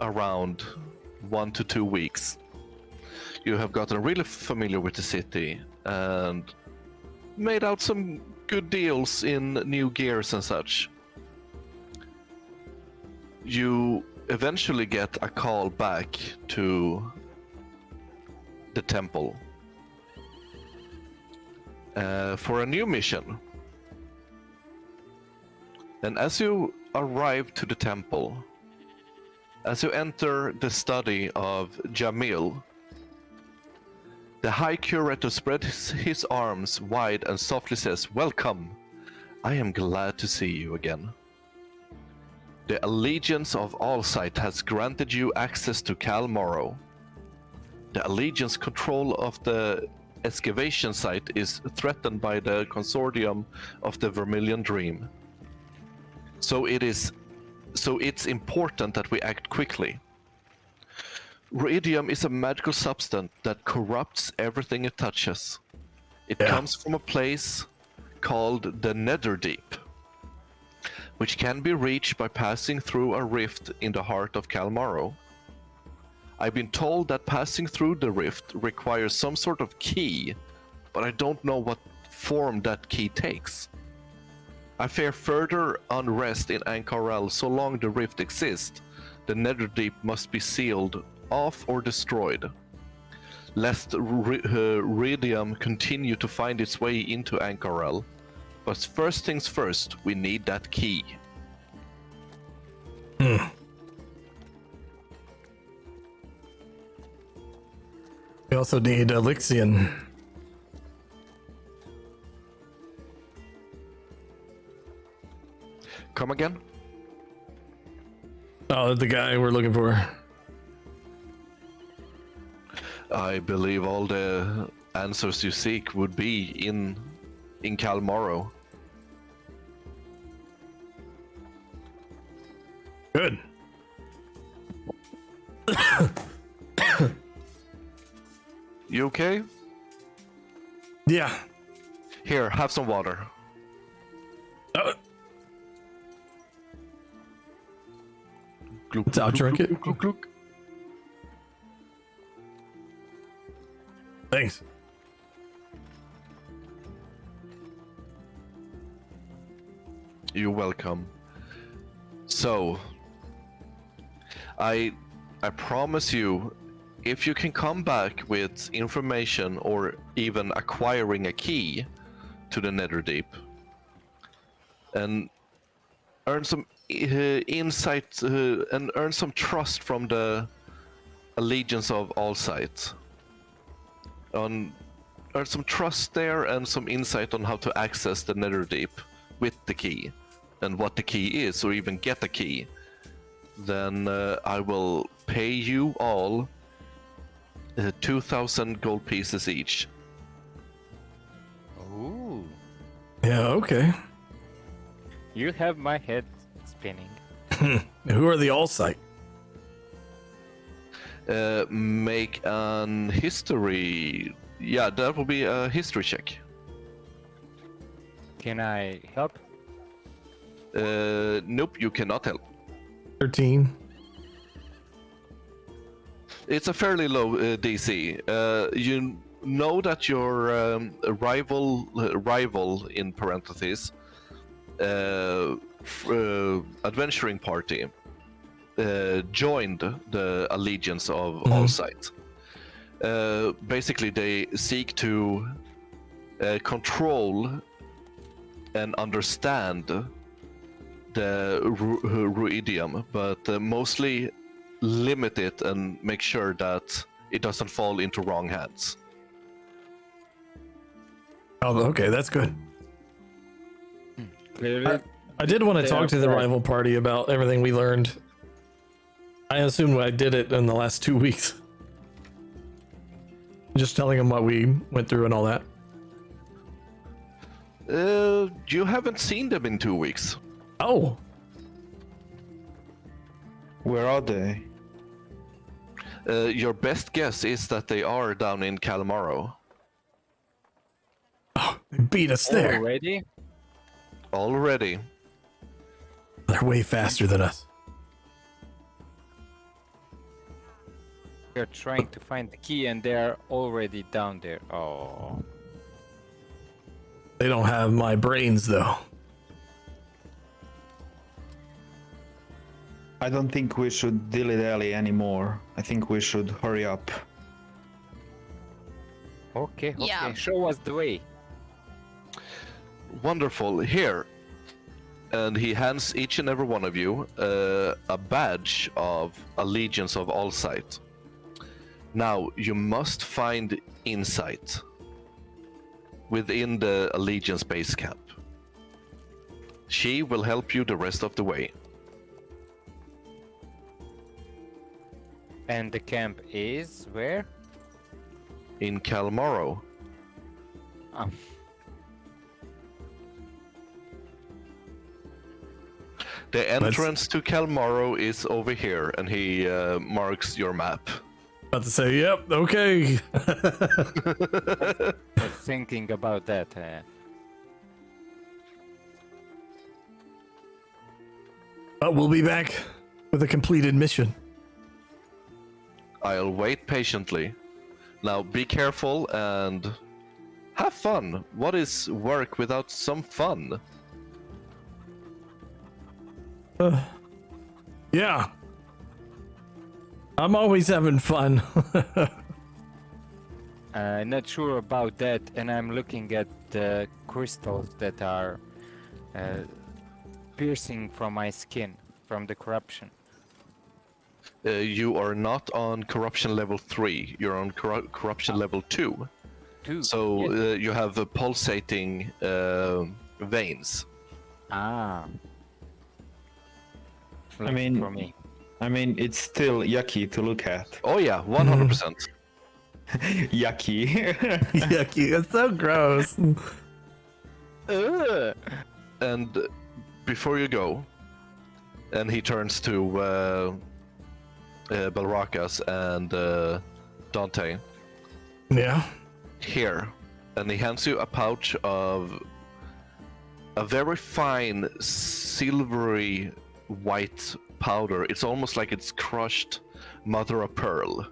around 1 to 2 weeks, you have gotten really familiar with the city and made out some good deals in new gears and such. You eventually get a call back to the temple for a new mission. And as you arrive to the temple, as you enter the study of Jamil, the High Curator spreads his arms wide and softly says, "Welcome. I am glad to see you again. The Allegiance of Allsight has granted you access to Cal Morrow. The Allegiance control of the excavation site is threatened by the consortium of the Vermilion Dream. So it's important that we act quickly. Ruidium is a magical substance that corrupts everything it touches. It comes from a place called the Netherdeep, which can be reached by passing through a rift in the heart of Cal Morrow. I've been told that passing through the rift requires some sort of key, but I don't know what form that key takes. I fear further unrest in Ankarel so long the rift exists. The Netherdeep must be sealed off or destroyed, lest Ruidium continue to find its way into Ankarel. But first things first, we need that key." We also need Elixion. Come again? Oh, the guy we're looking for. I believe all the answers you seek would be in Cal Morrow. Good. You okay? Yeah. Here, have some water. I'll drink it. Thanks. You're welcome. So, I promise you, if you can come back with information or even acquiring a key to the Netherdeep and earn some insight and earn some trust from the Allegiance of Allsight, earn some trust there and some insight on how to access the Netherdeep with the key and what the key is, or even get the key, then I will pay you all 2,000 gold pieces each. Ooh. Yeah, okay. You have my head spinning. Who are the Allsight? Make an history. Yeah, that will be a history check. Can I help? Nope, you cannot help. 13. It's a fairly low DC. You know that your rival in parentheses, adventuring party, joined the Allegiance of Allsight. Basically, they seek to control and understand the Ruidium, but mostly limit it and make sure that it doesn't fall into wrong hands. Oh, okay, that's good. Clearly, I did want to they talk are to the correct. rival party about everything we learned. I assume I did it in the last 2 weeks. Just telling them what we went through and all that. You haven't seen them in 2 weeks. Oh, Where are they? Your best guess is that they are down in Calamaro. they beat us there. already? Already. They're way faster than us. We're trying to find the key and they're already down there. Oh. They don't have my brains though. I don't think we should dilly-dally anymore. I think we should hurry up. Okay, okay. Yeah. Show us the way. Wonderful. Here. And he hands each and every one of you a badge of Allegiance of Allsight. Now, you must find insight within the Allegiance base camp. She will help you the rest of the way. And the camp is where? In Kalmaro. Um, The entrance to Kalmaro is over here, and he marks your map. About to say, yep, okay. was thinking about that. But we'll be back with a completed mission. I'll wait patiently. Now be careful and have fun. What is work without some fun? Yeah. I'm always having fun. Not sure about that, and I'm looking at the crystals that are piercing from my skin from the corruption. You are not on corruption level 3. You're on corruption level 2. So Yes. you have pulsating veins. Ah. I mean- for me. I mean, it's still yucky to look at. Oh yeah, 100%. Yucky. Yucky, it's so gross. And before you go, and he turns to Balrakas and Dante. Yeah. Here, and he hands you a pouch of a very fine silvery white powder. It's almost like it's crushed mother of pearl.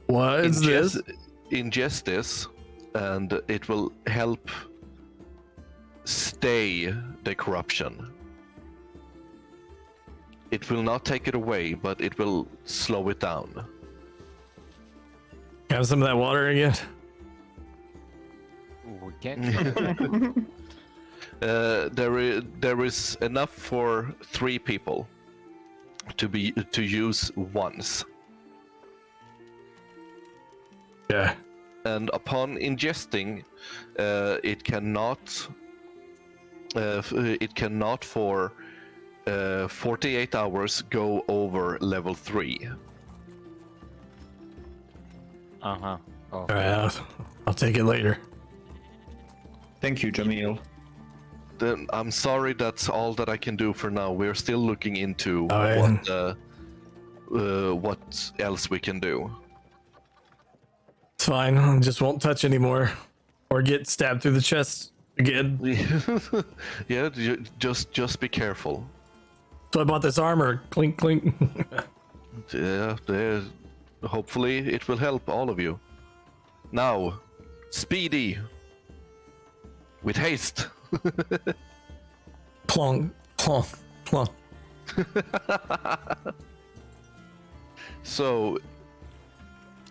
What is this? Ingest this, and it will help stay the corruption. It will not take it away, but it will slow it down. Have some of that water again? We can't. There is enough for 3 people to use once. Yeah. And upon ingesting, it cannot for 48 hours go over level 3. Uh-huh. Oh. All right, I'll take it later. Thank you, Jamil. Then I'm sorry, that's all that I can do for now. We're still looking into what else we can do. It's fine. I just won't touch anymore, or get stabbed through the chest again. Yeah, just be careful. So I bought this armor. Clink, clink. Yeah, hopefully it will help all of you. Now, speedy, with haste. Plonk, plonk, plonk. So,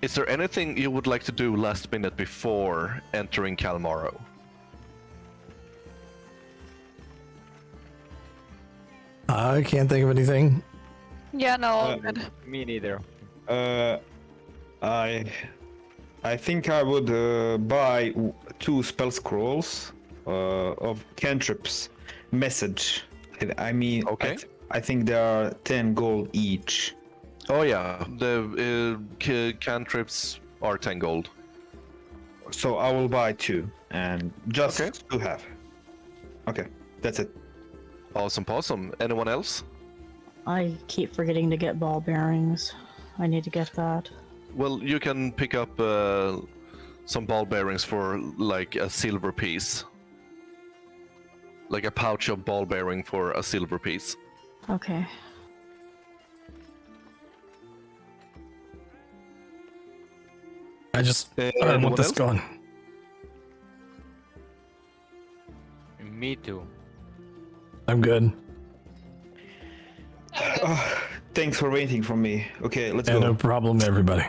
is there anything you would like to do last minute before entering Kalmaro? I can't think of anything. Yeah, no, good. Me neither. I think I would buy 2 spell scrolls of cantrips. Message. I mean, Okay. I think there are 10 gold each. Oh yeah, the cantrips are 10 gold. So I will buy 2 and just Okay. to have. Okay, that's it. Awesome. Anyone else? I keep forgetting to get ball bearings. I need to get that. Well, you can pick up some ball bearings for like a silver piece. Like a pouch of ball bearing for a silver piece. Okay. I anyone want this else? gone. Me too. I'm good. Thanks for waiting for me. Okay, let's Yeah, go. no problem, everybody.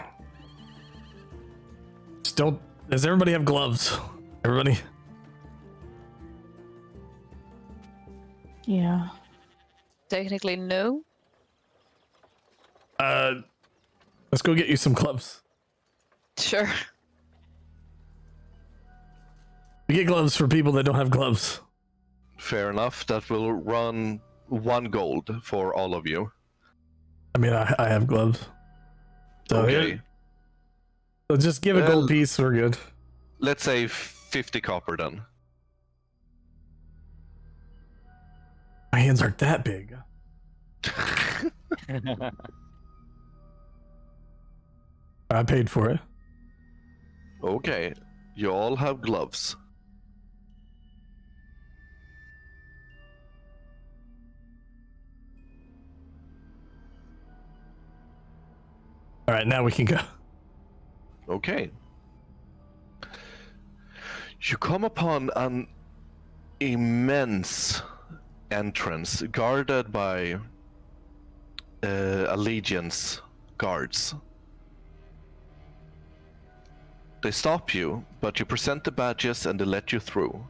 Just don't. Does everybody have gloves? Everybody? Yeah. Technically, no. Let's go get you some gloves. Sure. We get gloves for people that don't have gloves. Fair enough. That will run 1 gold for all of you. I mean, I have gloves. So Okay. here, so just give a Well- gold piece. We're good. Let's say 50 copper then. My hands aren't that big. I paid for it. Okay. You all have gloves. All right, now we can go. Okay. You come upon an immense entrance guarded by allegiance guards. They stop you, but you present the badges and they let you through.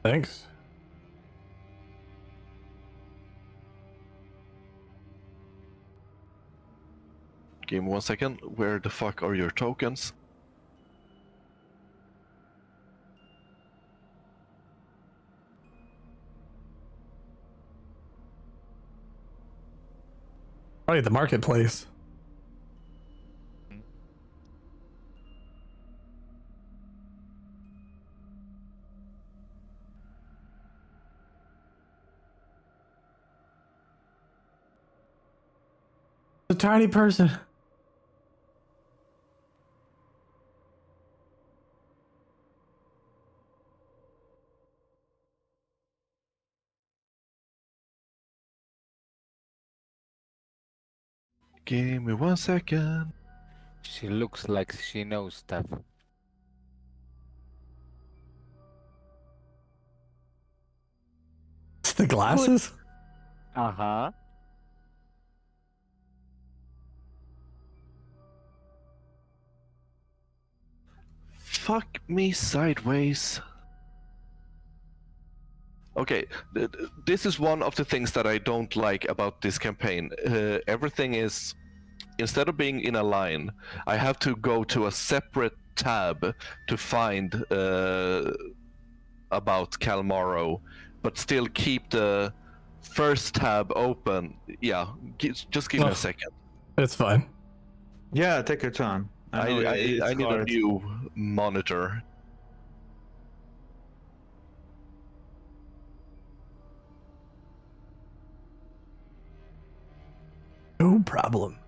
Thanks. Give me 1 second. Where the fuck are your tokens? Probably at the marketplace. A tiny person. Give me 1 second. She looks like she knows stuff. It's the glasses? Uh-huh. Fuck me sideways. Okay, this is one of the things that I don't like about this campaign. Everything is, instead of being in a line, I have to go to a separate tab to find about Calmaro, but still keep the first tab open. Yeah, just give me a Oh. second. It's fine. Yeah, take your time. know it's I need a hard. new monitor. No problem.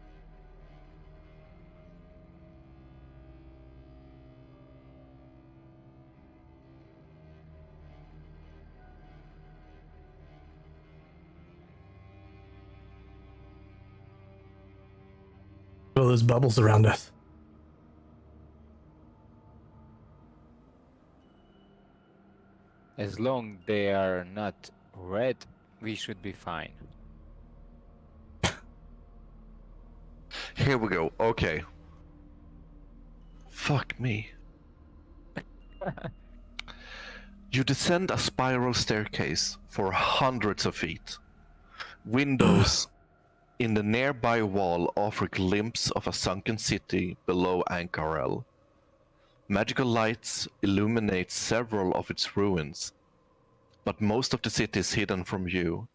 All those bubbles around us. As long they are not red, we should be fine. Here we go. Okay. Fuck me. You descend a spiral staircase for hundreds of feet. Windows in the nearby wall offer a glimpse of a sunken city below Ankarel. Magical lights illuminate several of its ruins, but most of the city is hidden from view.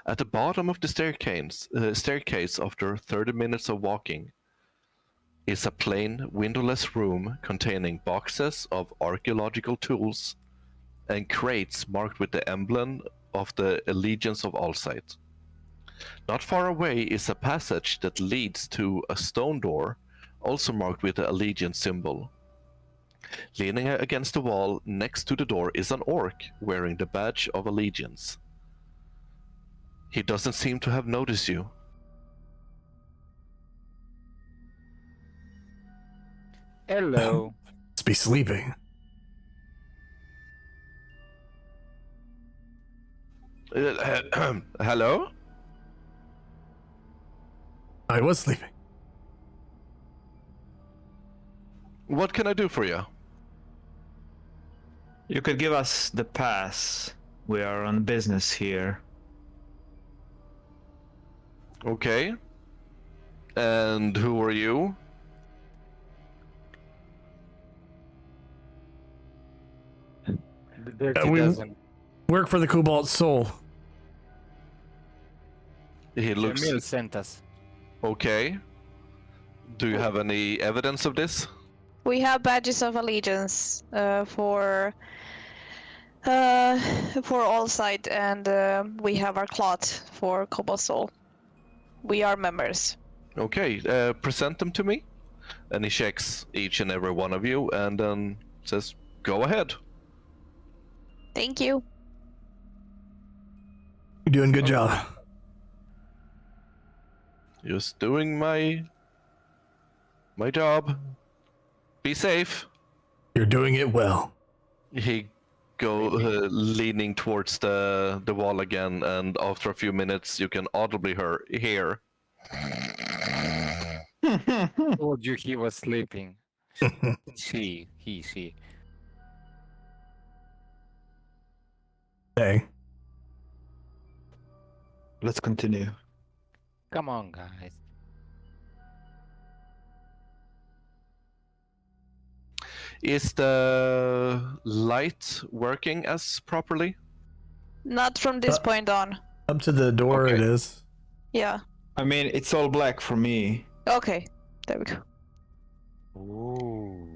At the bottom of the staircase after 30 minutes of walking, is a plain, windowless room containing boxes of archaeological tools and crates marked with the emblem of the Allegiance of Allsight. Not far away is a passage that leads to a stone door, also marked with the Allegiance symbol. Leaning against the wall next to the door is an orc wearing the badge of Allegiance. He doesn't seem to have noticed you. Hello. Must be sleeping. Hello? I was sleeping. What can I do for you? You could give us the pass. We are on business here. Okay. And who are you? The dirty we- doesn't. Work for the Cobalt Soul. He looks Jamil sent us. okay. Do you have any evidence of this? We have badges of allegiance for all side, and we have our cloth for Cobalt Soul. We are members. Okay, present them to me. And he checks each and every one of you and then says, go ahead. Thank you. You're doing a good job. Just doing my job. Be safe. You're doing it well. He go leaning towards the wall again, and after a few minutes, you can audibly hear. Told you he was sleeping. She. Hey, Let's continue. Come on, guys. Is the light working as properly? Not from this point on. up to the door Okay. it is. Yeah. I mean, it's all black for me. Okay. There we go. Ooh.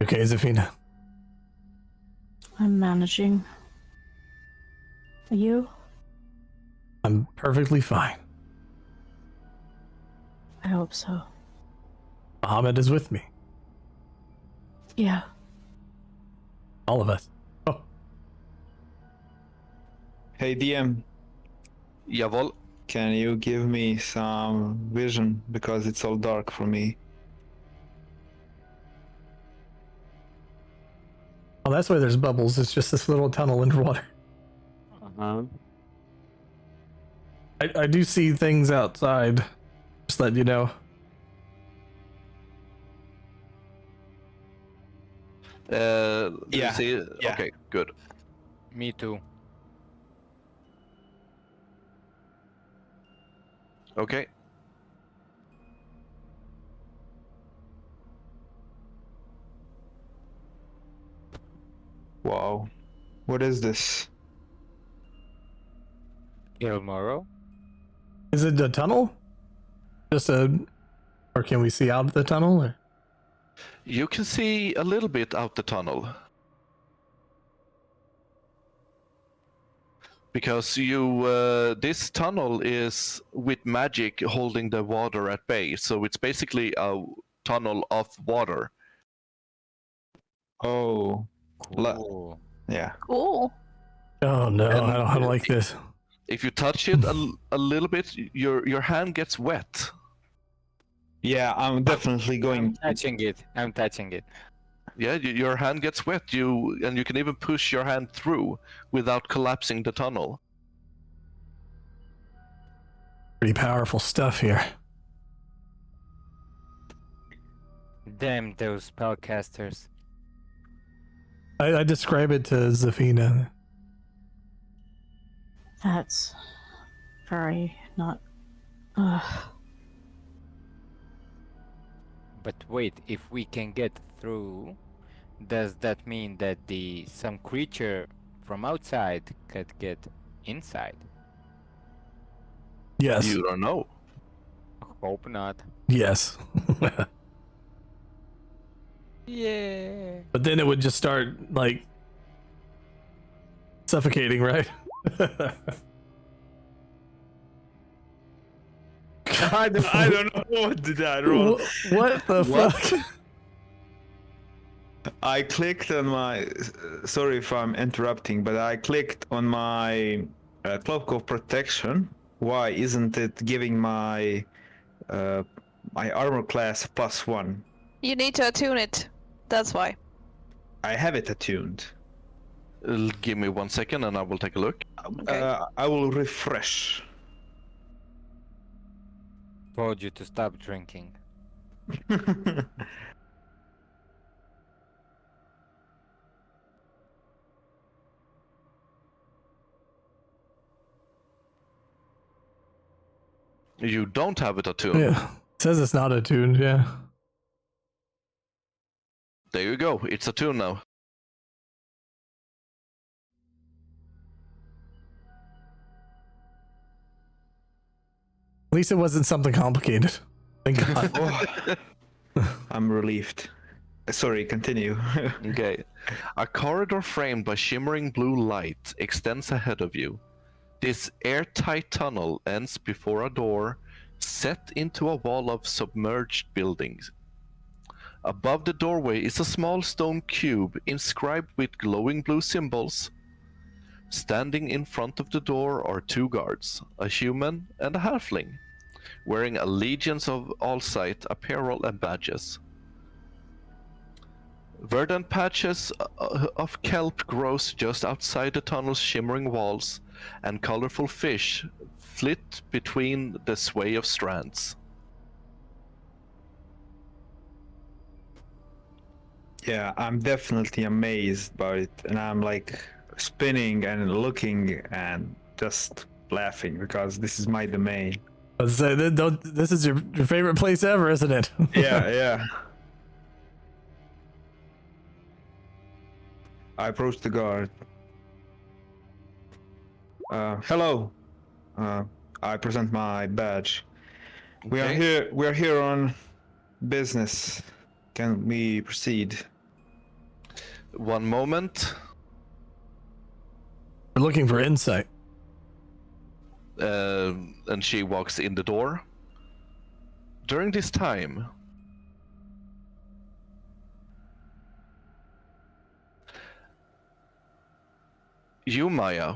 Okay, Zafina. I'm managing. Are you? I'm perfectly fine. I hope so. Muhammad is with me. Yeah. All of us. Oh, Hey DM, Jawohl. can you give me some vision because it's all dark for me? oh, that's why there's bubbles. It's just this little tunnel underwater. Uh-huh. I do see things outside. Just letting you know. Do you Yeah, see it? yeah. Okay, good. Me too. Okay. Wow. What is this? Ilmoro? Is it a tunnel? Just a, or can we see out of the tunnel? Or? You can see a little bit out the tunnel. Because this tunnel is with magic holding the water at bay, so it's basically a tunnel of water. Oh, La- Cool. yeah. Cool. Oh no, And I don't like this. If you touch it a little bit, your hand gets wet. Yeah, I'm definitely I'm going. touching it. I'm touching it. Yeah, your hand gets wet. You can even push your hand through without collapsing the tunnel. Pretty powerful stuff here. Damn those spellcasters. I describe it to Zafina. That's very not. But wait, if we can get through, does that mean that some creature from outside could get inside? Yes. You don't know. Hope not. Yes. Yeah. But then it would just start like suffocating, right? I don't know what did I roll. What the What? fuck? I clicked on my. Sorry if I'm interrupting, but I clicked on my Cloak of Protection. Why isn't it giving my my armor class +1? You need to attune it. That's why. I have it attuned. Give me 1 second and I will take a look. I will refresh. Told you to stop drinking. You don't have it attuned. Yeah. It says it's not attuned, yeah. There you go. It's attuned now. At least it wasn't something complicated. Thank God. Oh, I'm relieved. Sorry, continue. Okay. A corridor framed by shimmering blue light extends ahead of you. This airtight tunnel ends before a door set into a wall of submerged buildings. Above the doorway is a small stone cube inscribed with glowing blue symbols. Standing in front of the door are two guards, a human and a halfling, wearing allegiance of Allsight apparel and badges. Verdant patches of kelp grows just outside the tunnel's shimmering walls, and colorful fish flit between the sway of strands. Yeah, I'm definitely amazed by it, and I'm like spinning and looking and just laughing because this is my domain. This is your favorite place ever, isn't it? Yeah. I approach the guard. Hello. I present my badge. We are here on business. Can we proceed? One moment. We're looking for insight. And she walks in the door. During this time, you, Maya,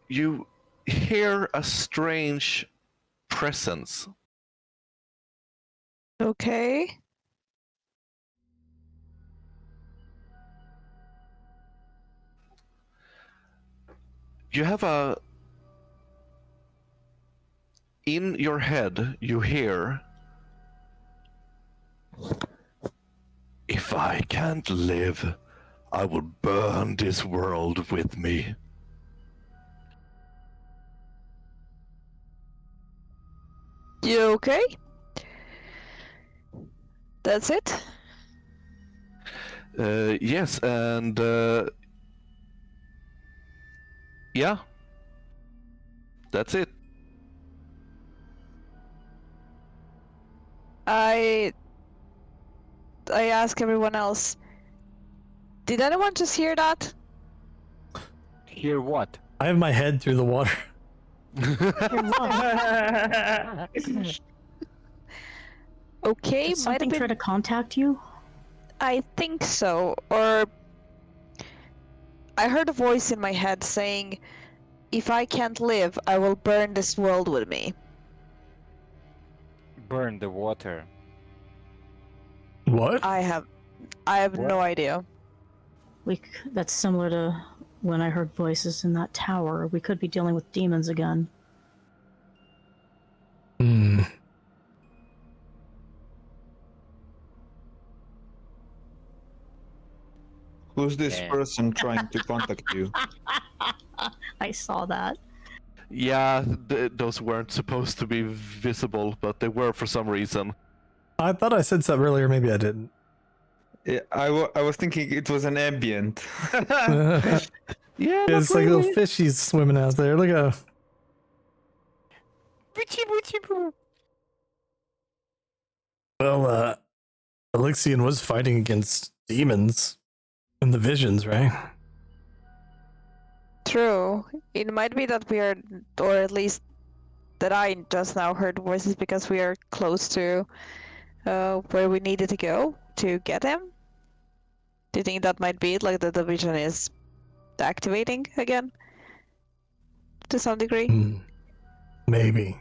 you hear a strange presence. Okay. You have a... In your head, you hear... If I can't live, I will burn this world with me. You okay? That's it? Yes, and... yeah. That's it. I ask everyone else. Did anyone just hear that? Hear what? I have my head through the water. Okay, Did might have something try been. to contact you? I think so. Or I heard a voice in my head saying, "If I can't live, I will burn this world with me." Burn the water. What? I have no idea. That's similar to when I heard voices in that tower. We could be dealing with demons again. Hmm. Who's this Yeah. person trying to contact you? I saw that. Yeah, those weren't supposed to be visible, but they were for some reason. I thought I said something earlier. Maybe I didn't. Yeah, I was thinking it was an ambient. Yeah, It's like little fishies swimming out there. Look at. Well, Elixion was fighting against demons in the visions, right? True. It might be that we are, or at least that I just now heard voices because we are close to where we needed to go. to get him? Do you think that might be it? Like the division is activating again? To some degree? Maybe.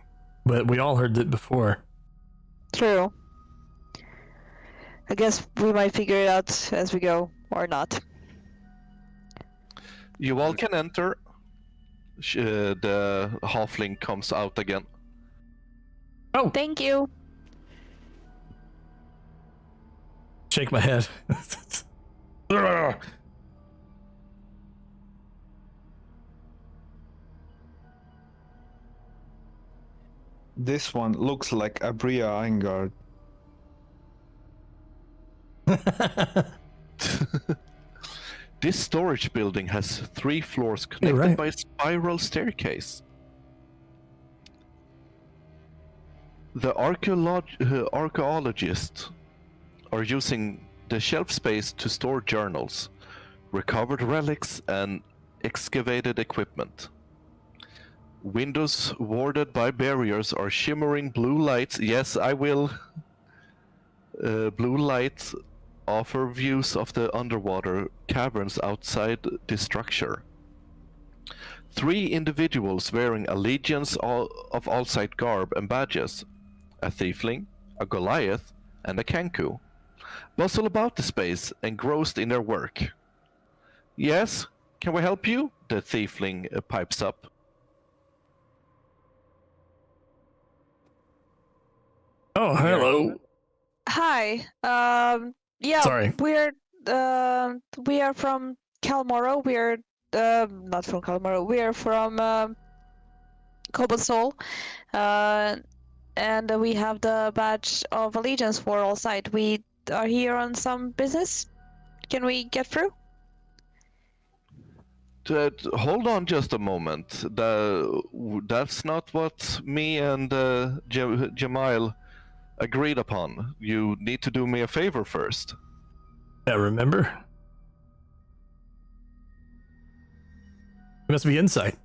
But we all heard it before. True. I guess we might figure it out as we go, or not. You all can enter. The halfling comes out again. Oh, Thank you. shake my head. This one looks like Abria Engard. This storage building has 3 floors connected right. by a spiral staircase. The archaeologists are using the shelf space to store journals, recovered relics, and excavated equipment. Windows warded by barriers are shimmering blue lights. Yes, I will. Blue lights offer views of the underwater caverns outside the structure. 3 individuals wearing allegiance of all-sight garb and badges, a tiefling, a Goliath, and a Kanku, bustle about the space engrossed in their work. Yes, can we help you? The tiefling pipes up. Oh, hello. Hi. Yeah, Sorry. we are from Kalmoro. We're not from Kalmoro. We are from Cobalt Soul. And we have the badge of allegiance for all side. We are here on some business. Can we get through? Hold on just a moment. That's not what me and Jamail agreed upon. You need to do me a favor first. Yeah, remember? You must be Insight.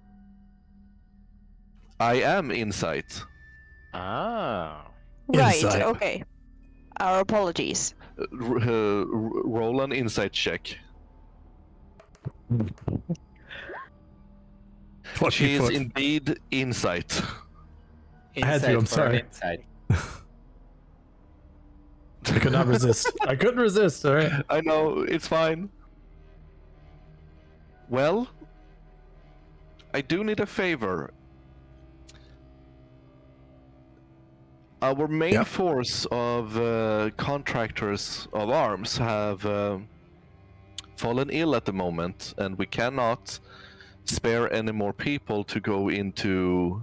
I am Insight. Ah. Right, Insight. okay. Our apologies. Roll an Insight check. She is indeed Insight. I had to, I'm sorry. Inside. I could not resist. I couldn't resist, alright? I know, it's fine. Well, I do need a favor. Our main force of contractors of arms have fallen ill at the moment, and we cannot spare any more people to go into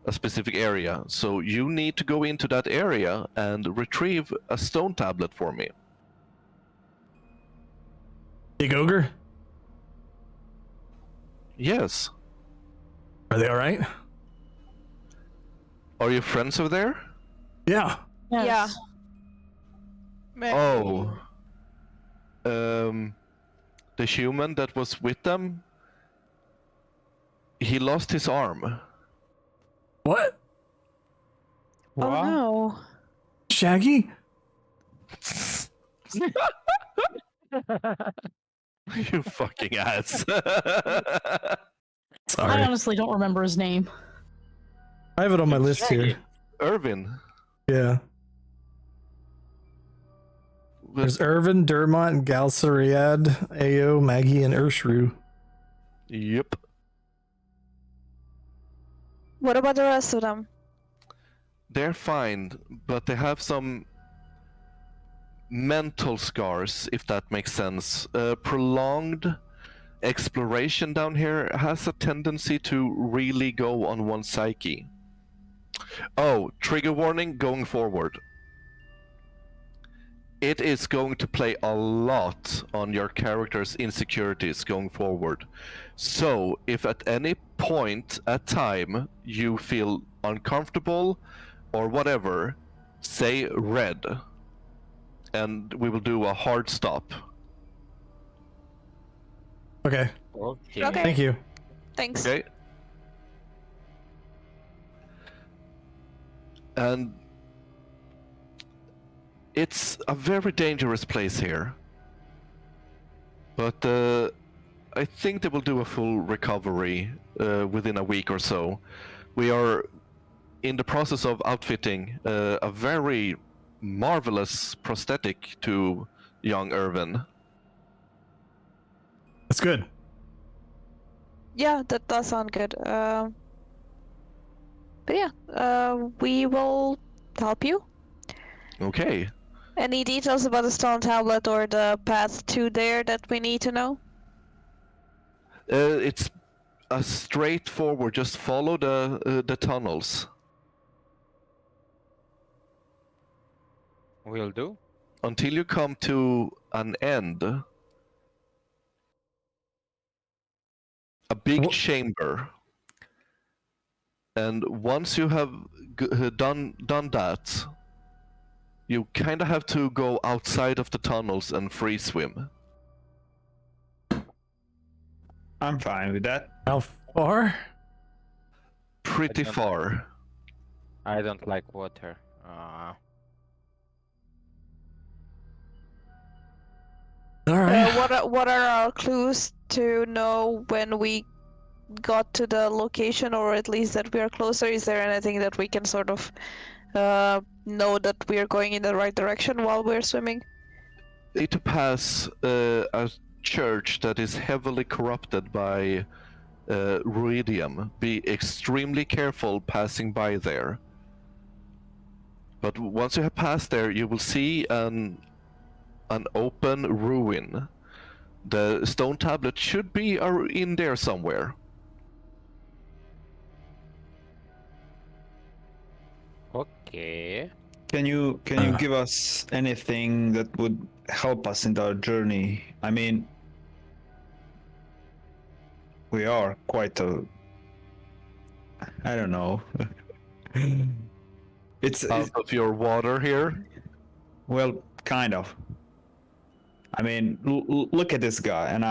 a specific area. So you need to go into that area and retrieve a stone tablet for me. Big Ogre? Yes. Are they alright? Are you friends over there? Yeah. Yes. Oh. The human that was with them, he lost his arm. What? Oh no. Shaggy? You fucking ass. Sorry. I honestly don't remember his name. I have it on my list here. Irvin. Yeah. There's Irvin, Dermot, Galsariad, Ao, Maggie, and Urshru. Yep. What about the rest of them? They're fine, but they have some mental scars, if that makes sense. Prolonged exploration down here has a tendency to really go on one's psyche. Oh, trigger warning going forward. It is going to play a lot on your character's insecurities going forward. So, if at any point at time you feel uncomfortable or whatever, say red. And we will do a hard stop. Okay. Okay. Okay. Thank you. Thanks. Okay? And It's a very dangerous place here. But I think they will do a full recovery within a week or so. We are in the process of outfitting a very marvelous prosthetic to young Irvin. That's good. Yeah, that does sound good. But yeah, we will help you. Okay. Any details about the stone tablet or the path to there that we need to know? It's a straightforward, just follow the tunnels Will do. until you come to an end. A big chamber. And once you have done that, you kind of have to go outside of the tunnels and free swim. I'm fine with that. How far? Pretty don't- far. I don't like water. All right. What are our clues to know when we got to the location, or at least that we are closer? Is there anything that we can sort of know that we are going in the right direction while we're swimming? You need to pass a church that is heavily corrupted by ruidium. Be extremely careful passing by there. But once you have passed there, you will see an open ruin. The stone tablet should be in there somewhere. Okay. Can you give us anything that would help us in our journey? I mean, we are quite a. I don't know. it's Out of your water here. well, kind of. I mean, look at this guy, and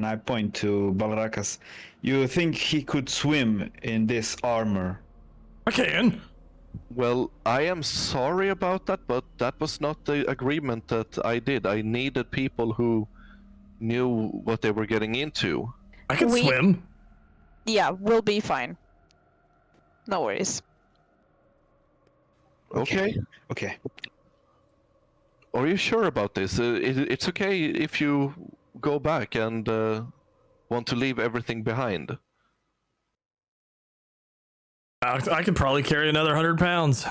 I point to Balrakas. You think he could swim in this armor? I can. Well, I am sorry about that, but that was not the agreement that I did. I needed people who knew what they were getting into. I can We- swim. Yeah, we'll be fine. No worries. Okay. Okay. Are you sure about this? It's okay if you go back and want to leave everything behind. I could probably carry another 100 pounds.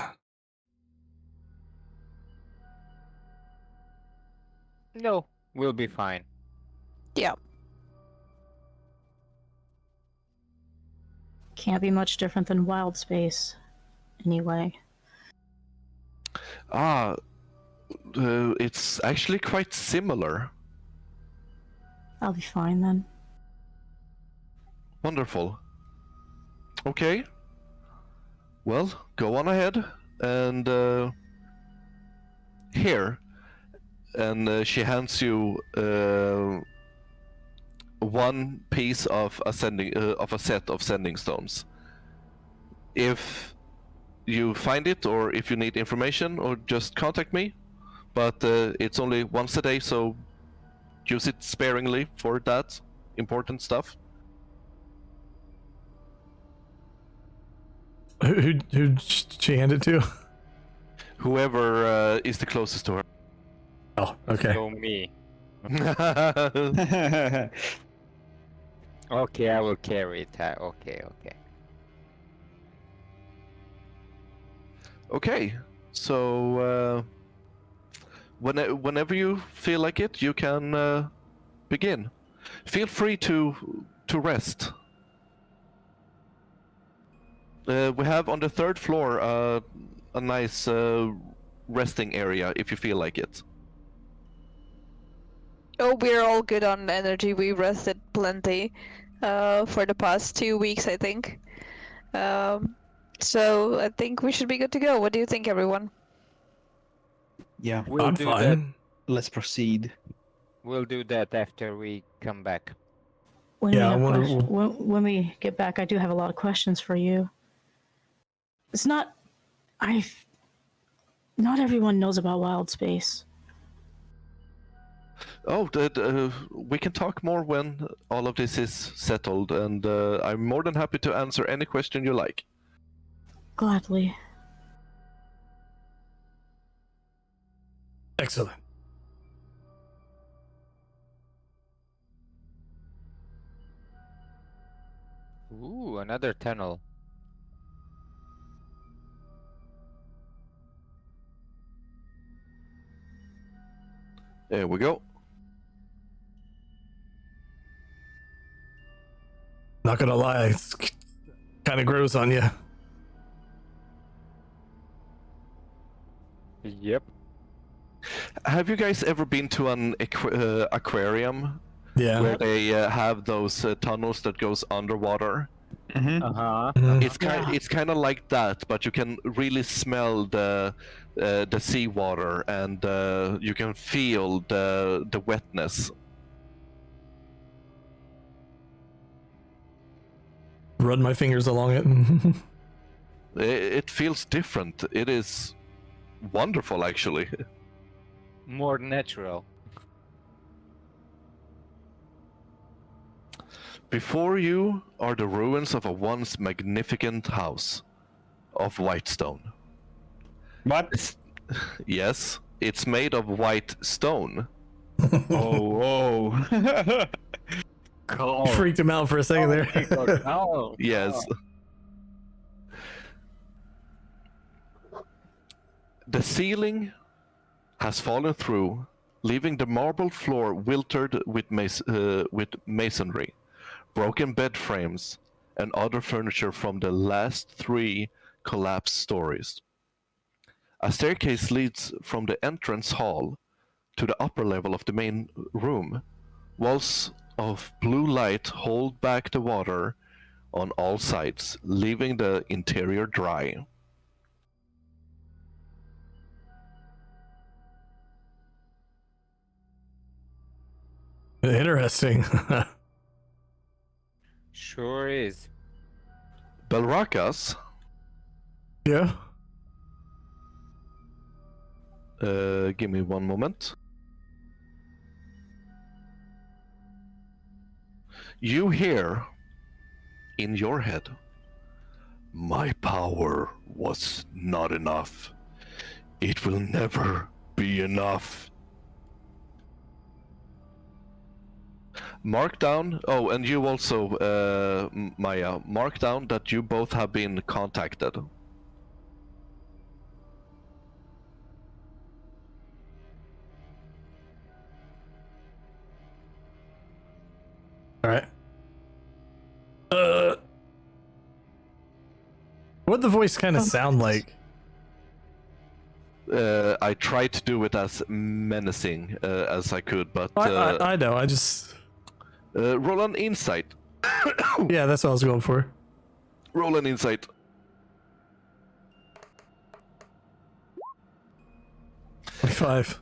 No, we'll be fine. Yeah. Can't be much different than wild space, anyway. It's actually quite similar. I'll be fine then. Wonderful. Okay. Well, go on ahead and here. And she hands you one piece of a set of sending stones. If you find it, or if you need information, or just contact me. But it's only once a day, so use it sparingly for that important stuff. Who'd she hand it to? Whoever is the closest to her. Oh, okay. So me. Okay, I will carry it. Okay. Okay, so whenever you feel like it, you can begin. Feel free to rest. We have on the third floor a nice resting area if you feel like it. Oh, we're all good on energy. We rested plenty for the past 2 weeks, I think. So I think we should be good to go. What do you think, everyone? Yeah. We'll I'm do fine. that. Let's proceed. We'll do that after we come back. When Yeah, we I have wonder- when we get back, I do have a lot of questions for you. It's not. Not everyone knows about wild space. Oh, we can talk more when all of this is settled, and I'm more than happy to answer any question you like. Gladly. Excellent. Ooh, another tunnel. There we go. Not gonna lie, it's kind of grows on you. Yep. Have you guys ever been to an aquarium Yeah. where they have those tunnels that goes underwater? Mm-hmm. Uh-huh. Mhm. It's kind of like that, but you can really smell the seawater, and you can feel the wetness. Run my fingers along it. It feels different. It is wonderful, actually. More natural. Before you are the ruins of a once magnificent house of white stone. What? Yes, it's made of white stone. Oh, whoa. Cold. Freaked him out for a second there. Oh, Yes. The ceiling has fallen through, leaving the marble floor wilted with masonry, broken bed frames, and other furniture from the last 3 collapsed stories. A staircase leads from the entrance hall to the upper level of the main room. Walls of blue light hold back the water on all sides, leaving the interior dry. Interesting. sure is. Balrakas, Yeah. give me one moment. You hear in your head, "My power was not enough. It will never be enough." Mark down, oh, and you also, Maya, mark down that you both have been contacted. All right. What'd the voice kind of sound like? I tried to do it as menacing as I could, but I know. I just. roll an insight. Yeah, that's what I was going for. Roll an insight. 25.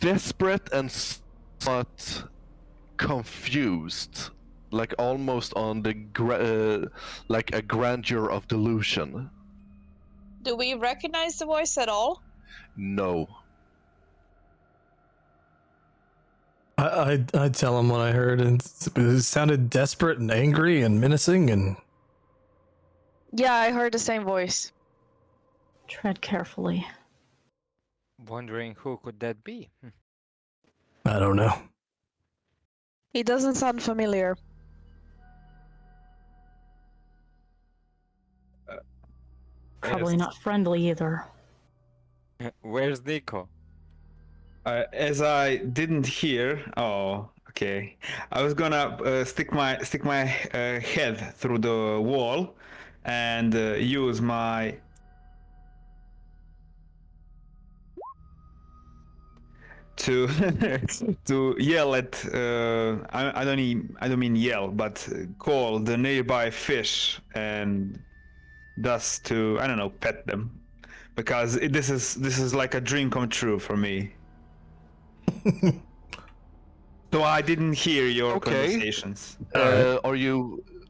Desperate and somewhat confused, like almost on the like a grandeur of delusion. Do we recognize the voice at all? No. I'd tell him what I heard, and it sounded desperate and angry and menacing, and Yeah, I heard the same voice. Tread carefully. Wondering who could that be? I don't know. He doesn't sound familiar. Probably not friendly either. Where's Nico? As I didn't hear. Oh, okay. I was gonna stick my head through the wall, and use my to to yell at. I don't mean yell, but call the nearby fish, and thus to, I don't know, pet them, because this is like a dream come true for me. So I didn't hear your Okay. conversations. Alright.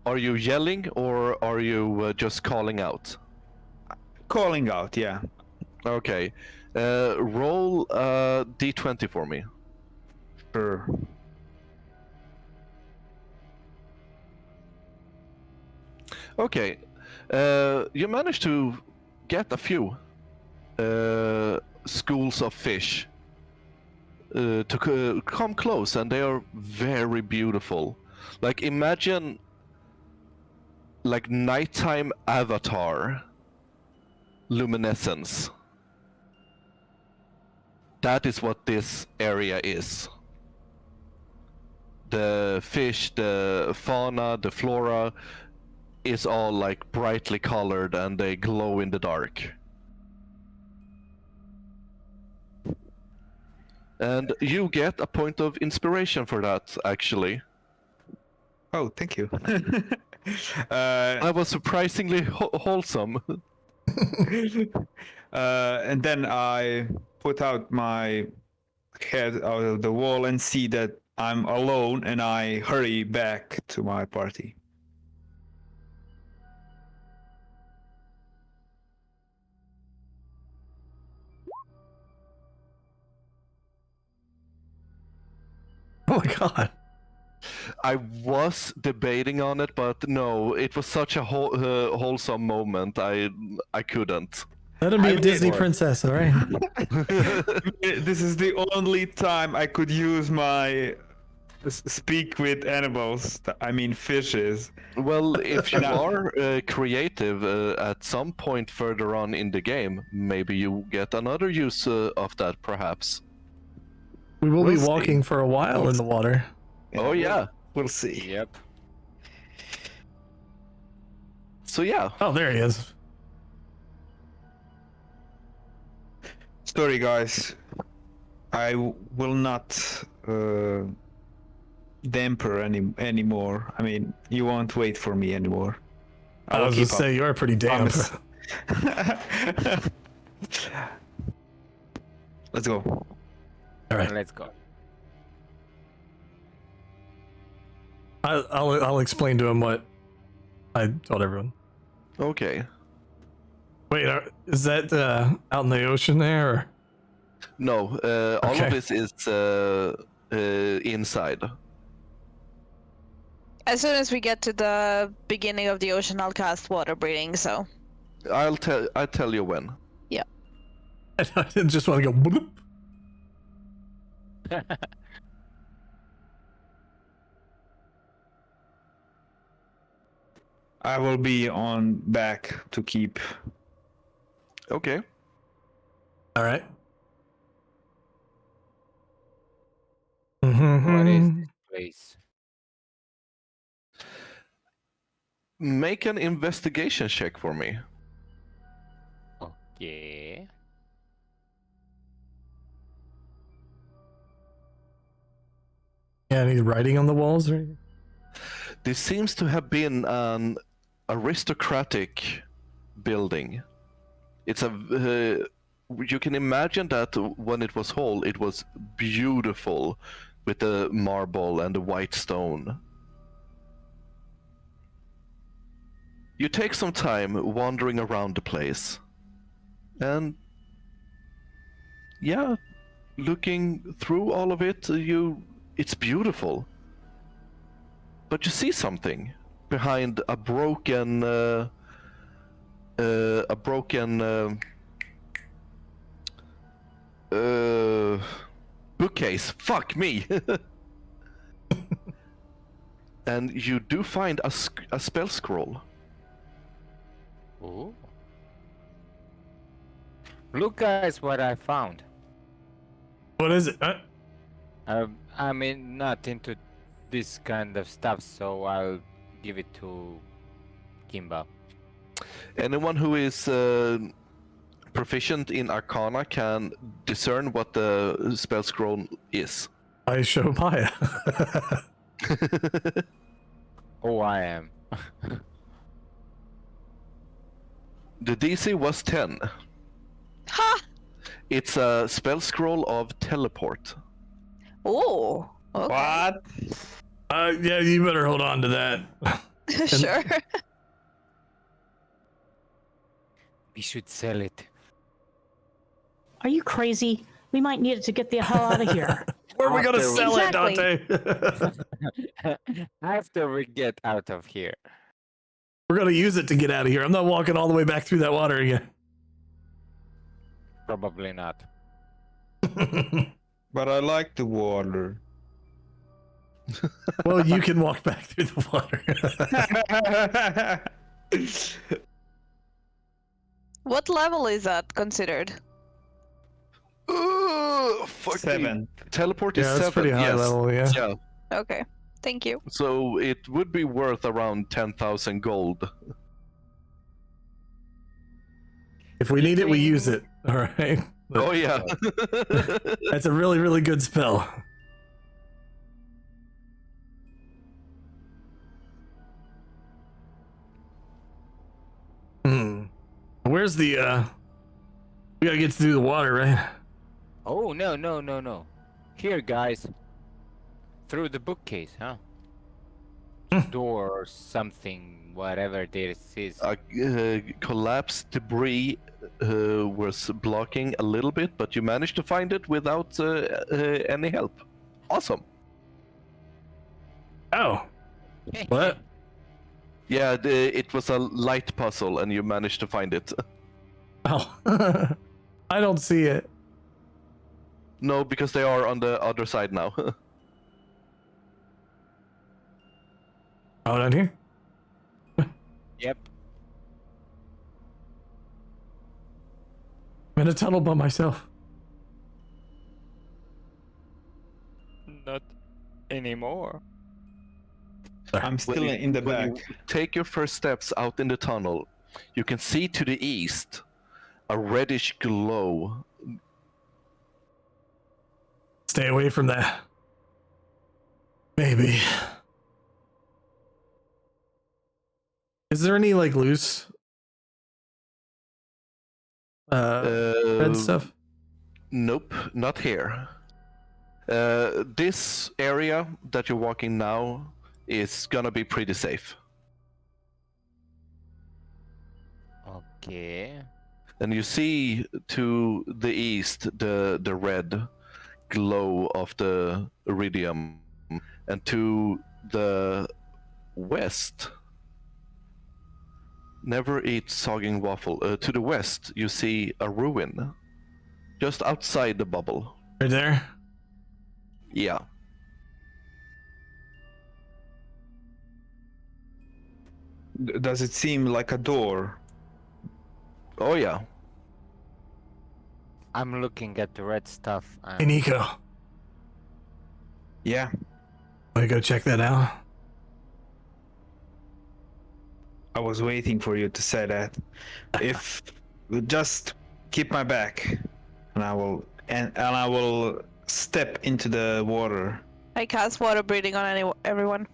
Are you yelling, or are you just calling out? Calling out, yeah. Okay. Roll d20 for me. Sure. Okay. You managed to get a few schools of fish to come close, and they are very beautiful. Like, imagine like nighttime avatar luminescence. That is what this area is. The fish, the fauna, the flora is all like brightly colored and they glow in the dark. And you get a point of inspiration for that, actually. Oh, thank you. That was surprisingly wholesome. And then I put out my head out of the wall and see that I'm alone, and I hurry back to my party. Oh my god. I was debating on it, but no, it was such a wholesome moment. I couldn't. Let him be I a mean, Disney or- princess, all right? This is the only time I could use my speak with animals. I mean, fishes. Well, if you And I- are creative at some point further on in the game, maybe you get another use of that, perhaps. We will We'll be see. walking for a while in the water. Oh yeah. We'll see. Yep. So yeah. Oh, there he is. Sorry, guys. I will not damper anymore. I mean, you won't wait for me anymore. I will was keep just say you are pretty damp. Promise. Let's go. All right. Let's go. I'll explain to him what I told everyone. Okay. Wait, is that out in the ocean there? Or? No, all Okay. of this is inside. As soon as we get to the beginning of the ocean, I'll cast water breathing. So I'll tell you when. I just want to go. Bloop. I will be on back to keep. Okay. All right. What is this place? Make an investigation check for me. Okay. Yeah, any writing on the walls or anything? This seems to have been an aristocratic building. It's a. You can imagine that when it was whole, it was beautiful with the marble and the white stone. You take some time wandering around the place. And yeah, looking through all of it, it's beautiful. But you see something behind a broken bookcase. Fuck me. And you do find a spell scroll. Ooh. Look, guys, what I found. What is it? I mean, not into this kind of stuff, so I'll give it to Kimba. Anyone who is proficient in Arcana can discern what the spell scroll is. I show Maya. Oh, I am. The DC was 10. ha! It's a spell scroll of teleport. Oh, okay. What? Yeah, you better hold on to that. Sure. We should sell it. Are you crazy? We might need it to get the hell out of here. Where are we gonna After we- sell Exactly. it, Dante? After we get out of here. We're gonna use it to get out of here. I'm not walking all the way back through that water again. Probably not. But I like the water. Well, you can walk back through the water. What level is that considered? Fucking 7. teleport is Yeah, that's 7. pretty high yes. level, yeah. Yeah. Okay, thank you. So it would be worth around 10,000 gold. If we need it, we use it. All right. But Oh yeah. that's a really, really good spell. Where's the we gotta get through the water, right? Oh, no. Here, guys. Through the bookcase, huh? Door or something, whatever this is. Collapsed debris was blocking a little bit, but you managed to find it without any help. Awesome. Oh. What? Yeah, it was a light puzzle, and you managed to find it. Oh. I don't see it. No, because they are on the other side now. Oh, down here? Yep. I'm in a tunnel by myself. Not anymore. I'm still in the when back. you take your first steps out in the tunnel, you can see to the east a reddish glow. Stay away from that. Maybe. Is there any like loose red stuff? Nope, not here. This area that you're walking now is gonna be pretty safe. Okay. And you see to the east the red glow of the iridium, and to the west. Never eat sogging waffle. To the west, you see a ruin, just outside the bubble. Right there? Yeah. Does it seem like a door? Oh yeah. I'm looking at the red stuff. Hey, Nico. Yeah. Wanna go check that out? I was waiting for you to say that. If just keep my back, and I will step into the water. I cast water breathing on everyone.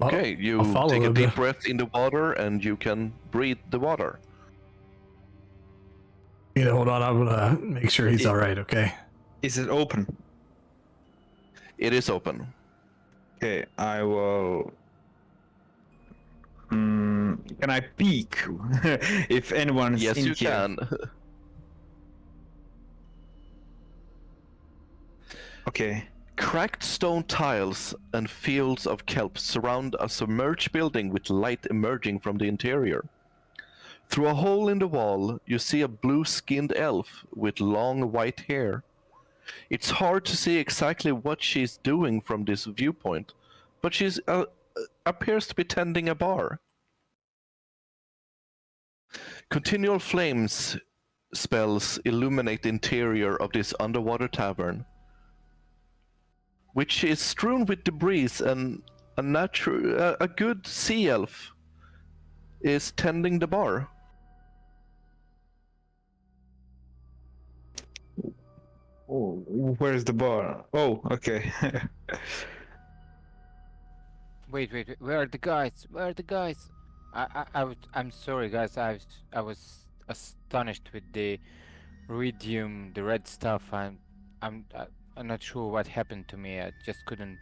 Okay, you I'll follow take a him. deep breath in the water and you can breathe the water. You know, hold on. I'm gonna make sure he's all right. Okay. Is it open? It is open. Okay, I will. Can I peek if anyone is Yes, in you here? can. Okay. Cracked stone tiles and fields of kelp surround a submerged building with light emerging from the interior. Through a hole in the wall, you see a blue-skinned elf with long white hair. It's hard to see exactly what she's doing from this viewpoint, but she appears to be tending a bar. Continual flames spells illuminate the interior of this underwater tavern, which is strewn with debris, and a good sea elf is tending the bar. Oh, where's the bar? Oh, okay. Wait. Where are the guys? Where are the guys? I'm sorry, guys. I was astonished with the iridium, the red stuff. I'm not sure what happened to me. I just couldn't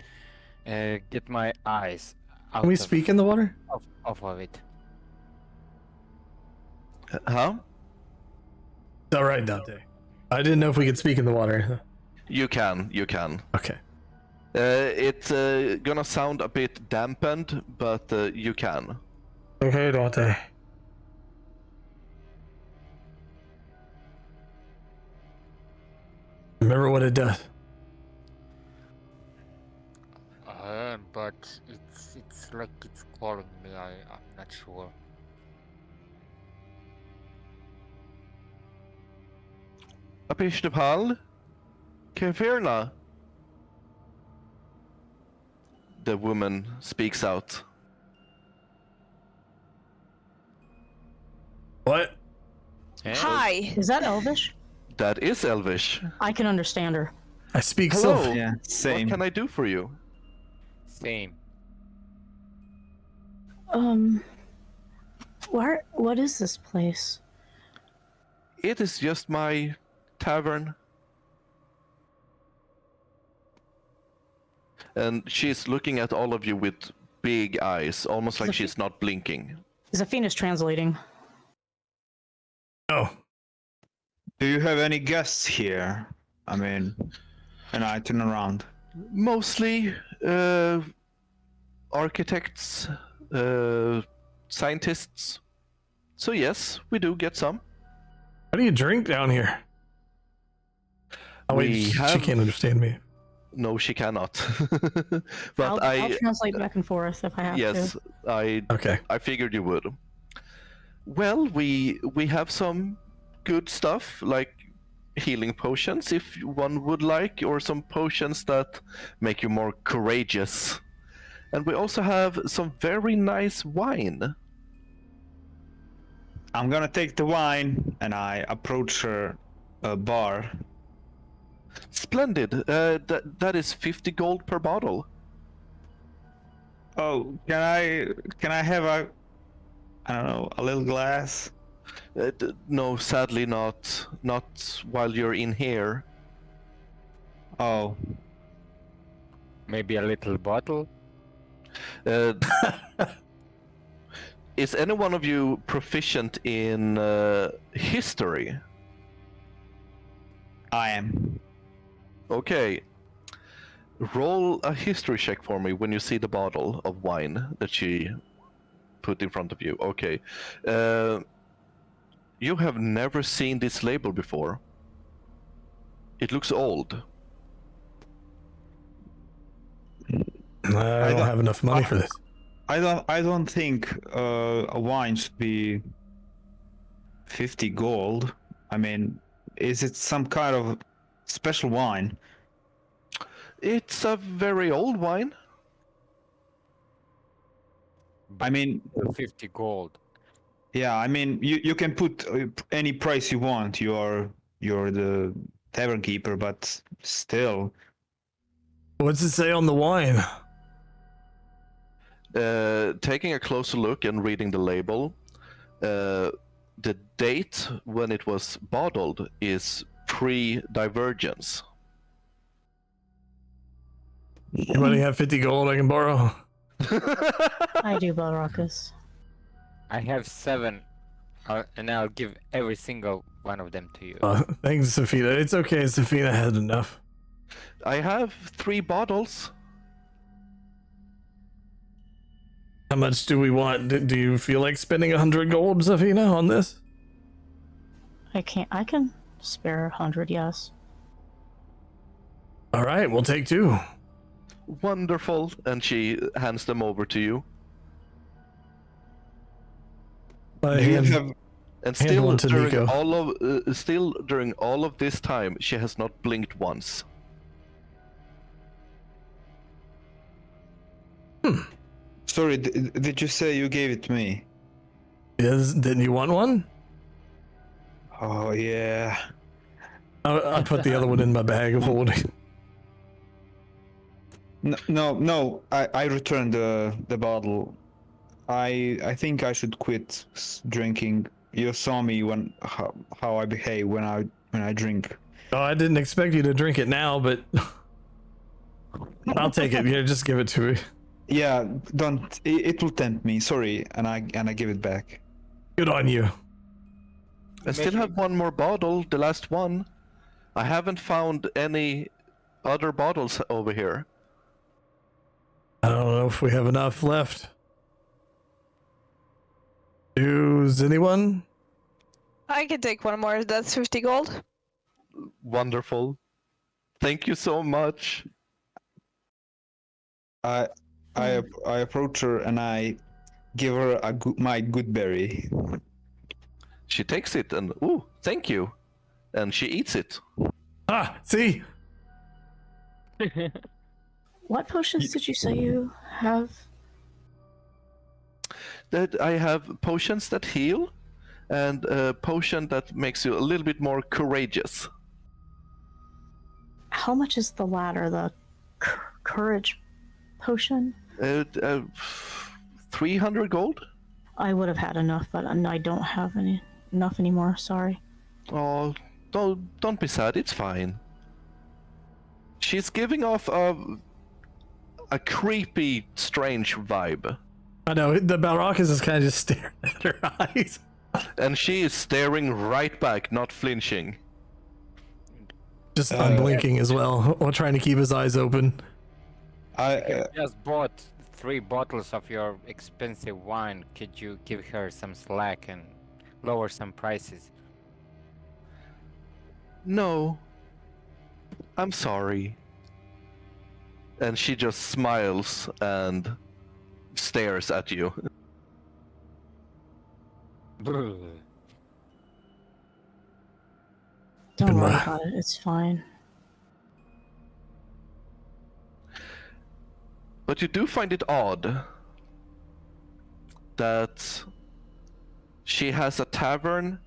get my eyes out Can we speak in the water? off of it. Huh? All right, Dante. I didn't know if we could speak in the water. You can. Okay. It's gonna sound a bit dampened, but you can. Okay, Dante. Remember what it does. But it's like it's calling me. I'm not sure. Apishtapal? Kefirna? The woman speaks out. What? Hi. Is that Elvish? That is Elvish. I can understand her. I speak Hello. Sylph. Yeah, same. What can I do for you? Same. What is this place? It is just my tavern. And she's looking at all of you with big eyes, almost like she's not blinking. Zafina's translating. Oh, Do you have any guests here? I mean, and I turn around. Mostly architects, scientists. So yes, we do get some. how do you drink down here? Oh wait, We she have- can't understand me. No, she cannot. But I'll translate back and forth if I have yes, to. Okay. I figured you would. Well, we have some good stuff like healing potions if one would like, or some potions that make you more courageous. And we also have some very nice wine. I'm gonna take the wine and I approach her bar. Splendid. That is 50 gold per bottle. Oh, can I have a, I don't know, a little glass? No, sadly not. Not while you're in here. Oh, Maybe a little bottle. Uh, is any one of you proficient in history? I am. Okay. Roll a history check for me when you see the bottle of wine that she put in front of you. Okay. You have never seen this label before. It looks old. I don't have enough money for this. I don't think a wine should be 50 gold. I mean, is it some kind of special wine? It's a very old wine. I mean, 50 gold. yeah, I mean, you can put any price you want. You're the tavern keeper, but still. What's it say on the wine? Taking a closer look and reading the label, the date when it was bottled is pre-divergence. Anybody have 50 gold I can borrow? I do, Balrakas. I have 7, and I'll give every single one of them to you. Thanks, Zafina. It's okay. Zafina had enough. I have 3 bottles. How much do we want? Do you feel like spending 100 gold, Zafina, on this? I can spare 100, yes. All right, we'll take 2. Wonderful, and she hands them over to you. My Do you hand- have And Hand still one to during all of this time, she has not blinked once. Sorry, did you say you gave it to me? Yes, didn't you want one? Oh yeah. I put the other one in my bag of holding. No. I returned the bottle. I think I should quit drinking. You saw me how I behave when I drink. Oh, I didn't expect you to drink it now, but I'll take it. Here, just give it to me. Yeah, don't. It will tempt me. Sorry, and I give it back. Good on you. I still have one more bottle, the last one. I haven't found any other bottles over here. I don't know if we have enough left. Does anyone? I can take one more. That's 50 gold. Wonderful. Thank you so much. I approach her and I give her my good berry. She takes it and, ooh, thank you. And she eats it. Ah, see? What potions did you say you have? That I have potions that heal, and a potion that makes you a little bit more courageous. How much is the latter, the courage potion? 300 gold? I would have had enough, but I don't have enough anymore. Sorry. Oh, don't be sad, it's fine. She's giving off a creepy, strange vibe. I know, the Balrakas is kind of just staring at her eyes. And she is staring right back, not flinching. Just unblinking as well, while trying to keep his eyes open. I Just bought 3 bottles of your expensive wine. Could you give her some slack and lower some prices? No. I'm sorry. And she just smiles and stares at you. Don't Good worry one. about it. It's fine. But you do find it odd that she has a tavern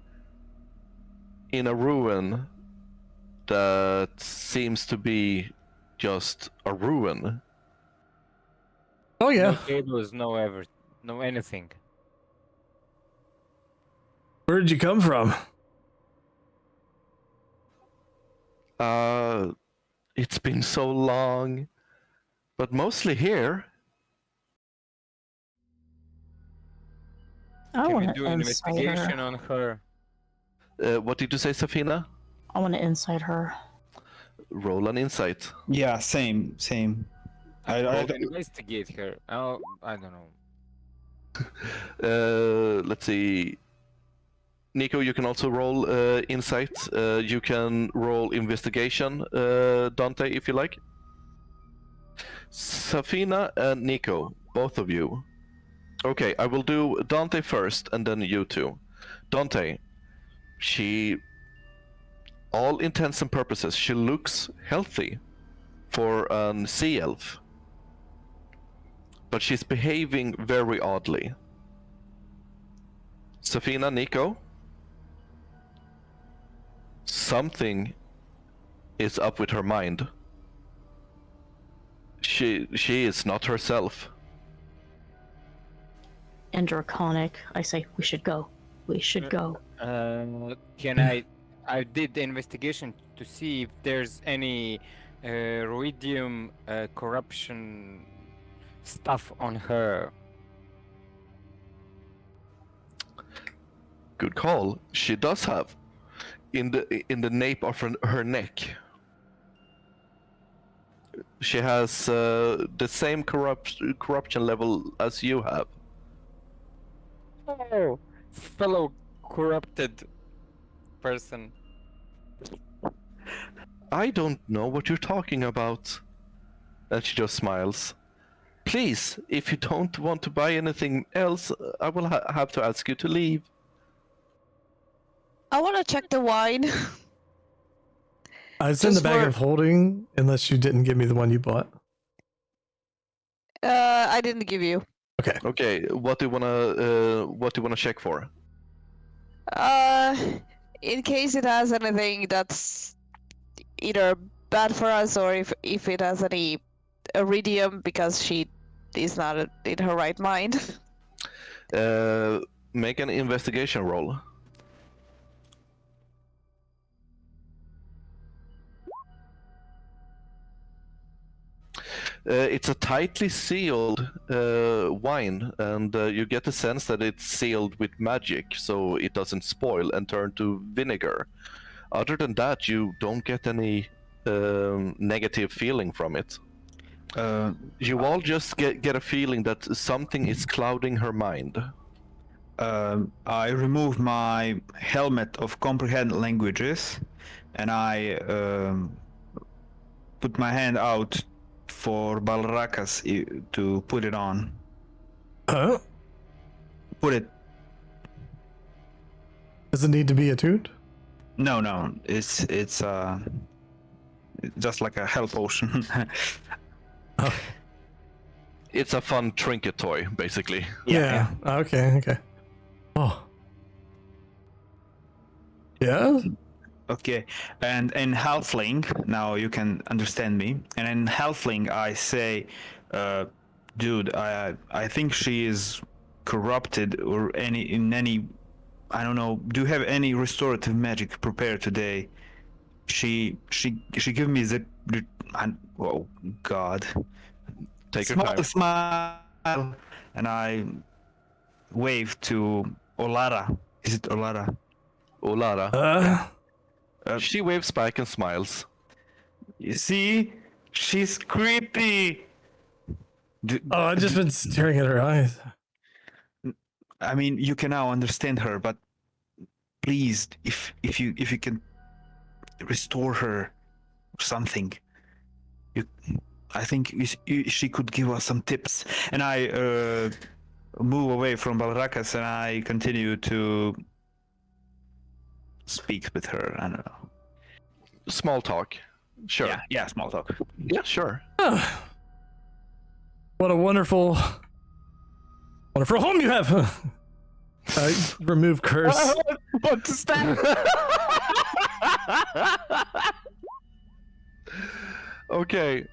in a ruin that seems to be just a ruin. Oh yeah. No tables, no anything. Where did you come from? It's been so long, but mostly here. I Can we want do to an insight investigation her. on her? What did you say, Zafina? I want to insight her. Roll an insight. yeah, same. I Investigate her. Oh, I don't know. Let's see. Nico, you can also roll insight. You can roll investigation, Dante, if you like. Zafina and Nico, both of you. Okay, I will do Dante first, and then you two. Dante, she, all intents and purposes, she looks healthy for an sea elf. But she's behaving very oddly. Zafina, Nico, something is up with her mind. She is not herself. And draconic. I say we should go. We should go. Can I did the investigation to see if there's any ruidium corruption stuff on her. Good call. She does have in the nape of her neck. She has the same corruption level as you have. Oh, fellow corrupted person. I don't know what you're talking about. And she just smiles. Please, if you don't want to buy anything else, I will have to ask you to leave. I want to check the wine. It's in the Just bag for- of holding, unless you didn't give me the one you bought. I didn't give you. Okay. Okay, what do you wanna check for? In case it has anything that's either bad for us or if it has any iridium because she is not in her right mind. Make an investigation roll. It's a tightly sealed wine, and you get the sense that it's sealed with magic, so it doesn't spoil and turn to vinegar. Other than that, you don't get any negative feeling from it. You all just get a feeling that something is clouding her mind. I remove my helmet of comprehend languages, and I put my hand out for Balrakas to put it on. Huh? Put it. Does it need to be attuned? No, it's just like a health potion. It's a fun trinket toy, basically. Yeah. Okay. Oh. Yeah? Okay, and in Halfling, now you can understand me. And in Halfling, I say, dude, I think she is corrupted or any. I don't know. Do you have any restorative magic prepared today? She gave me oh God. Take your time. Smile, and I wave to Olara. Is it Olara? Olara. She waves back and smiles. You see, she's creepy. I've just been staring at her eyes. I mean, you can now understand her, but please, if you can restore her or something, I think she could give us some tips. And I move away from Balrakas and I continue to speak with her. I don't know. Small talk. Sure. Yeah, small talk. Yeah, sure. What a wonderful home you have. I remove curse. But stop. Okay.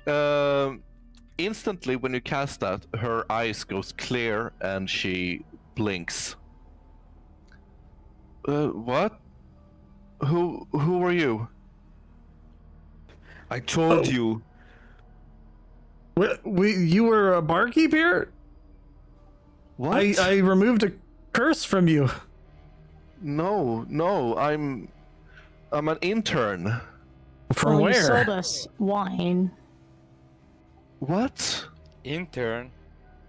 Instantly, when you cast that, her eyes goes clear and she blinks. What? Who are you? I told you. You were a barkeep here? What? I removed a curse from you. No, I'm an intern. From You where? sold us wine. What? Intern.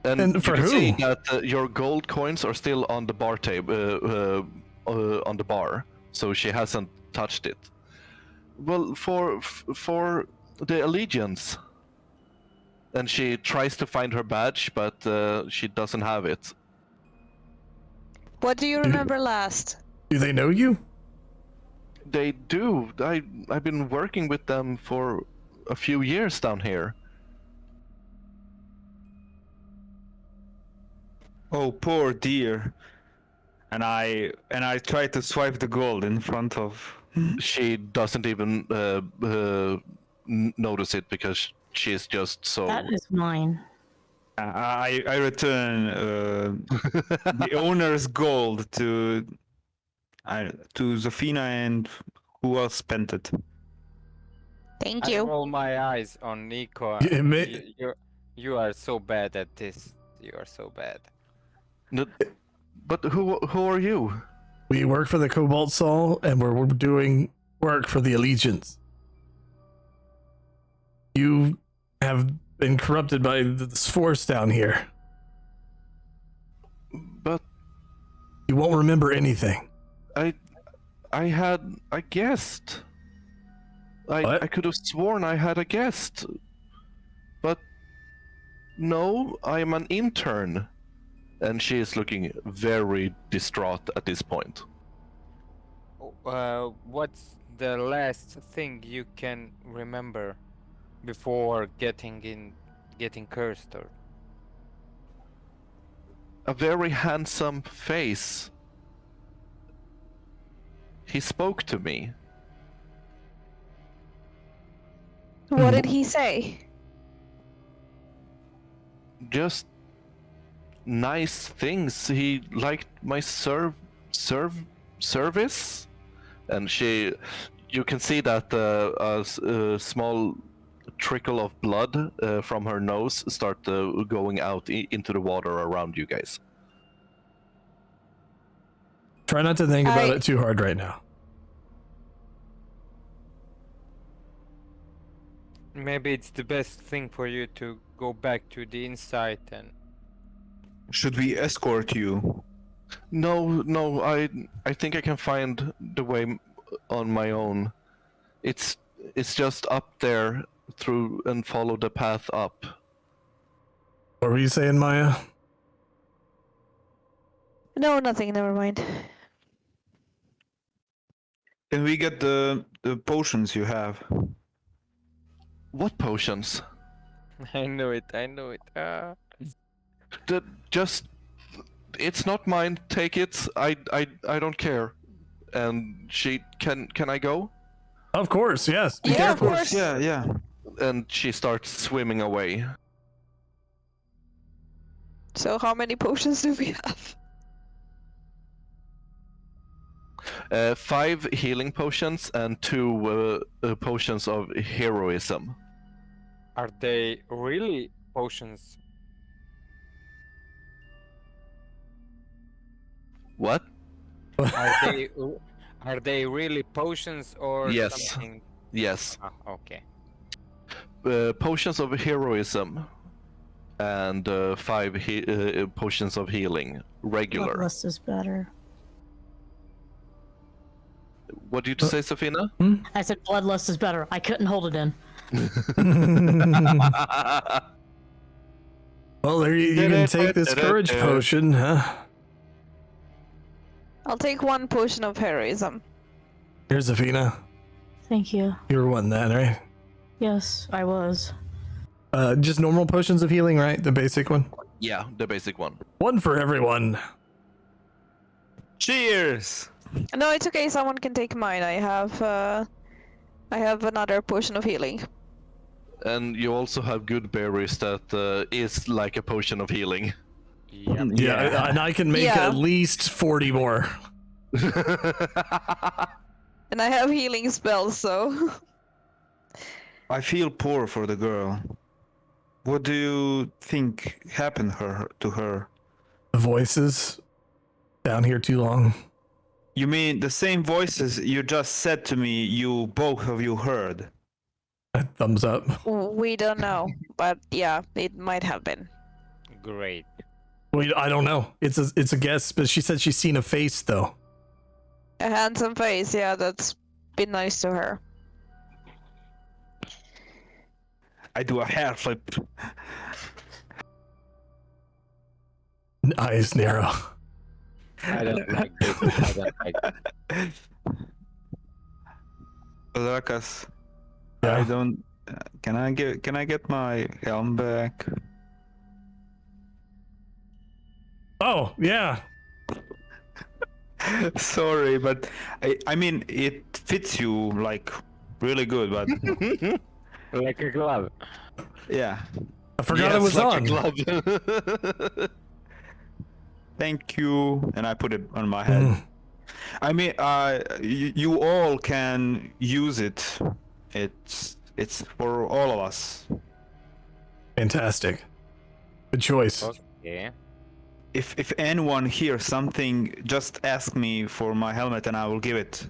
And for you can see who? that your gold coins are still on the bar table, on the bar, so she hasn't touched it. Well, for the allegiance. And she tries to find her badge, but she doesn't have it. What do you remember last? Do they know you? They do. I've been working with them for a few years down here. Oh, poor dear. And I try to swipe the gold in front of. She doesn't even notice it because she's just so. That is mine. I return the owner's gold to Zafina and who else spent it. Thank I you. roll my eyes on Nico. Yeah, You are so bad at this. You are so bad. But who are you? We work for the Cobalt Sol, and we're doing work for the Allegiance. You have been corrupted by this force down here. But You won't remember anything. I guessed. What? I could have sworn I had a guest. But no, I am an intern. And she is looking very distraught at this point. What's the last thing you can remember before getting cursed? Or A very handsome face. He spoke to me. What did he say? Just nice things. He liked my service, and you can see that a small trickle of blood from her nose start going out into the water around you guys. Try not to think about I- it too hard right now. Maybe it's the best thing for you to go back to the inside and. Should we escort you? No, I think I can find the way on my own. It's just up there through and follow the path up. What were you saying, Maya? No, nothing. Never mind. Can we get the potions you have? What potions? I know it. I know it. Just it's not mine. Take it. I don't care. And she can I go? Of course, yes. Be Yeah, of careful. course. Yeah. And she starts swimming away. So how many potions do we have? 5 healing potions and 2 potions of heroism. Are they really potions? What? Are they? Are they really potions or Yes. something? Yes. Ah, okay. Potions of heroism and 5 potions of healing. Regular. Bloodlust is better. What did you say, Zafina? I said bloodlust is better. I couldn't hold it in. Well, there you can take this courage potion, huh? I'll take 1 potion of heroism. Here's Zafina. Thank you. You were one then, right? Yes, I was. Just normal potions of healing, right? The basic one. Yeah, the basic one. One for everyone. Cheers! No, it's okay. Someone can take mine. I have another potion of healing. And you also have good berries that is like a potion of healing. Yep. Yeah, and I can make Yeah. at least 40 more. And I have healing spells, so... I feel poor for the girl. What do you think happened to her? The voices down here too long. You mean the same voices you just said to me you both of you heard? Thumbs up. We don't know, but yeah, it might have been. Great. Wait, I don't know. It's a guess, but she said she's seen a face though. A handsome face, yeah, that's been nice to her. I do a hair flip. Eyes narrow. I don't like this. I don't like this. Balrakas, Yeah. I don't. Can I get my helm back? Oh, yeah. Sorry, but I mean it fits you like really good, but Like a glove. yeah. I forgot Yes, it was like on. a glove. Thank you, and I put it on my head. Mm. I mean, you all can use it. It's for all of us. Fantastic. Good choice. Okay. If anyone hears something, just ask me for my helmet and I will give it.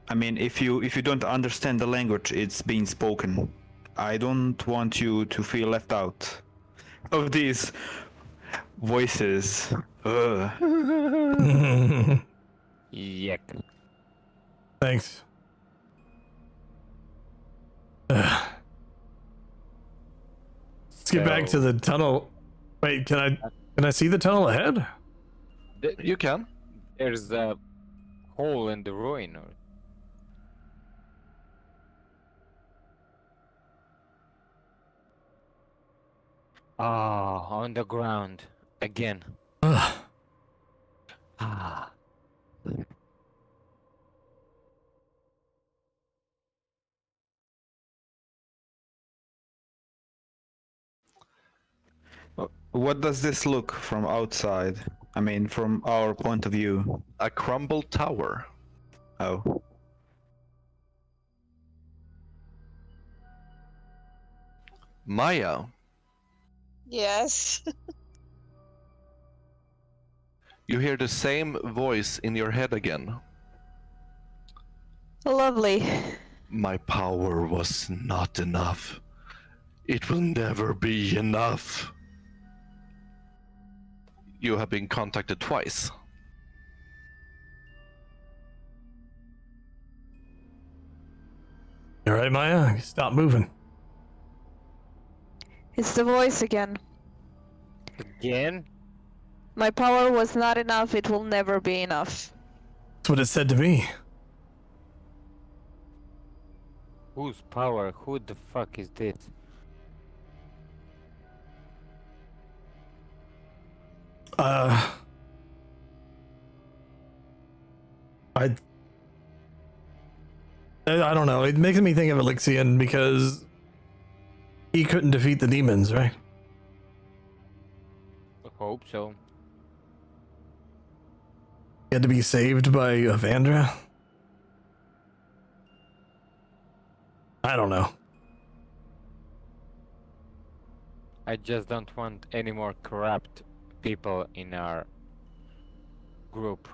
I mean, if you don't understand the language, it's being spoken. I don't want you to feel left out of these voices. Ugh. Yuck. Thanks. Let's get back to the tunnel. Wait, can I see the tunnel ahead? You can. There's a hole in the ruin. Or... Ah, on the ground again. Ugh. Ah. What does this look from outside? I mean, from our point of view. A crumbled tower. Oh. Maya, Yes. you hear the same voice in your head again. Lovely. My power was not enough. It will never be enough. You have been contacted twice. You all right, Maya? Stop moving. It's the voice again. Again? My power was not enough, it will never be enough. That's what it said to me. Whose power? Who the fuck is this? I don't know. It makes me think of Elixion because he couldn't defeat the demons, right? I hope so. He had to be saved by Exandria. I don't know. I just don't want any more corrupt people in our group.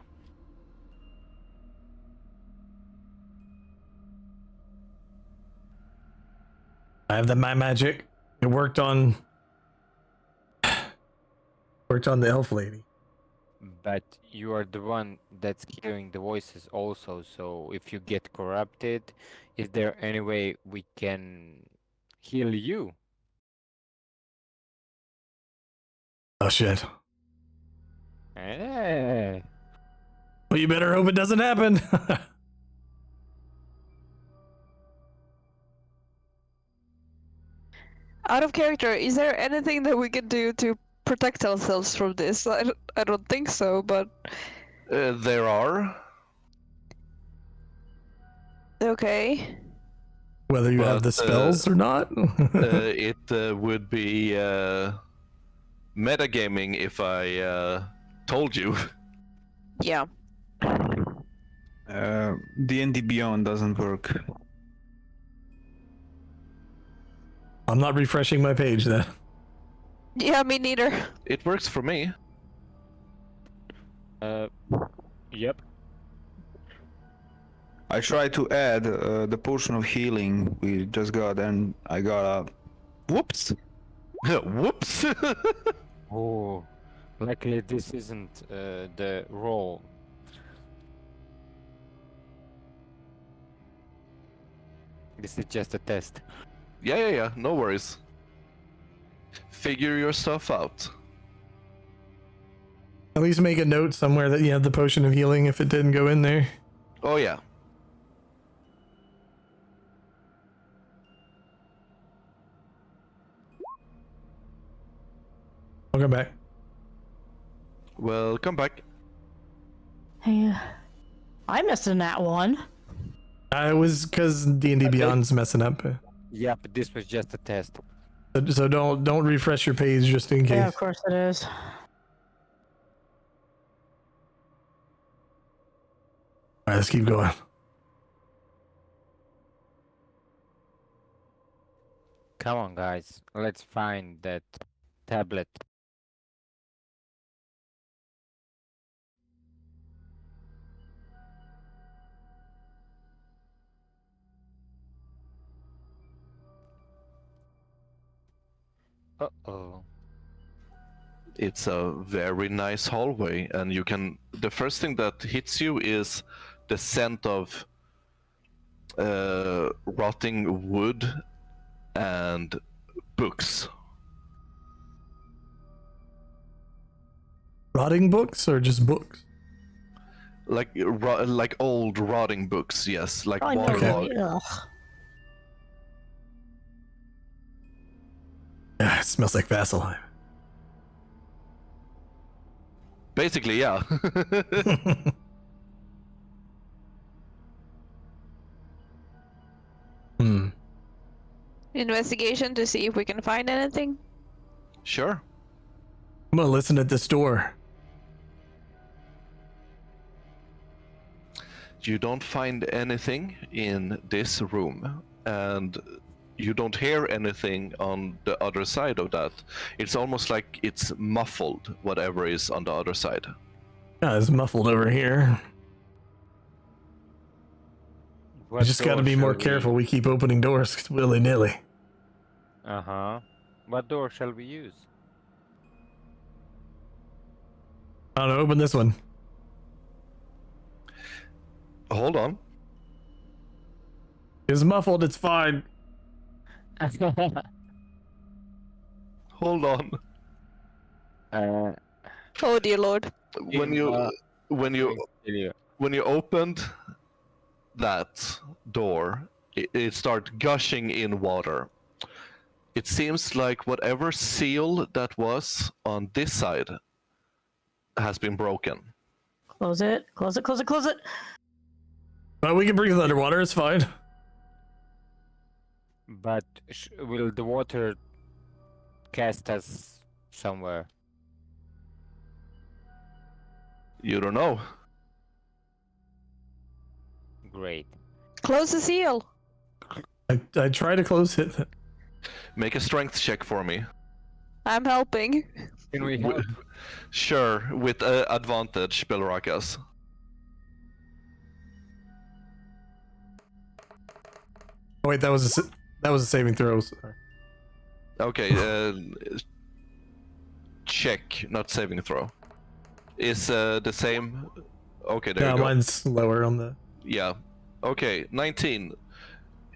I have my magic. It worked on the elf lady. But you are the one that's hearing the voices also, so if you get corrupted, is there any way we can heal you? Oh shit. Eh. Well, you better hope it doesn't happen. Out of character, is there anything that we can do to protect ourselves from this? I don't think so, but There are, okay. Whether you have the But, spells or not. it would be metagaming if I told you. Yeah. D&D Beyond doesn't work. I'm not refreshing my page then. Yeah, me neither. It works for me. Yep. I tried to add the potion of healing we just got, and I got a whoops. Whoops! Oh, luckily this isn't the roll. This is just a test. Yeah, no worries. Figure your stuff out. At least make a note somewhere that you have the potion of healing if it didn't go in there. Oh yeah. I'll come back. Well, come back. Hey, I missed a nat one. I was because D&D Beyond's messing up. Yeah, but this was just a test. So don't refresh your page just in case. Yeah, of course it is. All right, let's keep going. Come on, guys. Let's find that tablet. Uh-oh. It's a very nice hallway, and you can. The first thing that hits you is the scent of rotting wood and books. Rotting books or just books? Like old rotting books, yes, like Probably more Warlock. really, ugh. Yeah, it smells like Vaseline. Basically, yeah. Hmm. Investigation to see if we can find anything. Sure. I'm gonna listen at this door. You don't find anything in this room, and you don't hear anything on the other side of that. It's almost like it's muffled, whatever is on the other side. Yeah, it's muffled over here. We What just got to door be more shall careful. We keep opening doors willy nilly. Uh-huh. What door shall we use? I don't know, open this one. Hold on. It's muffled. It's fine. Hold on. Oh dear lord. When you when you opened that door, it started gushing in water. It seems like whatever seal that was on this side has been broken. Close it. Close it. Close it. Close it. But we can breathe underwater. It's fine. But will the water cast us somewhere? You don't know. Great. Close the seal. I try to close it. Make a strength check for me. I'm helping. Can we help? Sure, with advantage, Balrakas. Oh, wait, that was a saving throw. Sorry. Okay, check, not saving throw. Is the same. Okay, there Yeah, you go. mine's lower on the. Yeah. Okay, 19.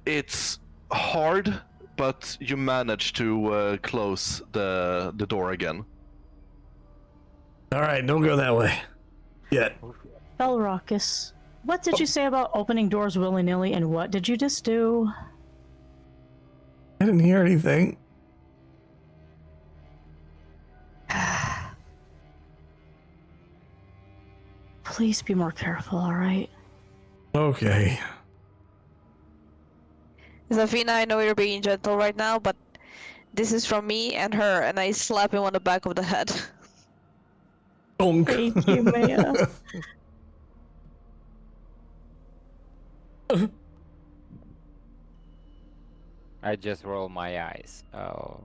It's hard, but you manage to close the door again. All right, don't go that way. Yet. Balrakas, what did you say about opening doors willy nilly, and what did you just do? I didn't hear anything. Please be more careful, alright? Okay. Zafina, I know you're being gentle right now, but this is from me and her, and I slap him on the back of the head. Bonk. Thank you, Maya. I just roll my eyes. Oh.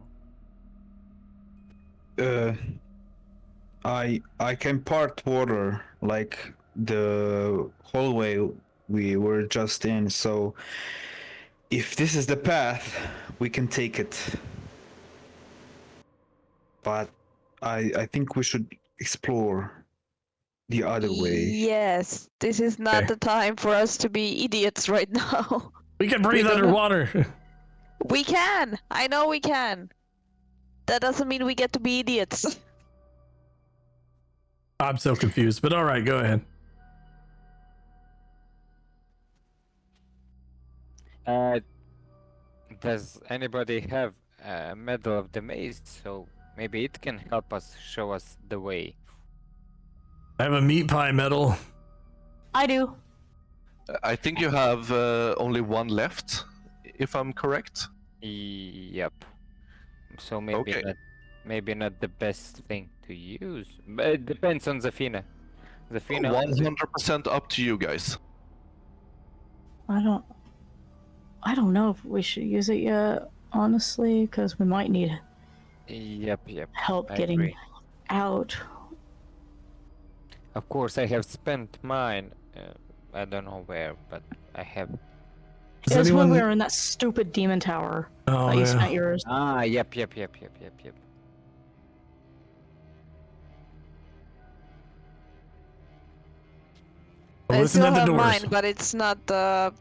I can part water like the hallway we were just in, so if this is the path, we can take it. But I think we should explore the other way. Yes, this is not Okay. the time for us to be idiots right now. We can breathe We don't underwater. We can! I know we can! That doesn't mean we get to be idiots. I'm so confused, but all right, go ahead. Does anybody have a medal of the maze? So maybe it can help us show us the way. I have a meat pie medal. I do. I think you have only one left, if I'm correct. Yep. So Okay. maybe not the best thing to use. But it depends on Zafina. Zafina. 100% up to you guys. I don't know if we should use it yet, honestly, because we might need Yep. help I getting agree. out. Of course, I have spent mine. I don't know where, but I have. Does It was when anyone? we were in that stupid demon tower Oh, that you yeah. spent yours. Ah, yep. Well, I listen still to the have doors. mine, but it's not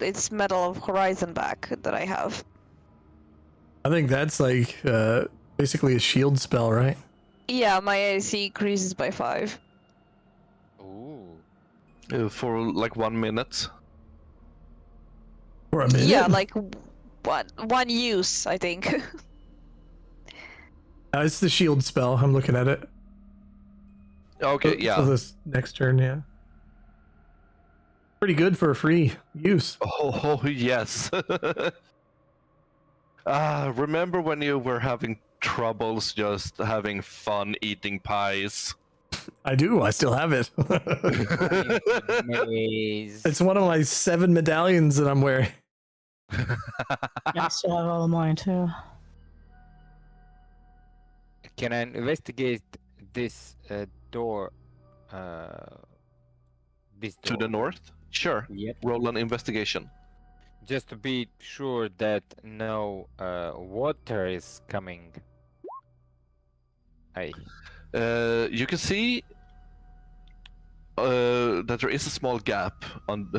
it's Medal of Horizon back that I have. I think that's like basically a shield spell, right? Yeah, my AC increases by 5. Ooh. For like 1 minute. For a minute. Yeah, like one use, I think. It's the shield spell. I'm looking at it. Okay, So yeah. this next turn, yeah. Pretty good for a free use. Oh, yes. Remember when you were having troubles just having fun eating pies? I do. I still have it. Maze. It's one of my 7 medallions that I'm wearing. Yeah, I still have all of mine too. Can I investigate this door? This To the door. north? Sure. Yep. Roll an investigation. Just to be sure that no water is coming. Aye. You can see that there is a small gap on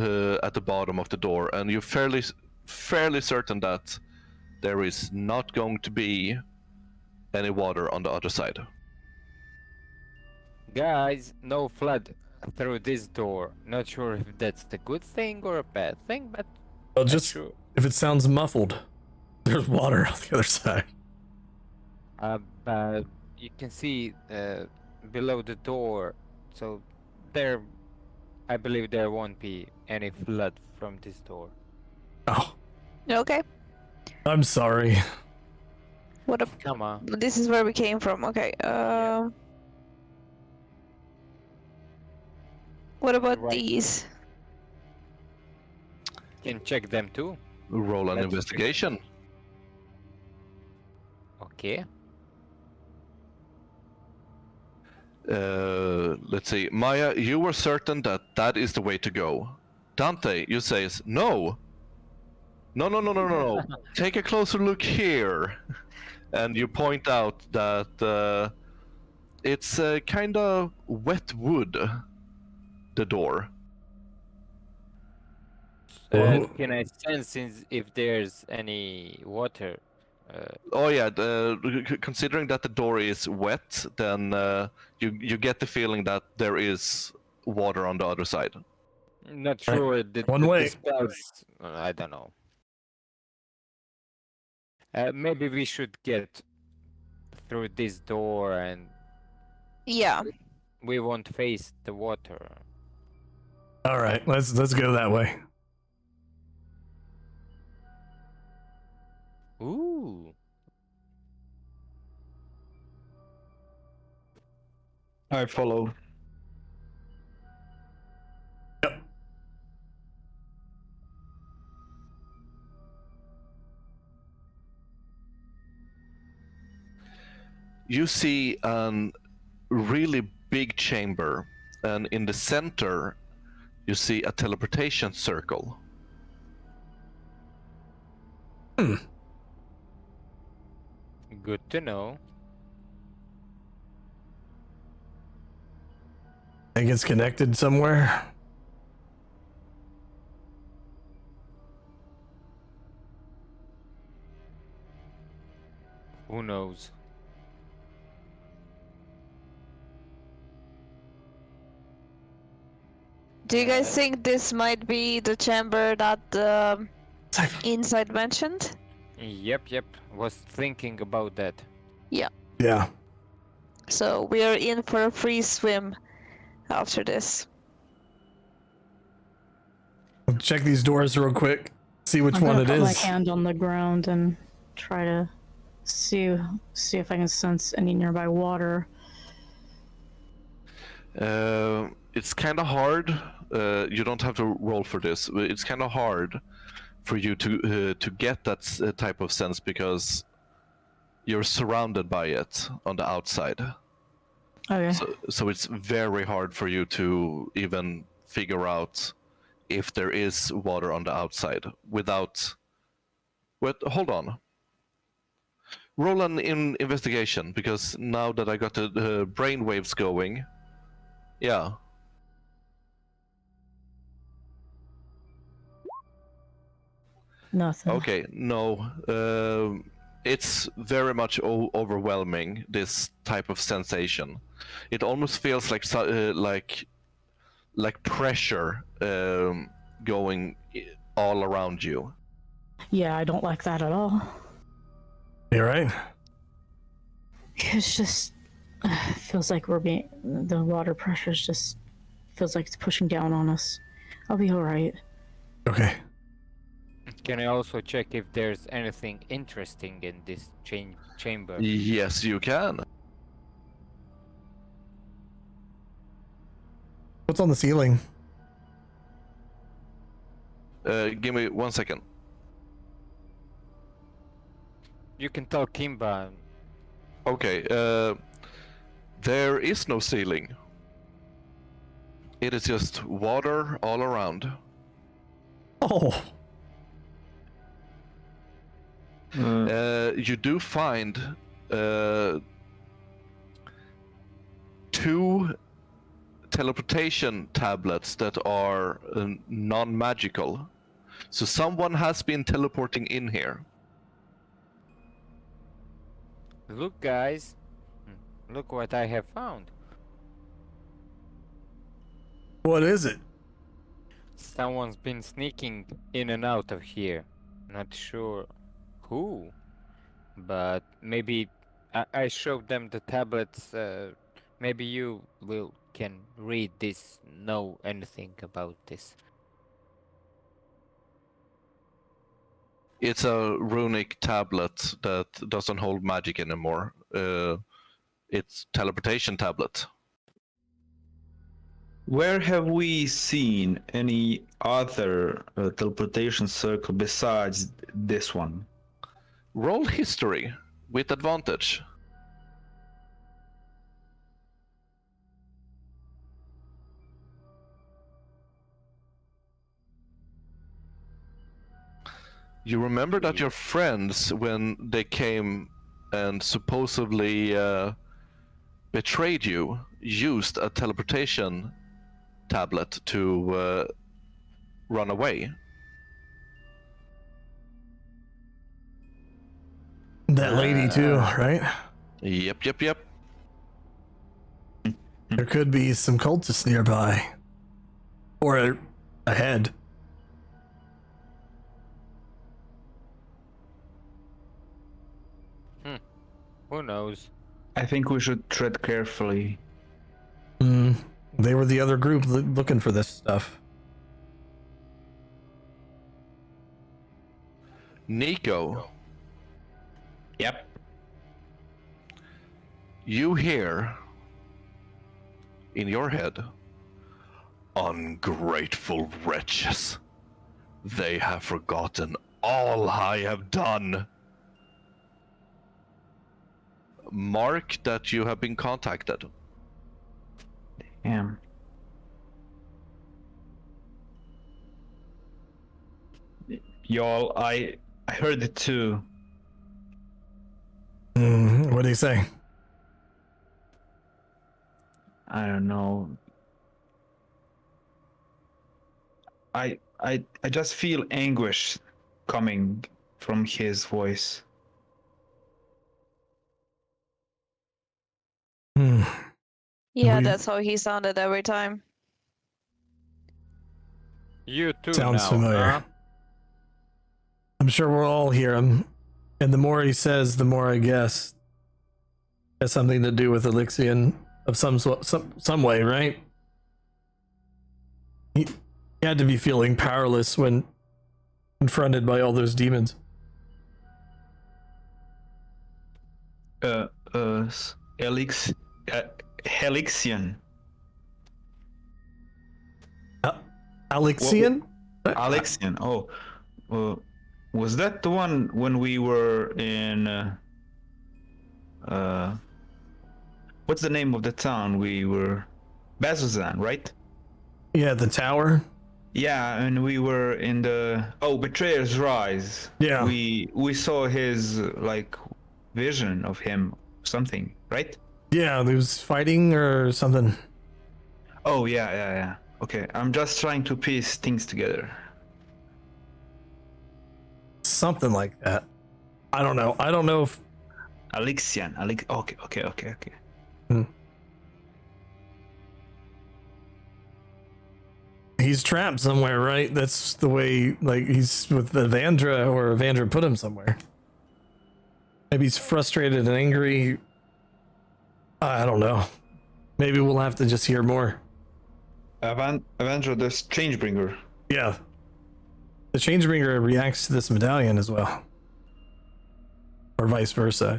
at the bottom of the door, and you're fairly certain that there is not going to be any water on the other side. Guys, no flood through this door. Not sure if that's a good thing or a bad thing, but Well, not just sure. if it sounds muffled, there's water on the other side. But you can see below the door, so there, I believe there won't be any flood from this door. Oh, Okay. I'm sorry. What a. Come on. This is where we came from. Okay. What about Right. these? Can check them too. Roll an Let's check. investigation. Okay. Let's see. Maya, you were certain that that is the way to go. Dante, you says no. No. Take a closer look here. And you point out that it's kind of wet wood, the door. Whoa. Can I sense if there's any water? Oh yeah, considering that the door is wet, then you get the feeling that there is water on the other side. Not Right. sure. One The way. spells. I don't know. Maybe we should get through this door and Yeah. we won't face the water. All right, let's go that way. Ooh. I follow. Yep. You see a really big chamber, and in the center, you see a teleportation circle. Good to know. Think it's connected somewhere. Who knows? Do you guys think this might be the chamber that Inside mentioned? Yep. Was thinking about that. Yeah. So we are in for a free swim after this. I'll check these doors real quick. See which I'm one gonna it put my is. hand on the ground and try to see if I can sense any nearby water. It's kind of hard. You don't have to roll for this. But it's kind of hard for you to get that type of sense because you're surrounded by it on the outside. Okay. So it's very hard for you to even figure out if there is water on the outside without. Wait, hold on. Roll an investigation because now that I got the brain waves going, yeah. Nothing. Okay, no. It's very much overwhelming. This type of sensation. It almost feels like like pressure going all around you. Yeah, I don't like that at all. You right? It's just feels like the water pressure's just feels like it's pushing down on us. I'll be all right. Okay. Can I also check if there's anything interesting in this chamber? Yes, you can. What's on the ceiling? Give me 1 second. You can tell Kimba. Okay, there is no ceiling. It is just water all around. Oh, You do find two teleportation tablets that are non-magical. So someone has been teleporting in here. Look, guys. Look what I have found. what is it? Someone's been sneaking in and out of here. Not sure who, but maybe I showed them the tablets. Maybe you can read this, know anything about this. It's a runic tablet that doesn't hold magic anymore. It's teleportation tablet. Where have we seen any other teleportation circle besides this one? Roll history with advantage. You remember that your friends, when they came and supposedly betrayed you, used a teleportation tablet to run away. That lady too, right? Yep. There could be some cultists nearby. Or ahead. Who knows? I think we should tread carefully. They were the other group looking for this stuff. Nico, Yep. you hear in your head, ungrateful wretches. They have forgotten all I have done. Mark that you have been contacted. Damn. Y'all, I heard it too. What do you say? I don't know. I just feel anguish coming from his voice. Yeah, We- that's how he sounded every time. You too Sounds now, familiar. huh? I'm sure we'll all hear him. And the more he says, the more I guess it has something to do with Elixion of some way, right? He had to be feeling powerless when confronted by all those demons. Helixion. Alexian? Alexian. Oh, was that the one when we were in? What's the name of the town we were? Bazuzan, right? Yeah, the tower. Yeah, and we were in the Betrayer's Rise. Yeah. We saw his like vision of him, something, right? Yeah, he was fighting or something. Oh yeah. Okay, I'm just trying to piece things together. Something like that. I don't know if Alexian. Okay. he's trapped somewhere, right? That's the way, like, he's with Evandra, or Evandra put him somewhere. Maybe he's frustrated and angry. I don't know. Maybe we'll have to just hear more. Avenger, the Changebringer. Yeah. The Changebringer reacts to this medallion as well. Or vice versa.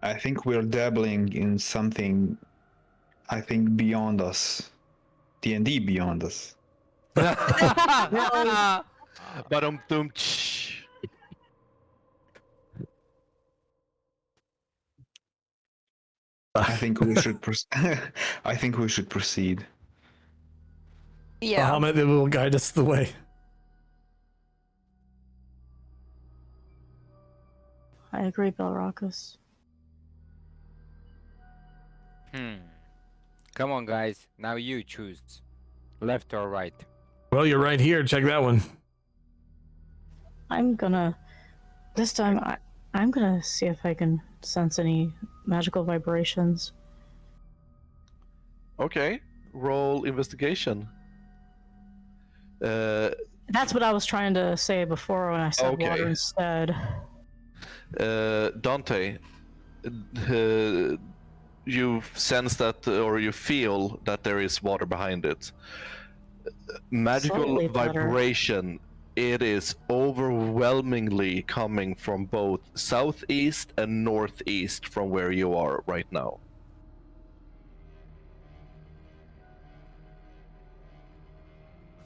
I think we're dabbling in something, I think, beyond us. D&D beyond us. But dum. I think we should. I think we should proceed. Yeah. Bahamut will guide us the way. I agree, Balrakas. Come on, guys. Now you choose. Left or right? Well, you're right here. Check that one. I'm gonna. This time, I'm gonna see if I can sense any magical vibrations. Okay, roll investigation. That's what I was trying to say before when I said Okay. water instead. Dante, you sense that, or you feel that there is water behind it. Magical Slightly better. vibration. It is overwhelmingly coming from both southeast and northeast from where you are right now.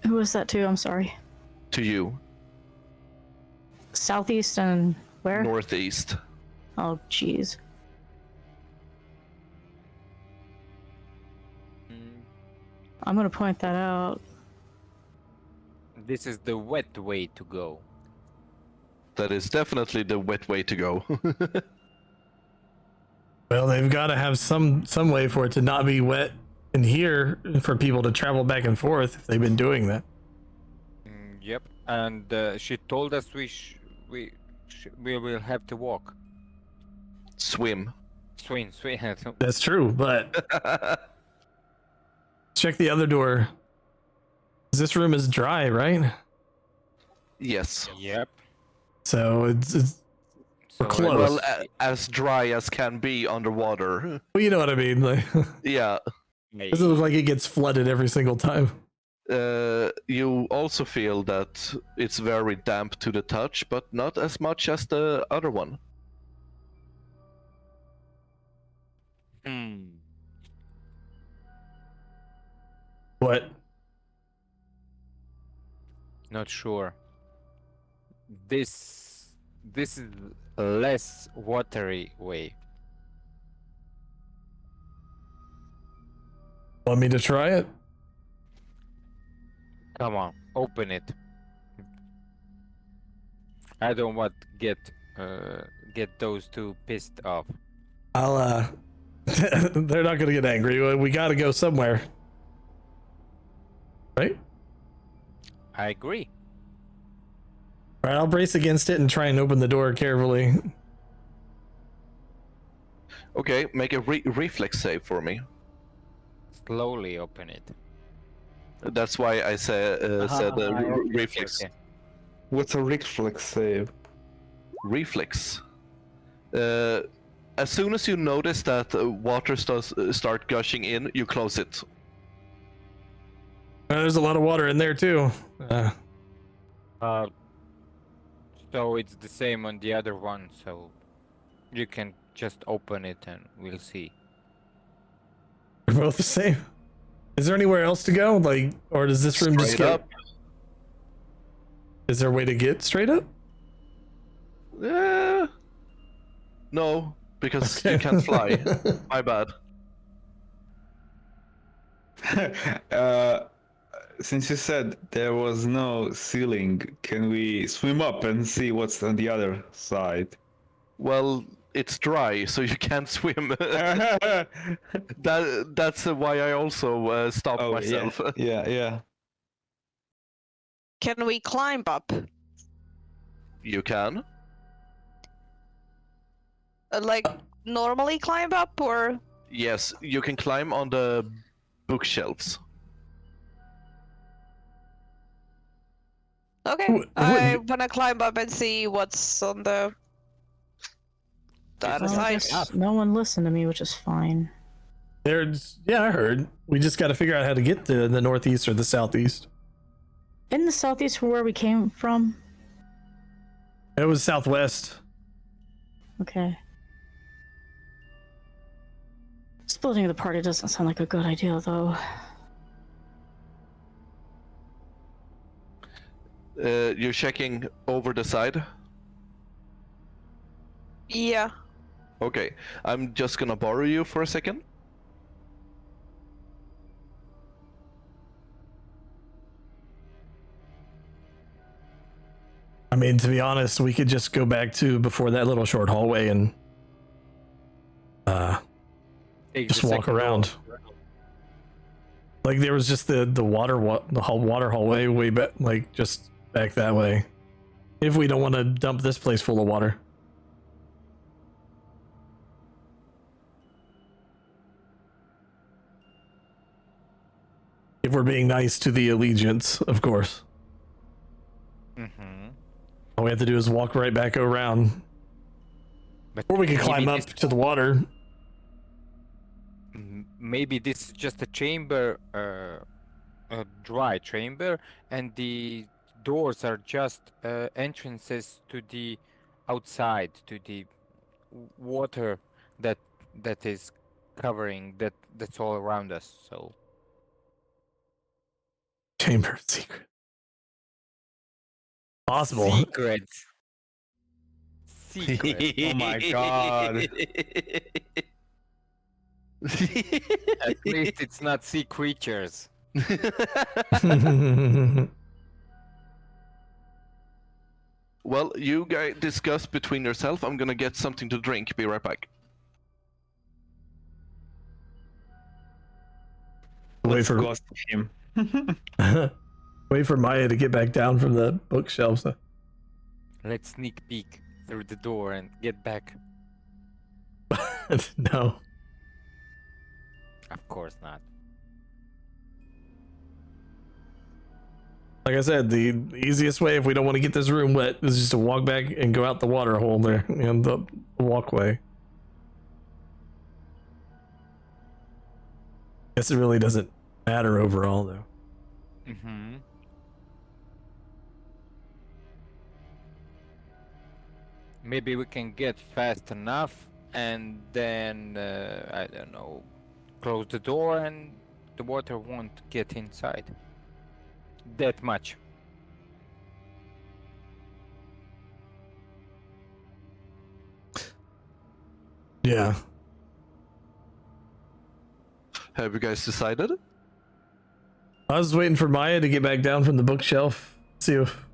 Who was that to? I'm sorry. To you, Southeast and where? northeast. Oh, jeez. I'm gonna point that out. This is the wet way to go. That is definitely the wet way to go. Well, they've got to have some way for it to not be wet in here for people to travel back and forth if they've been doing that. Yep. And she told us we will have to walk. Swim. Swing. That's true, but check the other door. This room is dry, right? Yes. Yep. So it's So close. Well, as dry as can be underwater. well, you know what I mean. Like, Yeah. doesn't look like it gets flooded every single time. You also feel that it's very damp to the touch, but not as much as the other one. What? Not sure. This is a less watery way. Want me to try it? Come on, open it. I don't want get those two pissed off. I'll they're not gonna get angry. We gotta go somewhere. Right? I agree. Alright, I'll brace against it and try and open the door carefully. Okay, make a reflex save for me. Slowly open it. That's why I said reflex. Okay. What's a reflex save? Reflex. As soon as you notice that water start gushing in, you close it. There's a lot of water in there too. So it's the same on the other one, so you can just open it and we'll see. They're both the same. Is there anywhere else to go? Like, or does this room just Straight get up. Is there a way to get straight up? No, because Okay. you can't fly. My bad. Since you said there was no ceiling, can we swim up and see what's on the other side? Well, it's dry, so you can't swim. That's why I also stopped Oh, myself. yeah. Can we climb up? You can. Like normally climb up, or Yes, you can climb on the bookshelves. okay? I wanna climb up and see what's on the other Well, I side. guess no one listened to me, which is fine. There's I heard. We just got to figure out how to get to the northeast or the southeast. In the southeast from where we came from? It was southwest. Okay. Splitting the party doesn't sound like a good idea, though. You're checking over the side? Yeah. Okay, I'm just gonna borrow you for a second. I mean, to be honest, we could just go back to before that little short hallway and Take just the walk second around. door. Like there was just the water hallway way back, like just back that way. If we don't want to dump this place full of water. If we're being nice to the allegiance, of course. Mm-hmm. All we have to do is walk right back around. But Or we can maybe climb up this- to the water. Maybe this is just a chamber, a dry chamber, and the doors are just entrances to the outside, to the water that is covering that's all around us. So Chamber of secret. Possible. secret. Secret. Oh my god. At least it's not sea creatures. Well, you guys discuss between yourself. I'm gonna get something to drink. Be right back. Wait Let's for ghost him. wait for Maya to get back down from the bookshelves. Let's sneak peek through the door and get back. No. Of course not. Like I said, the easiest way if we don't want to get this room wet is just to walk back and go out the water hole there and the walkway. Guess it really doesn't matter overall though. Mm-hmm. Maybe we can get fast enough and then, I don't know, close the door and the water won't get inside. That much. Yeah. Have you guys decided? I was waiting for Maya to get back down from the bookshelf. See if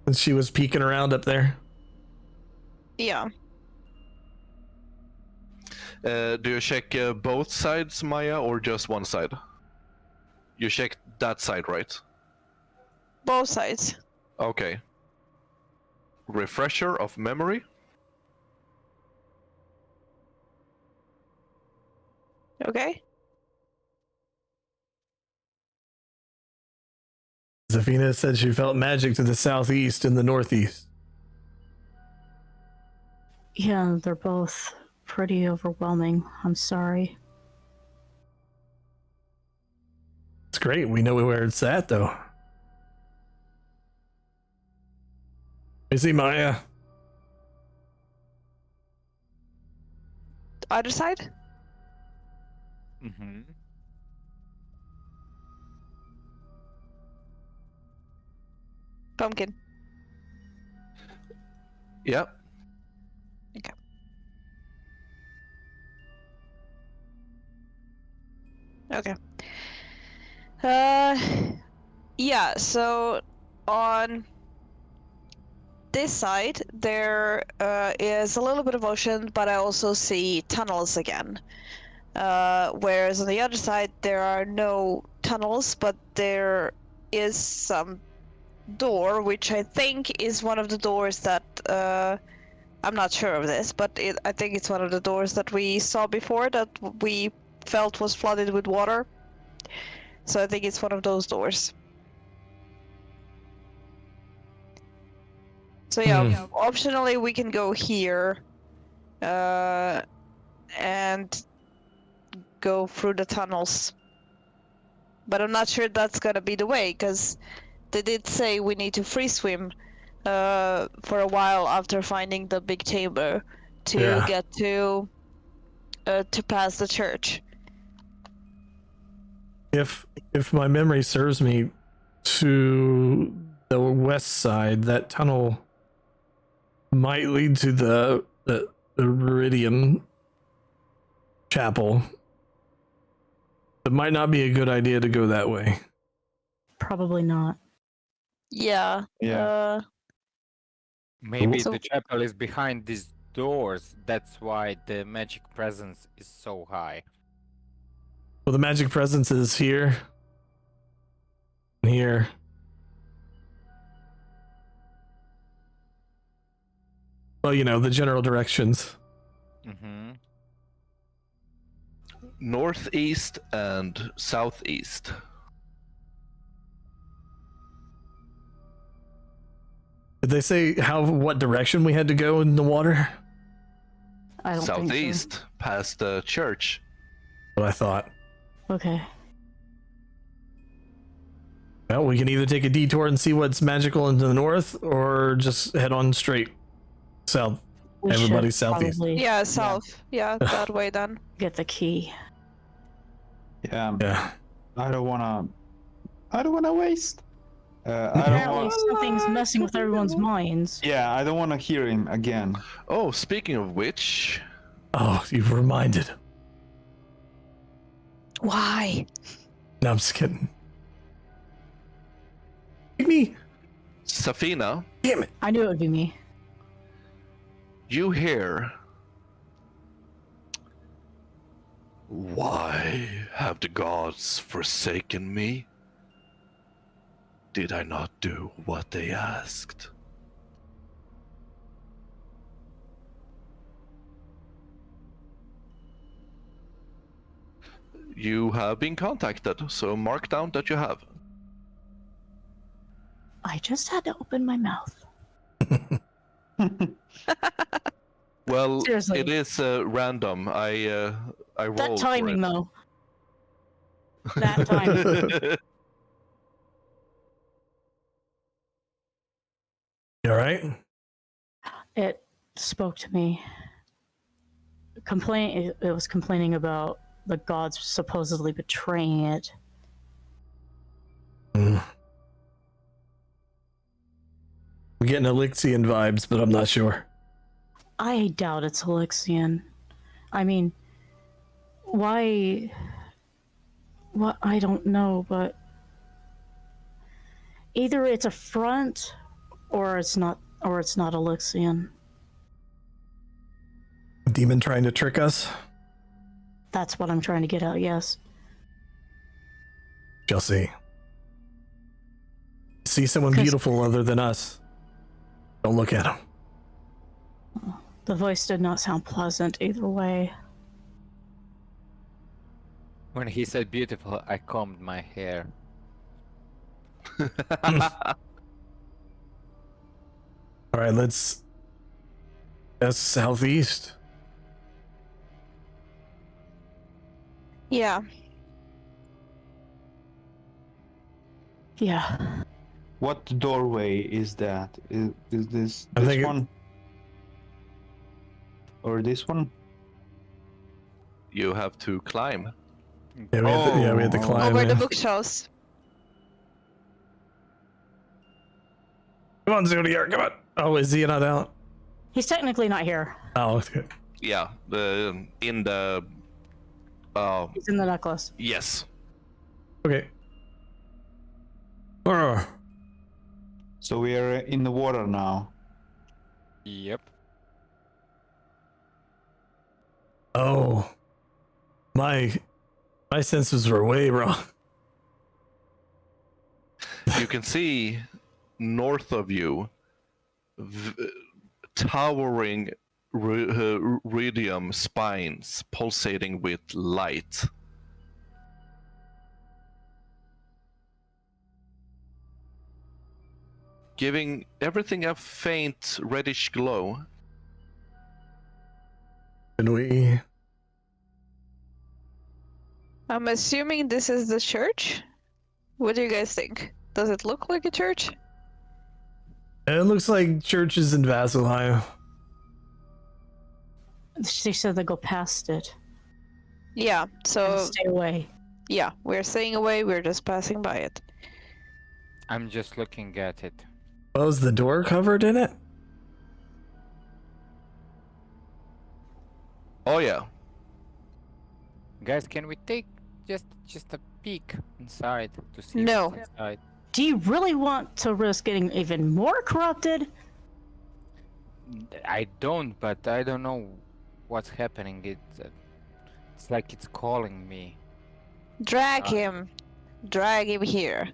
and she was peeking around up there. Yeah. Do you check both sides, Maya, or just one side? You check that side, right? Both sides. Okay. Refresher of memory. Okay. Zafina said she felt magic to the southeast and the northeast. Yeah, they're both pretty overwhelming. I'm sorry. It's great. We know where it's at, though. You see Maya? Other side? Mm-hmm. Pumpkin. Yeah. Okay. Yeah, so on this side there is a little bit of ocean, but I also see tunnels again. Whereas on the other side there are no tunnels, but there is some door, which I think is one of the doors that I'm not sure of this, but I think it's one of the doors that we saw before that we felt was flooded with water. So I think it's one of those doors. So yeah, optionally we can go here and go through the tunnels. But I'm not sure that's gonna be the way, because they did say we need to free swim for a while after finding the big chamber to get to pass the church. If my memory serves me, to the west side, that tunnel might lead to the Iridium Chapel. It might not be a good idea to go that way. Probably not. Yeah. Yeah. Maybe So- the chapel is behind these doors. That's why the magic presence is so high. Well, the magic presence is here. And here. Well, you know, the general directions. Mm-hmm. Northeast and southeast. Did they say what direction we had to go in the water? I don't think Southeast, past the church. What I thought. so. Okay. Well, we can either take a detour and see what's magical into the north, or just head on straight south. We Everybody's should southeast. probably Yeah, south. Yeah, that way then. get the key. Yeah. Yeah. I don't wanna waste. I don't Apparently want. something's messing with everyone's minds. Yeah, I don't want to hear him again. Oh, speaking of which, Oh, you've reminded. Why? No, I'm just kidding. Me. Zafina, Damn it. I knew it would be me. you hear. Why have the gods forsaken me? Did I not do what they asked? You have been contacted, so mark down that you have. I just had to open my mouth. Well, Seriously. it is random. I rolled That timing, for though. That timing. it. You all right? It spoke to me. It was complaining about the gods supposedly betraying it. Mm. I'm getting Elixian vibes, but I'm not sure. I doubt it's Elixian. I mean, why? What? I don't know, but either it's a front, or it's not Elixian. Demon trying to trick us? That's what I'm trying to get at. Yes. Shall see. See someone 'Cause- beautiful other than us. Don't look at him. The voice did not sound pleasant either way. When he said beautiful, I combed my hair. All right, that's southeast. Yeah. Yeah. What doorway is that? Is this I think it- one? Or this one? You have to climb. Yeah, we had to Oh. climb. Over the yeah. bookshelves. Come on, Zodiac, come on. Oh, is he not out? He's technically not here. Oh, okay. Yeah, in the. He's in the necklace. Yes. Okay. Ugh. So we are in the water now. Yep. Oh, my senses were way wrong. You can see north of you towering iridium spines pulsating with light. Giving everything a faint reddish glow. Can we? I'm assuming this is the church. What do you guys think? Does it look like a church? It looks like churches in Vasselheim. She said they go past it Yeah, and so stay away. Yeah, we're staying away, we're just passing by it. I'm just looking at it. Oh, is the door covered in it? Oh yeah. Guys, can we take just a peek inside to see No. what's inside? Do you really want to risk getting even more corrupted? I don't, but I don't know what's happening. It's like it's calling me. Drag him. Drag him here.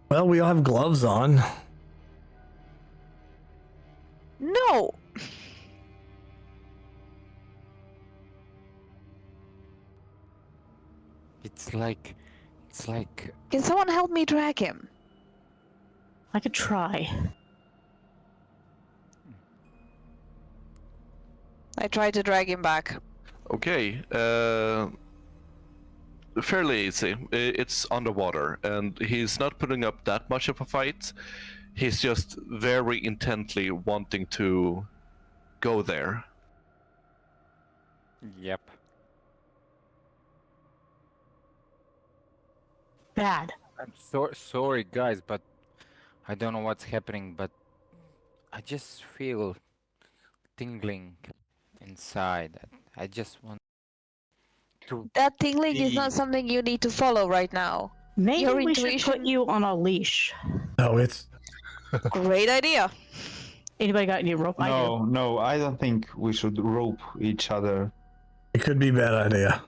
Well, we all have gloves on. No! It's like Can someone help me drag him? I could try. I tried to drag him back. Okay. Fairly easy. It's underwater, and he's not putting up that much of a fight. He's just very intently wanting to go there. yep. Bad. I'm sorry, guys, but I don't know what's happening, but I just feel tingling inside. I just want to. That tingling is Please. not something you need to follow right now. Maybe Your we should put intuition- you on a leash. No, it's Great idea. Anybody got any rope? I do. No, I don't think we should rope each other. it could be a bad idea.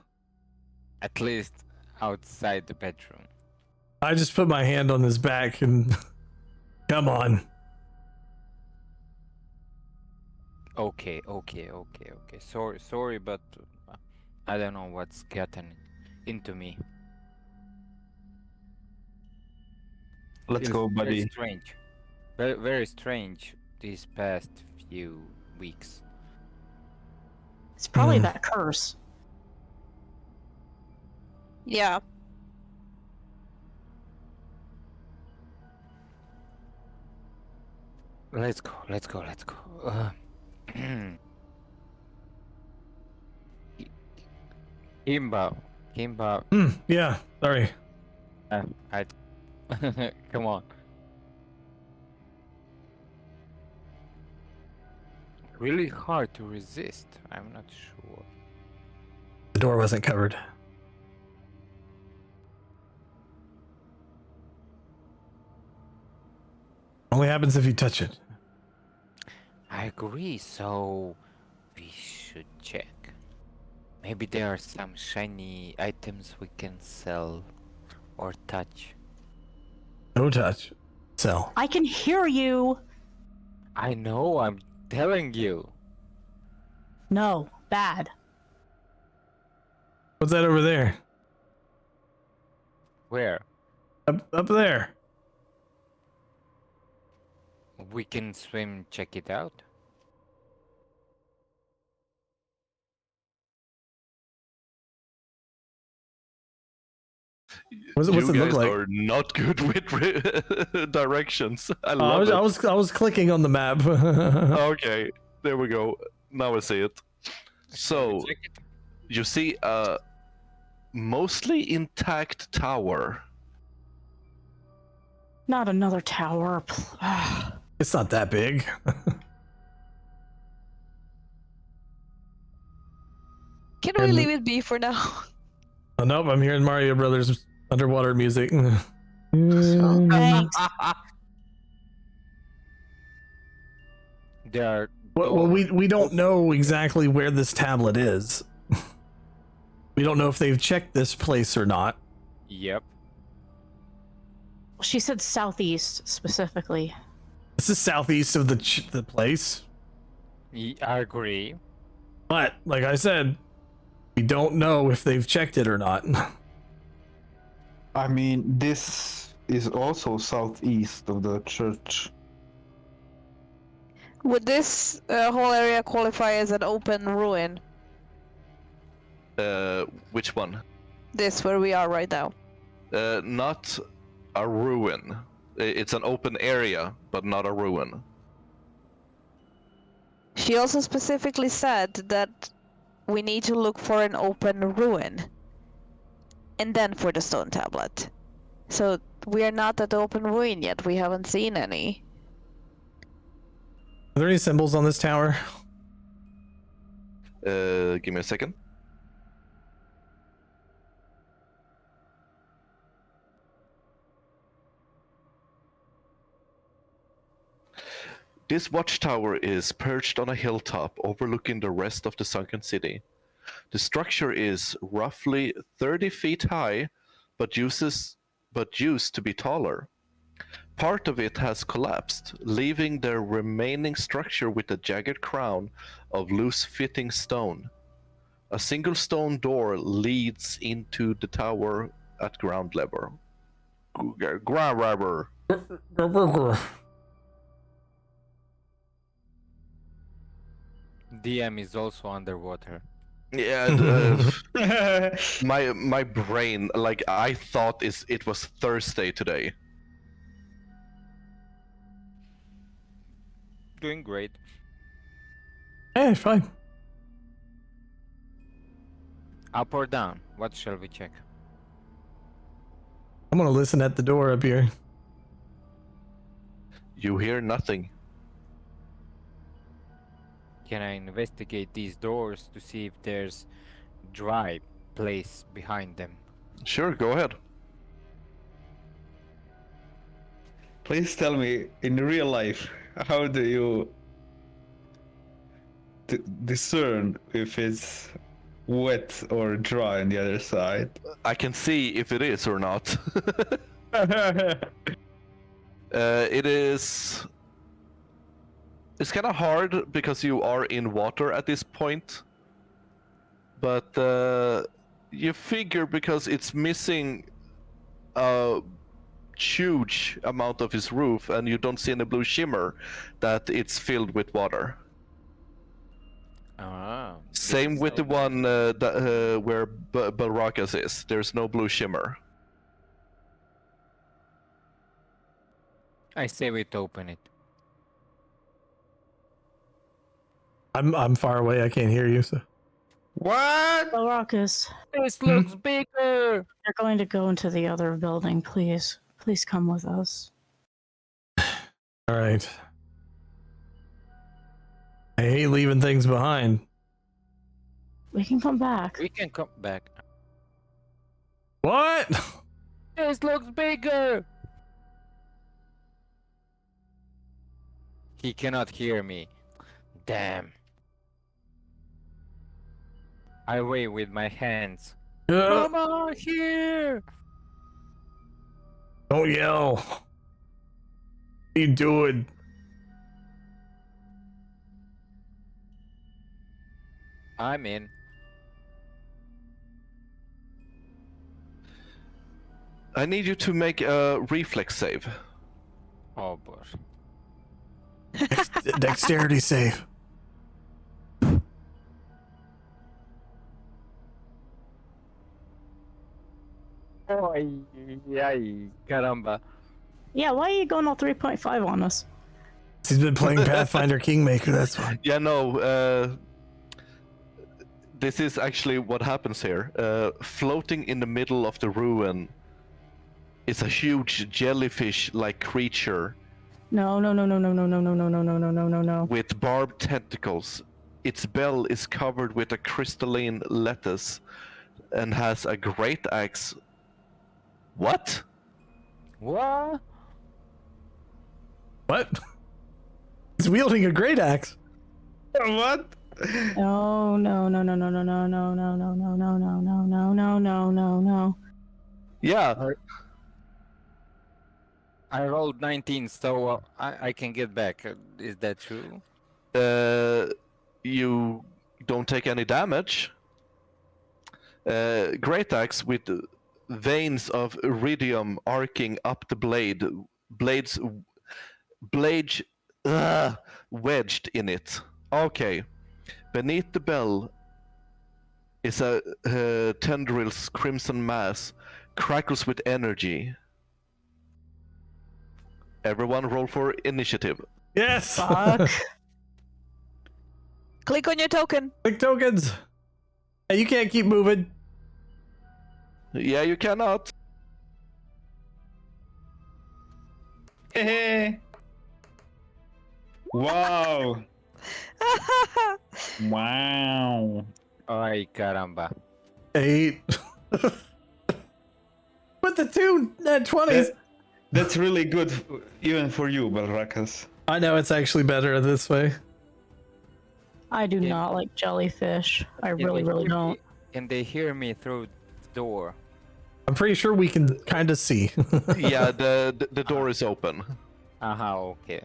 At least outside the bedroom. I just put my hand on his back and come on. Okay. Sorry, but I don't know what's getting into me. Let's Feels go, very buddy. strange. Very strange these past few weeks. It's probably Hmm. that curse. Yeah. Let's go. Kimba, Yeah, sorry. I come on. Really hard to resist. I'm not sure. The door wasn't covered. Only happens if you touch it. I agree, so we should check. Maybe there are some shiny items we can sell or touch. No touch. Sell. I can hear you. I know, I'm telling you. No, bad. What's that over there? Where? Up there. We can swim, check it out. What's it You look guys like? are not good with directions. I I love it. was clicking on the map. Okay, there we go. Now I see it. Shall we So check it? you see a mostly intact tower. Not another tower. It's not that big. Can we And- leave it be for now? Oh nope, I'm hearing Mario Brothers underwater music. Thanks. There are Well, we don't know exactly where this tablet is. We don't know if they've checked this place or not. Yep. She said southeast specifically. This is southeast of the place, I agree. but like I said, we don't know if they've checked it or not. I mean, this is also southeast of the church. Would this whole area qualify as an open ruin? Which one? This, where we are right now. Not a ruin. It's an open area, but not a ruin. She also specifically said that we need to look for an open ruin. and then for the stone tablet. So we are not at the open ruin yet. We haven't seen any. Are there any symbols on this tower? Give me a second. This watchtower is perched on a hilltop overlooking the rest of the sunken city. The structure is roughly 30 feet high, but used to be taller. Part of it has collapsed, leaving the remaining structure with a jagged crown of loose-fitting stone. A single stone door leads into the tower at ground level. Ground level. DM is also underwater. Yeah, my brain, like, I thought it was Thursday today. Doing great. Hey, fine. Up or down? What shall we check? I'm gonna listen at the door up here. You hear nothing. Can I investigate these doors to see if there's dry place behind them? Sure, go ahead. Please tell me, in real life, how do you discern if it's wet or dry on the other side? I can see if it is or not. It is... It's kind of hard because you are in water at this point. But you figure because it's missing a huge amount of his roof and you don't see any blue shimmer, that it's filled with water. Ah. Same with the one where Balrakas is. There's no blue shimmer. I say we open it. I'm far away. I can't hear you. So What? Balrakas, This looks bigger! you're going to go into the other building, please. Please come with us. all right. I hate leaving things behind. We can come back. We can come back. What? This looks bigger! He cannot hear me. Damn. I wave with my hands. Come on here! Don't yell. What are you doing? I'm in. I need you to make a reflex save. Oh boy. Dexterity save. Oh, ay, caramba. Yeah, why are you going all 3.5 on us? He's been playing Pathfinder Kingmaker, that's why. Yeah, no, this is actually what happens here. Floating in the middle of the ruin is a huge jellyfish-like creature No. with barbed tentacles. Its bell is covered with a crystalline lattice and has a great axe. What? What? What? He's wielding a great axe. What? No. Yeah, I rolled 19, so I can get back. Is that true? you don't take any damage. Great axe with veins of iridium arcing up the blades wedged in it. Okay. Beneath the bell is a tendril's crimson mass, crackles with energy. Everyone roll for initiative. Yes. Fuck. Click on your token. Click tokens. Hey, you can't keep moving. Yeah, you cannot. Hey. Wow. Wow. Ay, caramba. 8. But the two 20s. That's really good, even for you, Balrakas. I know it's actually better this way. I do Yeah. not like jellyfish. I Can really, they really hear don't. me- Can they hear me through the door? I'm pretty sure we can kind of see. Yeah, the door is open. Aha, okay.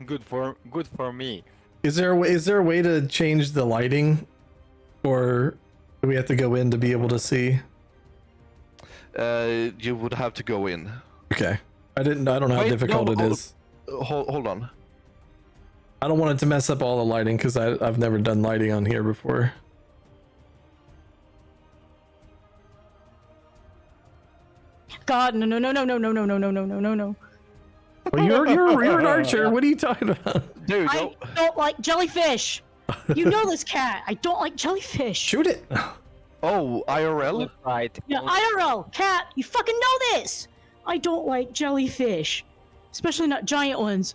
Good for me. Is there a way to change the lighting, or do we have to go in to be able to see? You would have to go in. Okay. I don't know how Wait, difficult no, it is. Hold on. I don't want it to mess up all the lighting because I've never done lighting on here before. God, no, no, no, no, no, no, no, no, no, no, no, no, no. Well, you're an archer. What are you talking about? There you I go. don't like jellyfish. You know this, cat. I don't like jellyfish. Shoot it. Oh, IRL? Right. Yeah, IRL, cat. You fucking know this. I don't like jellyfish, especially not giant ones.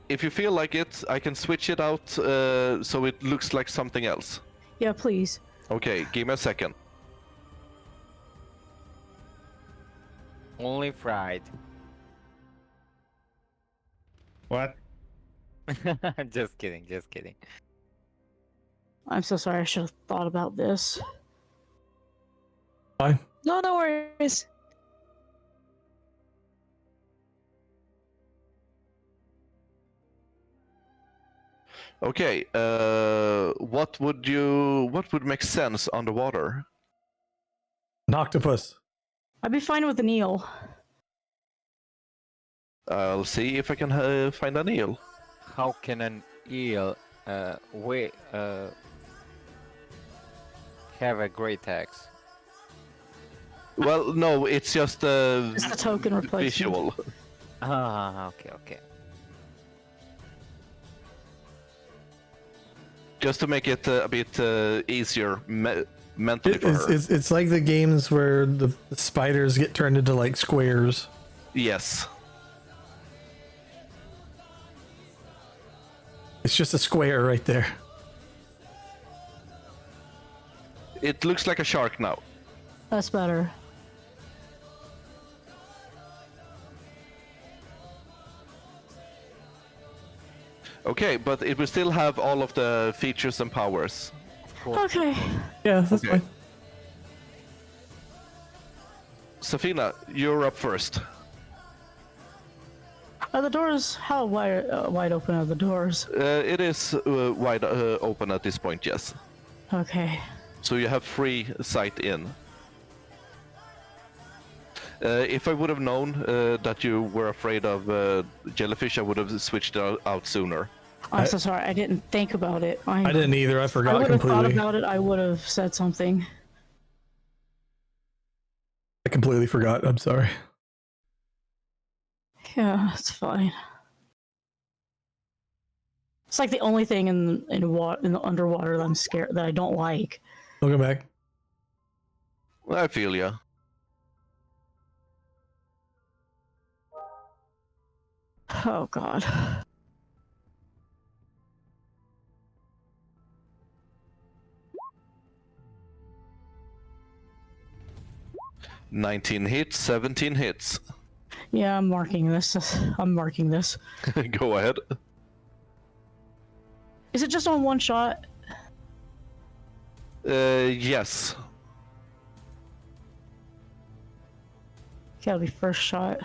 If you feel like it, I can switch it out so it looks like something else. Yeah, please. Okay, give me a second. Only fried. What? Just kidding, just kidding. I'm so sorry. I should have thought about this. Fine. No, no worries. Okay, what would make sense underwater? An octopus. I'd be fine with an eel. I'll see if I can find an eel. How can an eel have a great axe? Well, no, it's just a Just a token replacement. visual. Ah, okay, okay. Just to make it a bit easier mentally for her. It's like the games where the spiders get turned into like squares. Yes. It's just a square right there. It looks like a shark now. That's better. Okay, but it will still have all of the features and powers. Okay. Yeah, that's Okay. fine. Zafina, you're up first. Are the doors? How wide open are the doors? It is wide open at this point, yes. Okay. So you have free sight in. If I would have known that you were afraid of jellyfish, I would have switched it out sooner. I'm so sorry. I didn't think about it. I didn't either. I I forgot would have thought completely. about it. I would have said something. I completely forgot. I'm sorry. Yeah, it's fine. It's like the only thing in the underwater that I'm scared that I don't like. Welcome back. I feel ya. Oh God. "19 hits, 17 hits." Yeah, I'm marking this. I'm marking this. Go ahead. Is it just on one shot? Yes. Gotta be first shot.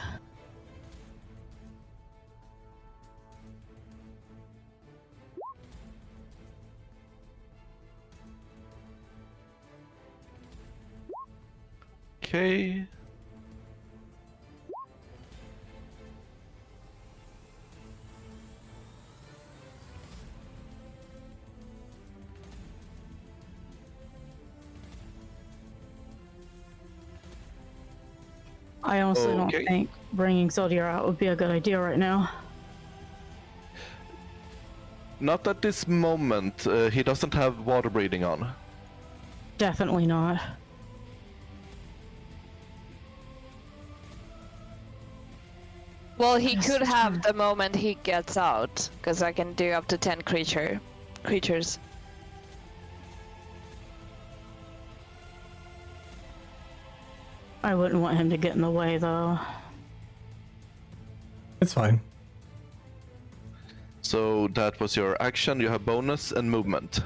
Okay. I honestly don't Okay. think bringing Zodiac out would be a good idea right now. Not at this moment. He doesn't have water breathing on. Definitely not. Well, he Yes, could it's have fine. the moment he gets out, because I can do up to 10 creatures. I wouldn't want him to get in the way, though. It's fine. So that was your action. You have bonus and movement.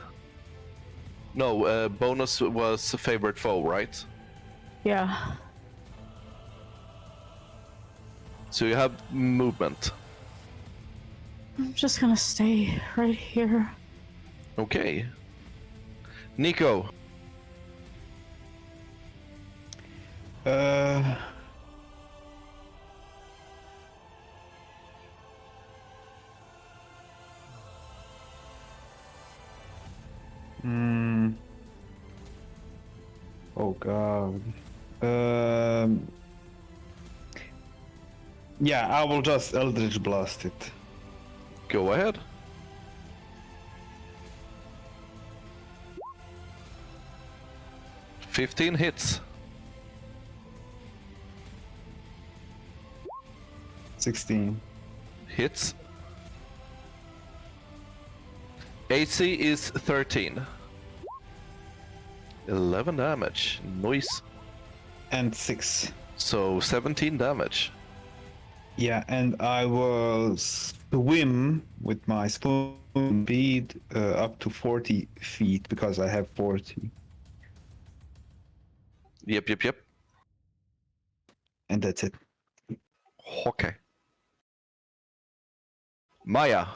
No, bonus was favorite foe, right? Yeah. So you have movement. I'm just gonna stay right here. Okay. Nico. Oh god. Yeah, I will just Eldritch Blast it. Go ahead. $15 hits. 16. Hits. AC is 13. 11 damage. Nice. And 6. So 17 damage. Yeah, and I will swim with my spoon speed up to 40 feet because I have 40. Yep. And that's it. Okay. Maya.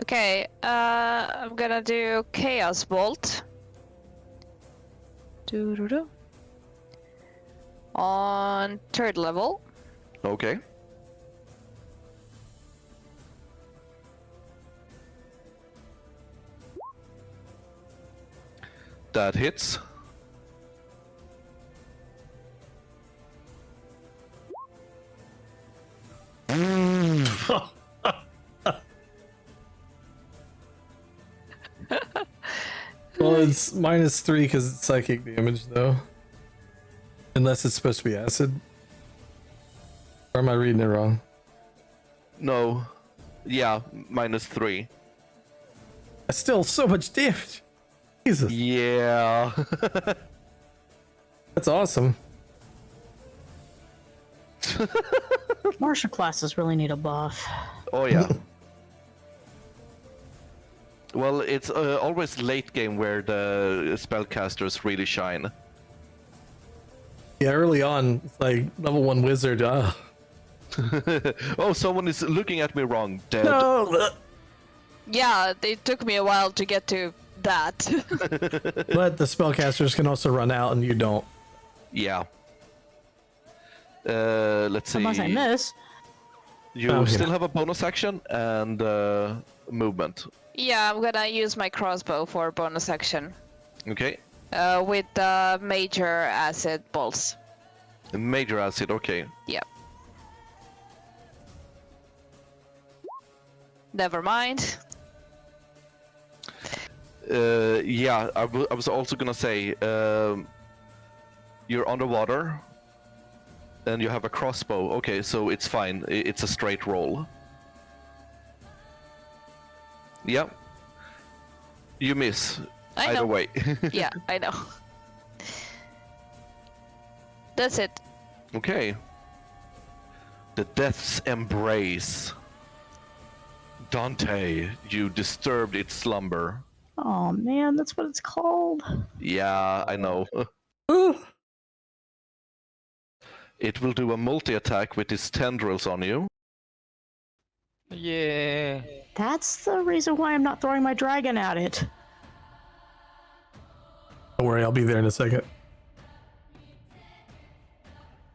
Okay, I'm gonna do Chaos Bolt. Doo-doo-doo. On 3rd level. Okay. That hits. Well, it's -3 because it's psychic damage, though. Unless it's supposed to be acid. Or am I reading it wrong? No. Yeah, -3. That's still so much damage. Jesus, Yeah. that's awesome. Martial classes really need a buff. Oh yeah. Well, it's always late game where the spellcasters really shine. Yeah, early on, it's like level 1 wizard. Oh, someone is looking at me wrong. Dead. No, Yeah, it took me a while to get to that. but the spellcasters can also run out, and you don't. Yeah. Let's see. Unless I miss. You Oh, yeah. still have a bonus action and movement. Yeah, I'm gonna use my crossbow for bonus action. Okay. With major acid bolts. Major acid. Okay. Yep. Never mind. Yeah, I was also gonna say, you're underwater, and you have a crossbow. Okay, so it's fine. It's a straight roll. Yeah. You miss. I Either know. way. Yeah, I know. That's it. Okay. The Death's Embrace. Dante, you disturbed its slumber. Oh man, that's what it's called. Yeah, I know. It will do a multi-attack with its tendrils on you. Yeah. That's the reason why I'm not throwing my dragon at it. Don't worry, I'll be there in a second.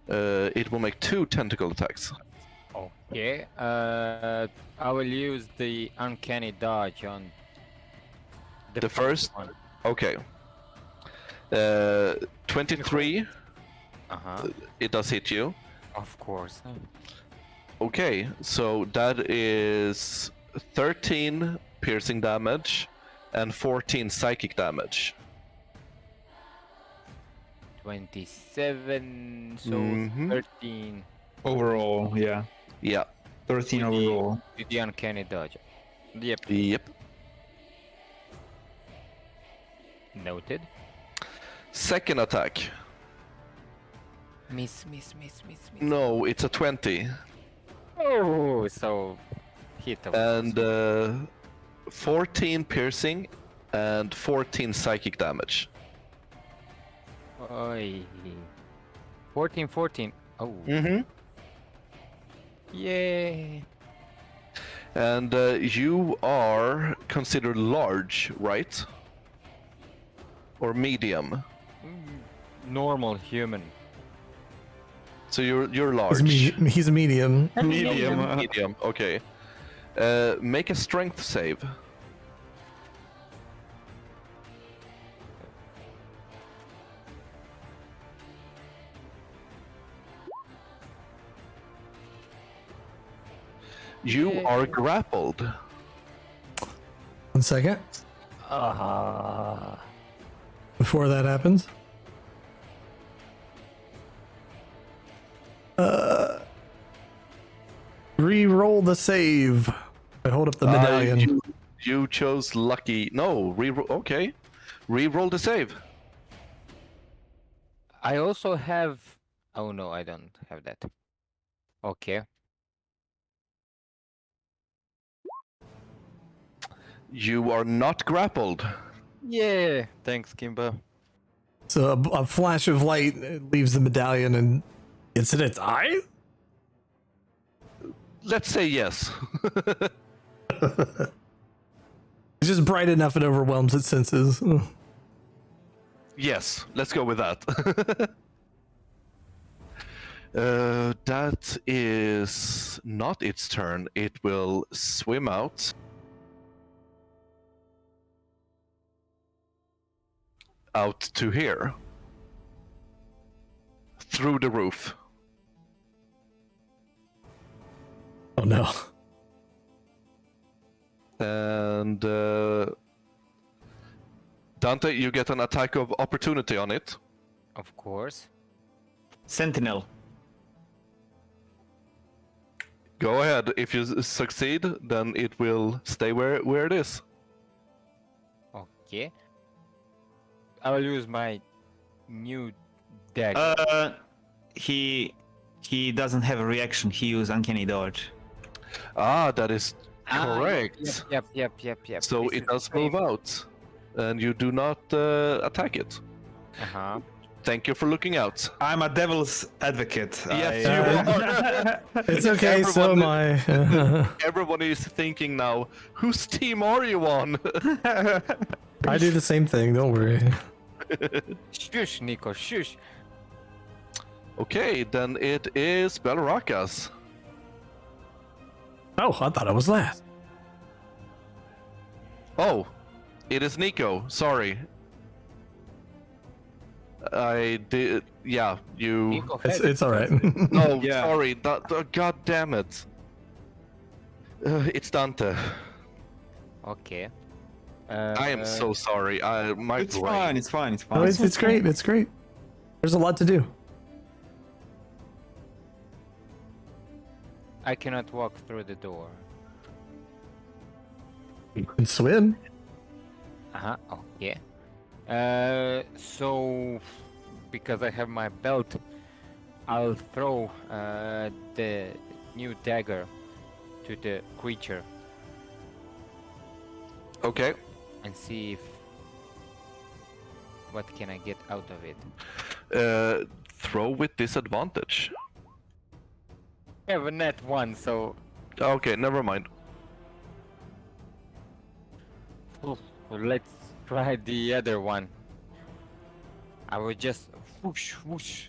It will make 2 tentacle attacks. Okay. I will use the uncanny dodge on The first? one. Okay. 23, it does hit you. Of course. Okay, so that is 13 piercing damage and 14 psychic damage. 27, so Mhm. 13. Overall, yeah. Yeah. 13 With the- overall. With the uncanny dodge. Yep. Yep. Noted. Second attack. Miss. No, it's a 20. Oh, so hit of And course. 14 piercing and 14 psychic damage. Oi. 14. Oh. Mm-hmm. Yay. And you are considered large, right? Or medium. Normal human. So you're large. He's a medium. Medium. Medium. Okay. Make a strength save. You are grappled. 1 second. Before that happens. Re-roll the save. I hold up the medallion. You chose lucky. No, re-roll. Okay. Re-roll the save. I also have. Oh no, I don't have that. Okay. You are not grappled. Yeah. Thanks, Kimba. So a flash of light leaves the medallion and gets in its eye. Let's say yes. It's just bright enough it overwhelms its senses. Yes, let's go with that. That is not its turn. It will swim out. Out to here. Through the roof. Oh no. And Dante, you get an attack of opportunity on it. Of course. Sentinel. Go ahead. If you succeed, then it will stay where it is. Okay. I will use my new dagger. He doesn't have a reaction. He used uncanny dodge. Ah, that is correct. Yep. So This it is does the move out, and you do not attack it. Uh-huh. Thank you for looking out. I'm a devil's advocate. Yes, I- you are. It's okay, so am I. Everyone is thinking now, whose team are you on? I do the same thing, don't worry. Shush, Nico, shush. Okay, then it is Balrakas. Oh, I thought I was last. Oh, it is Nico. Sorry. I did. Yeah, you. Nico It's had it. it's all right. No, Yeah. sorry. God damn it. It's Dante. Okay. I am so sorry. My It's brain. fine. It's fine. It's fine. No, it's great. It's great. There's a lot to do. I cannot walk through the door. You can swim. Uh-huh. Okay. So because I have my belt, I'll throw the new dagger to the creature Okay. and see if what can I get out of it. Throw with disadvantage. I have a net one, so Okay, never mind. let's try the other one. I will just whoosh whoosh.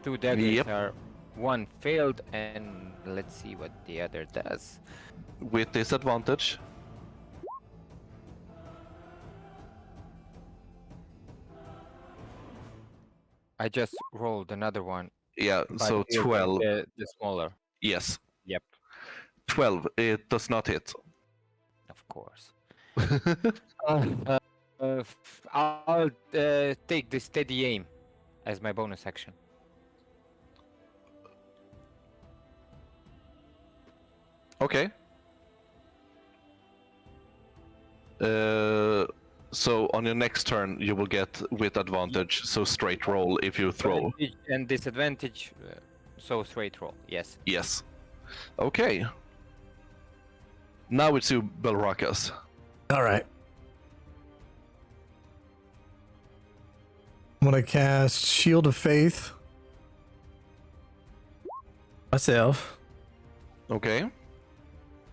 Two daggers Yep. are one failed, and let's see what the other does. With disadvantage. I just rolled another one. Yeah, but so it was 12. The smaller. Yes. Yep, 12. It does not hit. of course. I'll take the steady aim as my bonus action. Okay. So on your next turn, you will get with advantage, so straight roll if you throw. Advantage and disadvantage, so straight roll. Yes. Yes. Okay. Now it's you, Balrakas. All right. I'm gonna cast Shield of Faith. Myself. Okay.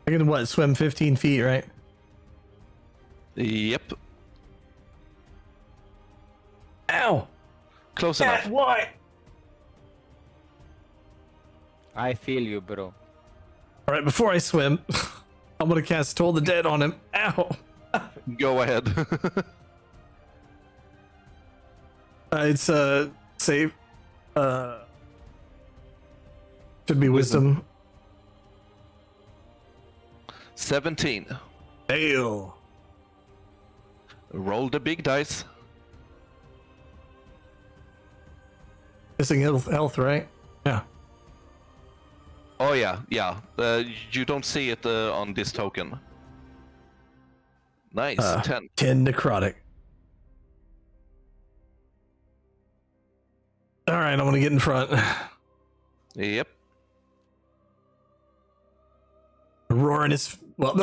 I can what? Swim 15 feet, right? Yep. Ow! Close enough. What? I feel you, bro. All right. Before I swim, I'm gonna cast Toll the Dead on him. Ow! Go ahead. It's save. Should be wisdom. 17. Fail. Roll the big dice. Missing health, right? Yeah. Oh yeah, yeah. You don't see it on this token. Nice. 10. 10 necrotic. All right, I'm gonna get in front. Yep. Roaring his well.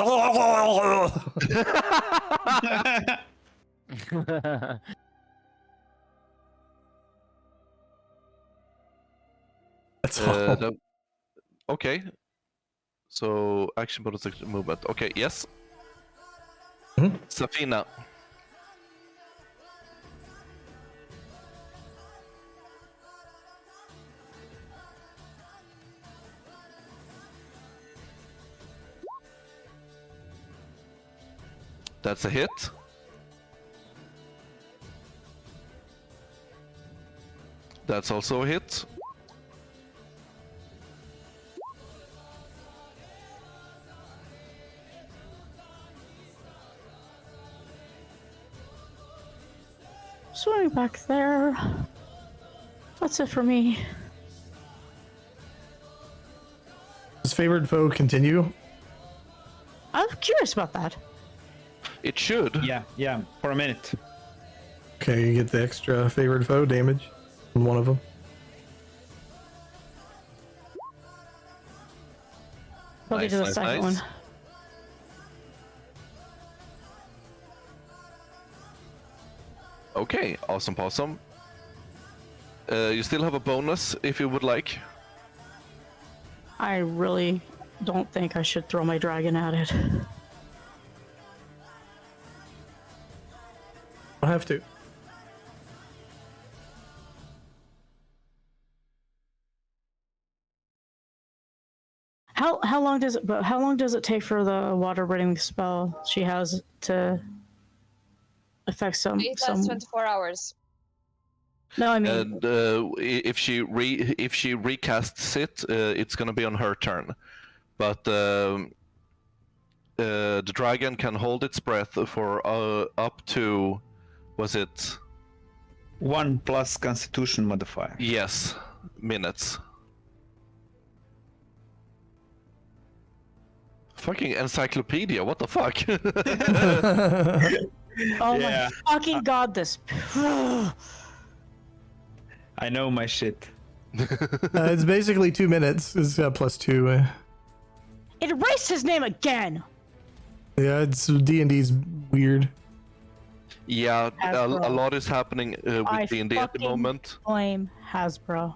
That's all. Okay. So action bonus movement. Okay. Yes. Mhm. Zafina. That's a hit. That's also a hit. Swimming back there. That's it for me. Does favored foe continue? I'm curious about that. It should. Yeah, for a minute. Okay, you get the extra favored foe damage on one of them. Probably Nice, to the nice, second nice. one. Okay, awesome possum. You still have a bonus if you would like. I really don't think I should throw my dragon at it. I'll have to. How long does it take for the water breathing spell she has to affect some? It lasts 24 hours. No, I mean And if she recasts it, it's gonna be on her turn. But the dragon can hold its breath for up to, was it? 1 plus Constitution modifier. Yes, minutes. Fucking encyclopedia, what the fuck? oh Yeah. my fucking god, this. I know my shit. It's basically 2 minutes. It's +2. It erased his name again. Yeah, it's D&D's weird. Yeah, a Hasbro. lot is happening I with D&D at the fucking moment blame Hasbro.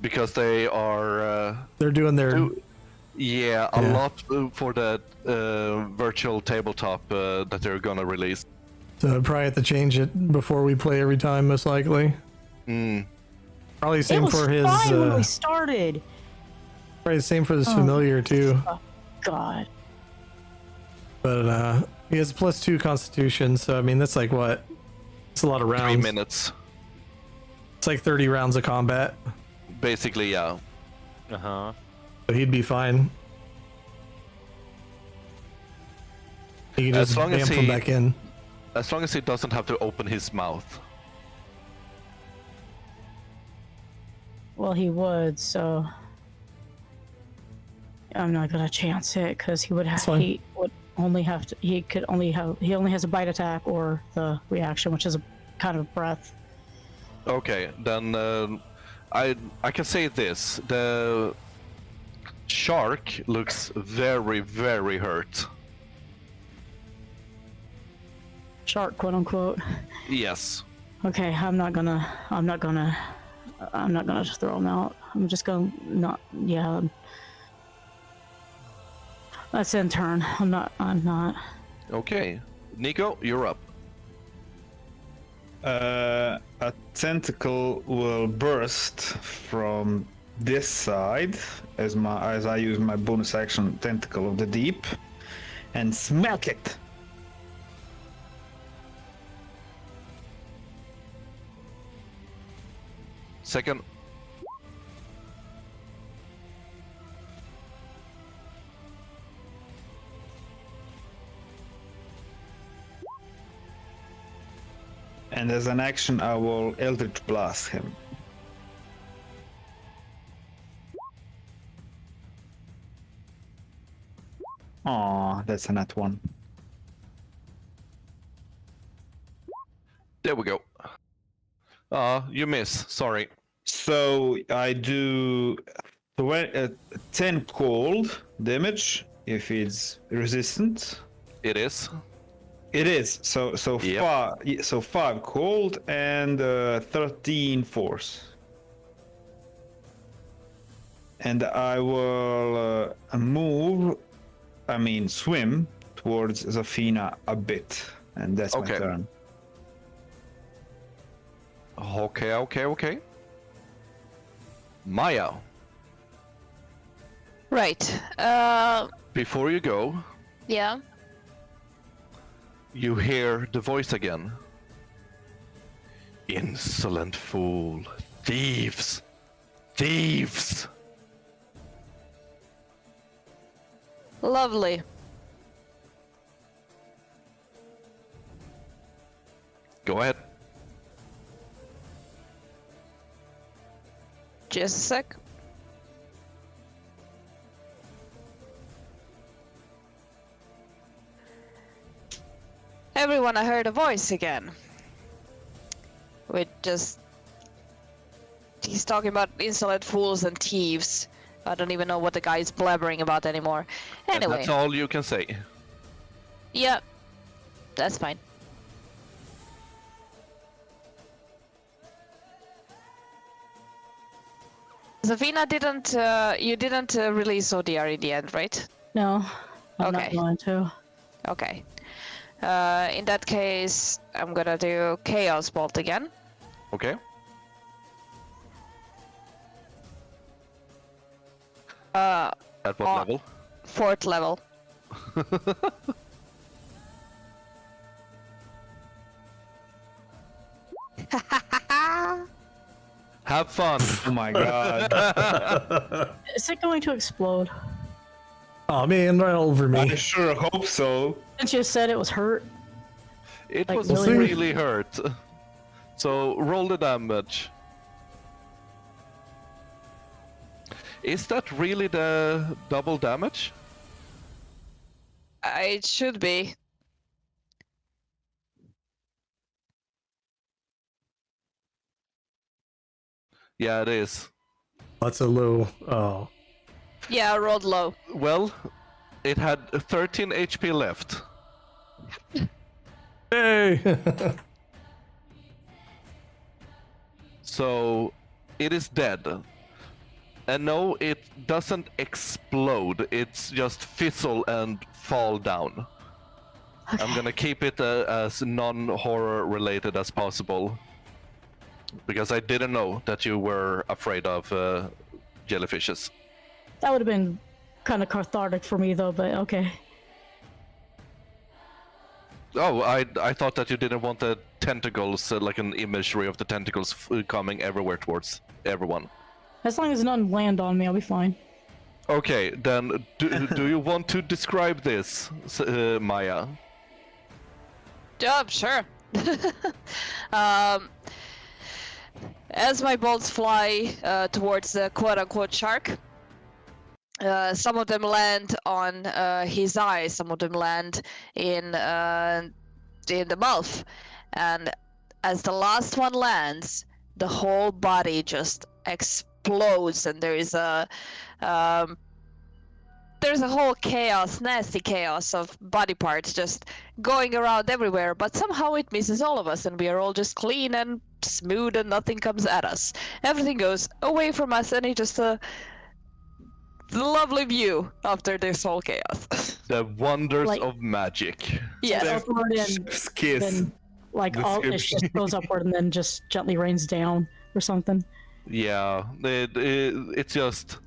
because they are. They're doing their Yeah, a Yeah. lot for that virtual tabletop that they're gonna release. so probably have to change it before we play every time, most likely. Mm. Probably It same was for his. fine when we started. Probably the same for his Oh. familiar too. God. But he has +2 Constitution, so I mean that's like what? It's a lot of 3 rounds. minutes, It's like 30 rounds of combat. basically. Yeah. Uh-huh. So he'd be fine. He can As just long as bamf him he- back in. As long as he doesn't have to open his mouth. Well, he would, so. gonna chance it because he would have. That's fine. He would only have to. He only has a bite attack or the reaction, which is a kind of breath. Okay, then I can say this: the shark looks very, very hurt. Shark, quote unquote. Yes. Okay, I'm not gonna just throw him out. I'm just gonna not. Yeah. That's in turn. I'm not. Okay, Nico, you're up. A tentacle will burst from this side as I use my bonus action Tentacle of the Deep and smack it. Second. And as an action, I will Eldritch Blast him. Aw, that's a nat 1. There we go. You miss. Sorry. So I do 10 cold damage if it's resistant. It is. It is. So Yep. 5 cold and 13 force. And I will swim towards Zafina a bit, and that's Okay. my turn. Okay. Maya, Right. before you go, Yeah. you hear the voice again. Insolent fool. Thieves. Thieves. Lovely. Go ahead. Just a sec. Everyone, I heard a voice again. He's talking about insolent fools and thieves. I don't even know what the guy is blabbering about anymore. And Anyway, that's all you can say. yeah, that's fine. Zafina you didn't release ODR in the end, right? No, I'm not Okay. going to. Okay. In that case, I'm gonna do Chaos Bolt again. Okay? At what Oh. level? 4th level. Have fun. Oh my god. Is it going to explode? Oh man, right over me. I sure hope so. Since you said it was hurt. It Like, was really? really hurt. So roll the damage. Is that really the double damage? It should be. Yeah, it is. That's a low. Oh. Yeah, I rolled low. Well, it had 13 HP left. Hey. So it is dead. And no, it doesn't explode. It's just fizzle and fall down. I'm gonna keep it as non-horror related as possible. Because I didn't know that you were afraid of jellyfishes. That would have been kind of cathartic for me, though. But okay. Oh, I thought that you didn't want the tentacles, like an imagery of the tentacles coming everywhere towards everyone. As long as none land on me, I'll be fine. Okay, then do you want to describe this, Maya? Sure. As my bolts fly towards the quote-unquote shark, some of them land on his eyes, some of them land in the mouth, and as the last one lands, the whole body just explodes, and there is a whole chaos, nasty chaos of body parts just going around everywhere, but somehow it misses all of us and we are all just clean and smooth and nothing comes at us. Everything goes away from us and it's just a lovely view after this whole chaos. The wonders Like- of magic. Yes. Upward and Chef's kiss. then, like, all it just goes upward and then just gently rains down or something. Yeah, it's just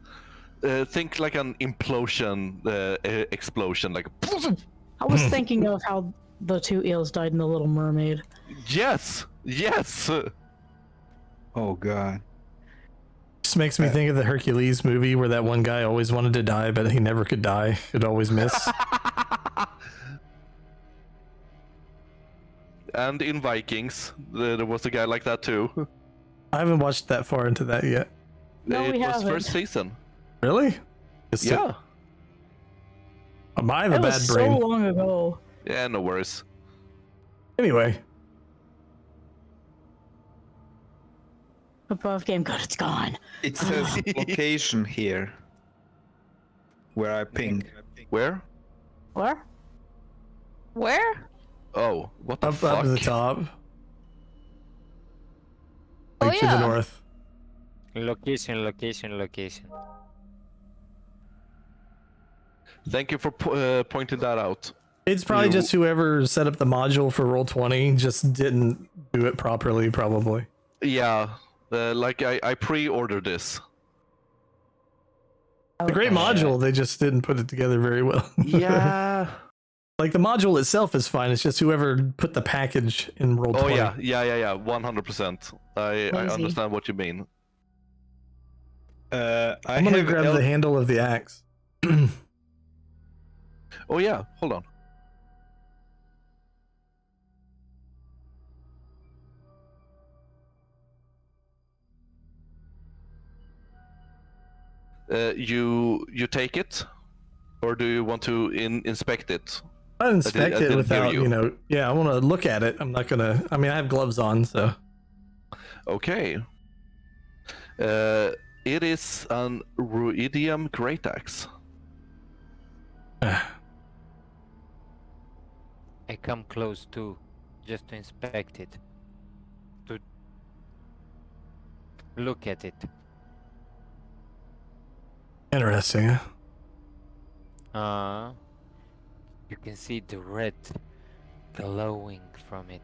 think like an implosion, explosion, like. I was thinking of how the two eels died in The Little Mermaid. Yes, yes. Oh god. Just makes me think of the Hercules movie where that one guy always wanted to die, but he never could die. He'd always miss. And in Vikings, there was a guy like that too. I haven't watched that far into that yet. No, it we was haven't. first season. Really? Yeah. I have a That bad was brain. so long ago. Yeah, no worries. Anyway, Above game good, it's gone. It says location here. Where I ping. Where? Where? Where? Oh, what the up fuck? to the top. Oh, Like to the yeah. north. Location, location, location. Thank you for pointing that out. It's probably You- just whoever set up the module for Roll20 just didn't do it properly, probably. Yeah, like I pre-ordered this. The great module, they just didn't put it together very well. Yeah. Like the module itself is fine. It's just whoever put the package in Roll20. Oh yeah, 100%. I Lazy. understand what you mean. I'm gonna grab the handle of the axe. Oh yeah, hold on. You take it, or do you want to inspect it? I inspect I it didn't without, hear you. yeah, I want to look at it. I'm not gonna, I mean, I have gloves on, so. Okay. It is an Ruidium Great Axe. I come close too, just to inspect it. To look at it. Interesting. You can see the red glowing from it.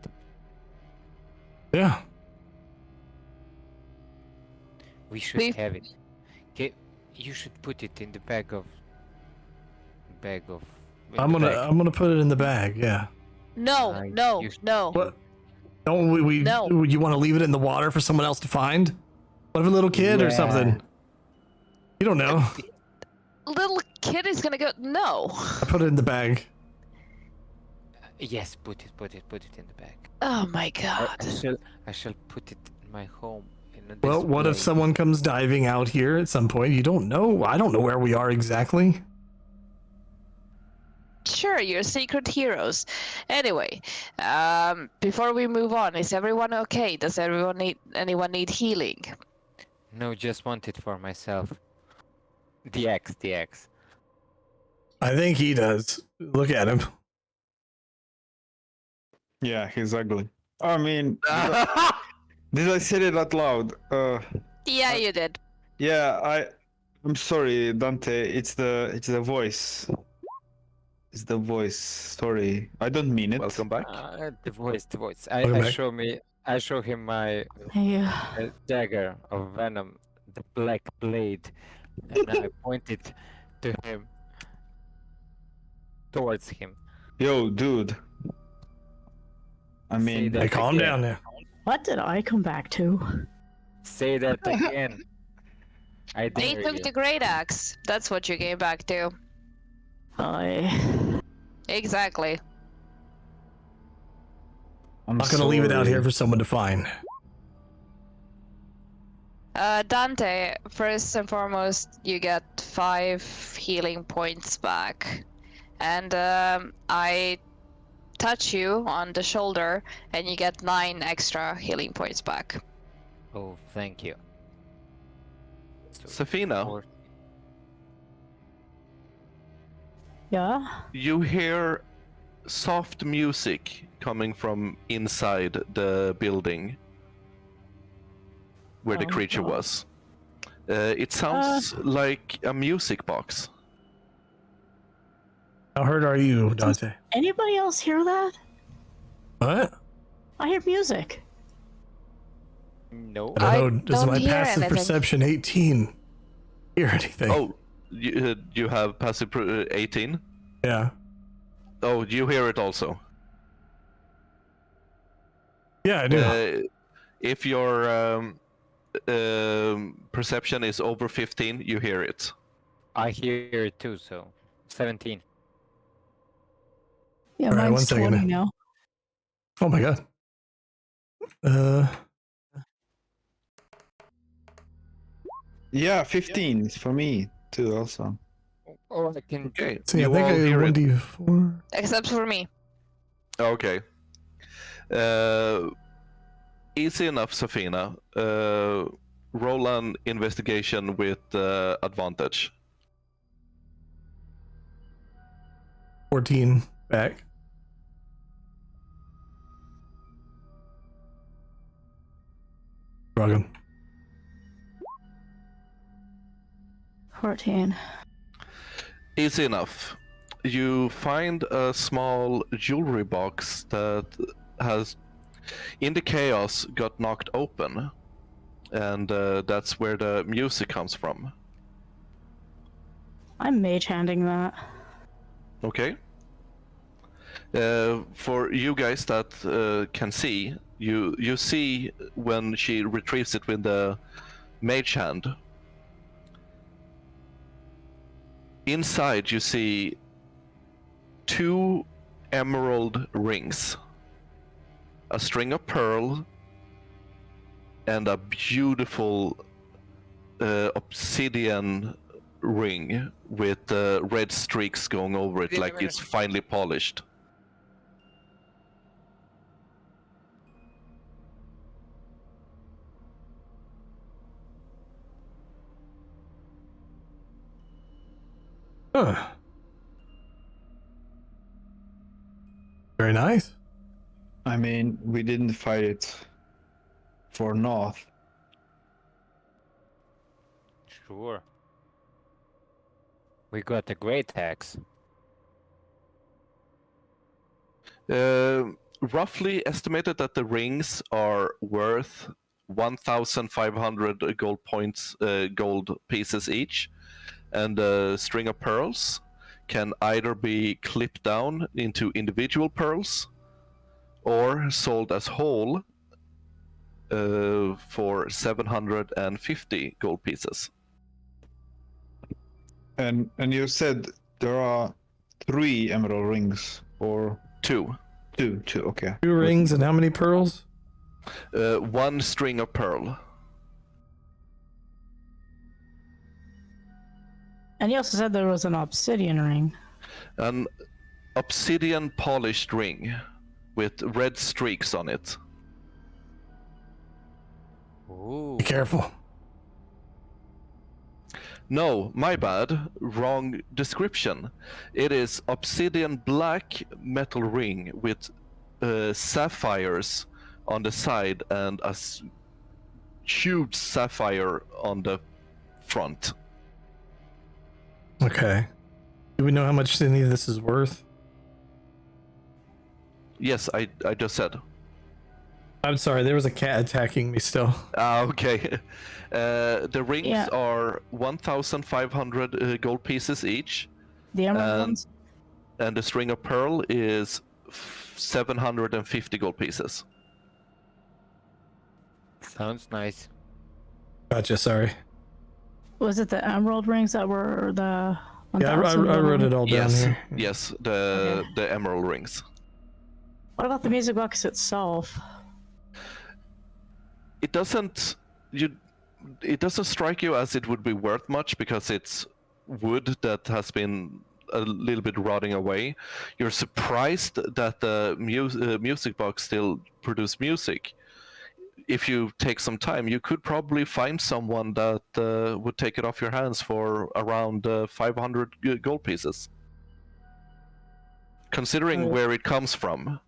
Yeah. We should We- have it. You should put it in the bag of. in I'm the gonna bag. I'm gonna put it in the bag. Yeah. No, Nice. no, You- no. What? Don't we? No. You want to leave it in the water for someone else to find? What if a little kid or something? You don't know. Little kid is gonna go. No. I put it in the bag. Yes, put it in the bag. Oh my I god. shall put it in my home. In a Well, what if display. someone comes diving out here at some point? You don't know. I don't know where we are exactly. Sure, you're secret heroes. Anyway, before we move on, is everyone okay? Does anyone need healing? No, just want it for myself. The axe. I think he does. Look at him. Yeah, he's ugly. I mean, did I say it out loud? Yeah, you did. Yeah, I'm sorry, Dante. It's the voice. It's the voice. Sorry, I don't mean it. Welcome back. The voice. Welcome back. I show him my Yeah. dagger of venom, the black blade, and I point it to him, towards him. Yo, dude. I mean, that Hey, calm again. down now. What did I come back to? Say that again. I They dare took you. the great axe. That's what you came back to. Exactly. I'm not gonna leave it out sorry. here for someone to find. Dante, first and foremost, you get 5 healing points back. And I touch you on the shoulder, and you get 9 extra healing points back. Oh, thank you. So, Zafina, 4. Yeah. you hear soft music coming from inside the building where the Oh, creature God. was. It sounds like a music box. How hurt are you, Dante? Anybody else hear that? What? I hear music. No. I I don't know. Does don't my hear passive anything. perception 18 hear anything? Oh, you have passive 18? Yeah. Oh, you hear it also. Yeah, I do. If your perception is over 15, you hear it. I hear it too, so 17. Yeah, All right, mine's 1 second. 20 now. Oh my god. Yeah, 15 is for me too. Also. Oh, I can. Okay, See, I you think all I hear it. 1d4. Except for me. Okay. Easy enough, Zafina. Roll an investigation with advantage. 14 back. Welcome. 14. Easy enough. You find a small jewelry box that has, in the chaos, got knocked open. And that's where the music comes from. I'm mage handing that. Okay. For you guys that can see, you see when she retrieves it with the mage hand. Inside you see 2 emerald rings, a string of pearl, and a beautiful obsidian ring with red streaks going over it like it's finely polished. Huh. Very nice. I mean, we didn't fight it for North. Sure. We got a great axe. Roughly estimated that the rings are worth 1,500 gold points, gold pieces each, and a string of pearls can either be clipped down into individual pearls or sold as whole for 750 gold pieces. And you said there are 3 emerald rings, or 2. 2, okay. 2 rings and how many pearls? 1 string of pearl. And he also said there was an obsidian ring. An obsidian polished ring with red streaks on it. Ooh. Be careful. No, my bad. Wrong description. It is obsidian black metal ring with sapphires on the side and a huge sapphire on the front. Okay. Do we know how much any of this is worth? Yes, I just said. I'm sorry, there was a cat attacking me still. Okay. The rings Yeah. are 1,500 gold pieces each, The emerald And- ones? and the string of pearl is 750 gold pieces. Sounds nice. Gotcha, sorry. Was it the emerald rings that were the Yeah, I 1,000? wrote it all down Yes, here. yes, Okay. the emerald rings. What about the music box itself? It doesn't. it doesn't strike you as it would be worth much because it's wood that has been a little bit rotting away. You're surprised that the music box still produces music. If you take some time, you could probably find someone that would take it off your hands for around 500 gold pieces. Considering where it comes from.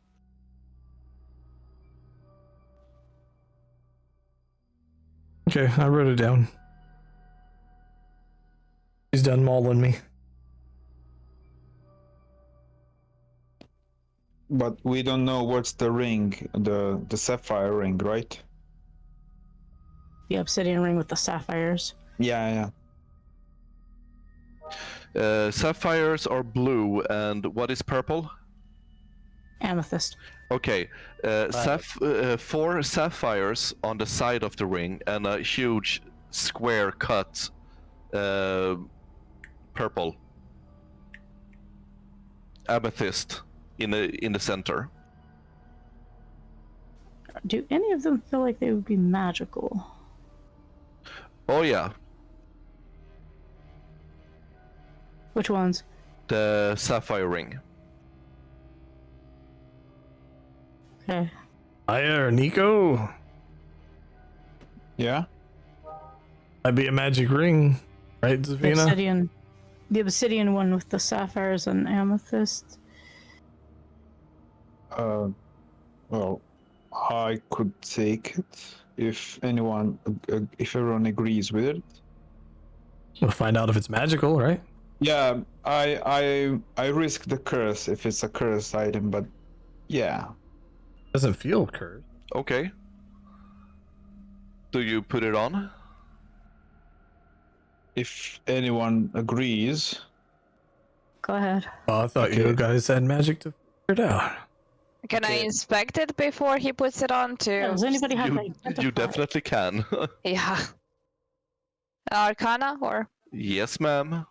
Okay, I wrote it down. He's done mauling me. But we don't know what's the ring, the sapphire ring, right? The obsidian ring with the sapphires. Yeah. Sapphires are blue, and what is purple? Amethyst. Okay, 4 sapphires on the side of the ring and a huge square cut purple amethyst in the center. Do any of them feel like they would be magical? Oh yeah, Which ones? the sapphire ring. Okay. Hiya, Nico. Yeah? That'd be a magic ring, right, Zafina? The obsidian one with the sapphires and amethyst. Well, I could take it if everyone agrees with it. We'll find out if it's magical, right? Yeah, I risk the curse if it's a cursed item, but yeah. Doesn't feel cursed. Okay. Do you put it on? If anyone agrees. Go ahead. Oh, I thought you guys had magic to figure it out. Can I inspect it before he puts it on too? Yeah, does anybody have You definitely can. Yeah. Arcana or? Yes, ma'am.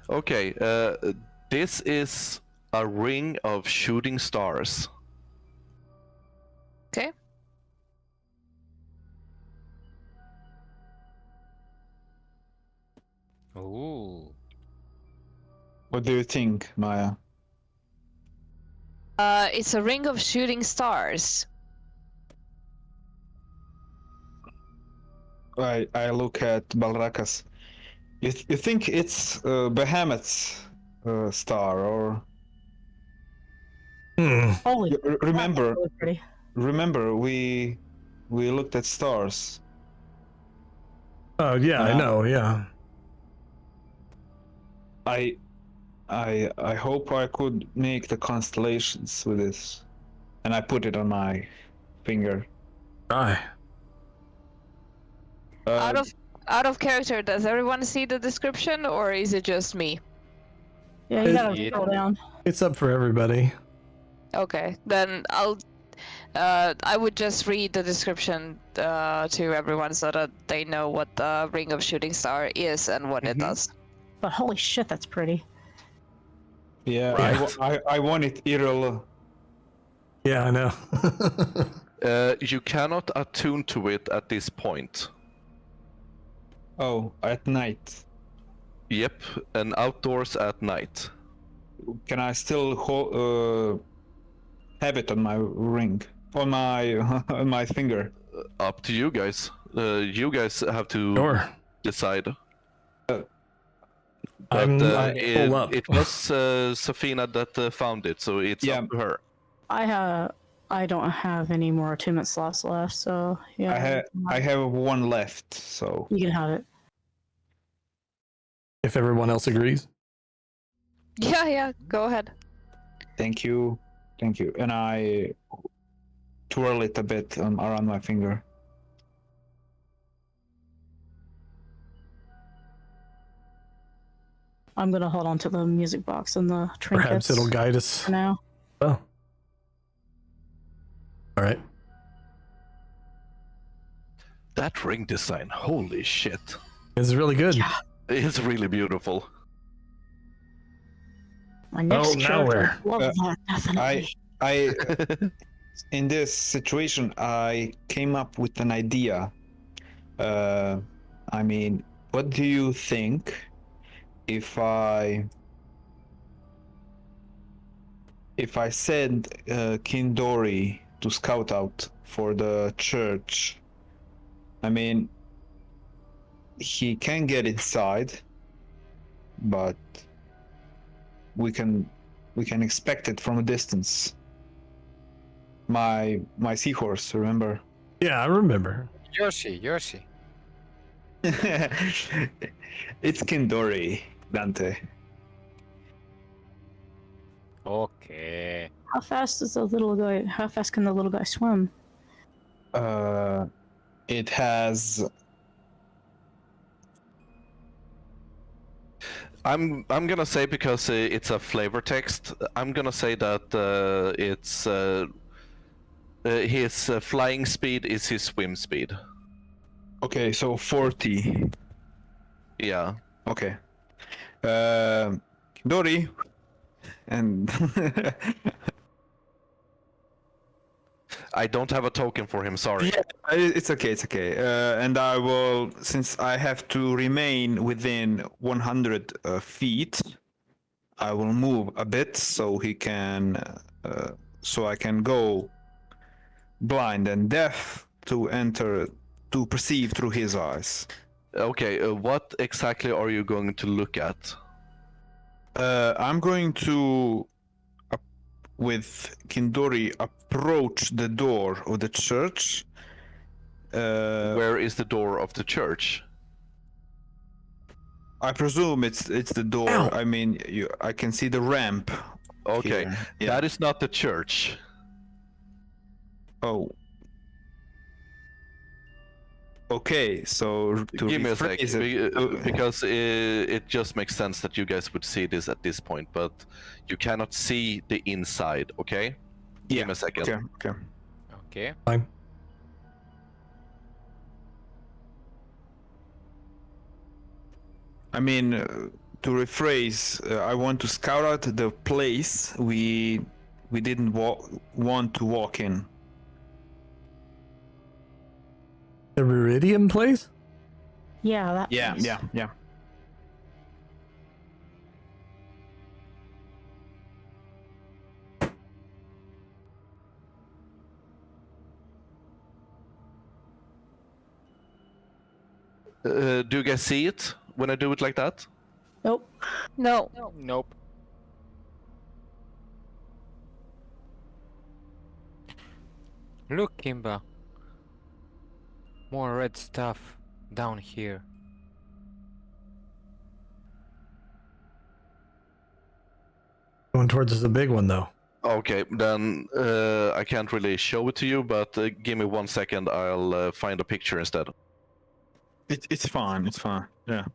Okay, this is a ring of shooting stars. Okay. Ooh. What do you think, Maya? It's a ring of shooting stars. I look at Balrakas. You think it's Behemoth's star, or Holy. remember? That's really pretty. Remember, we looked at stars. Oh yeah, I know. Yeah. I hope I could make the constellations with this, and I put it on my finger. Try. Out of character, does everyone see the description or is it just me? Yeah, you gotta Yeah. scroll down. It's up for everybody. Okay, then I would just read the description to everyone so that they know what the ring of shooting star is and what it does. But holy shit, that's pretty. Yeah, Right. I want it Iril. Yeah, I know. You cannot attune to it at this point. Oh, at night. Yep, and outdoors at night. Can I still have it on my ring, on my on my finger? Up to you guys. You guys have to Sure. decide. I'm full up. It was Zafina that found it, so it's up to her. I don't have any more attunement slots left, so yeah. I have one left, so You can have it. If everyone else agrees. Yeah, go ahead. thank you, and I twirl it a bit around my finger. I'm gonna hold on to the music box and the trinkets Perhaps it'll guide us. for now. Oh. All right. That ring design, holy shit. It's really good. Yeah. It's really beautiful. My next now character. we're- Love that, definitely. I in this situation, I came up with an idea. I mean, what do you think if I send Kindori to scout out for the church? I mean, he can get inside, but we can expect it from a distance. My seahorse, remember? Yeah, I remember. Yoshi. It's Kindori, Dante. Okay. How fast is the little guy? How fast can the little guy swim? It has. I'm gonna say, because it's a flavor text, I'm gonna say that it's his flying speed is his swim speed. Okay, so 40. Yeah. Okay. Kindori, and I don't have a token for him, sorry. yeah, it's okay. It's okay. And I will, since I have to remain within 100 feet, I will move a bit so he can, so I can go blind and deaf to perceive through his eyes. Okay, what exactly are you going to look at? I'm going to, with Kindori, approach the door of the church. Where is the door of the church? I presume it's the door. Ow. I mean, I can see the ramp. Okay, here. Yeah. that is not the church. Oh. Okay, so to Give me a sec, rephrase it, because it just makes sense that you guys would see this at this point, but you cannot see the inside, okay? yeah. Give me a second. Okay. Okay. Fine. I mean, to rephrase, I want to scout out the place we didn't want to walk in. The Viridian place? Yeah, that. Yeah, place. yeah. Do you guys see it when I do it like that? Nope. No. Nope. Look, Kimba. More red stuff down here. Going towards the big one, though. Okay, then I can't really show it to you, but give me 1 second, I'll find a picture instead. It's fine. It's fine. Yeah.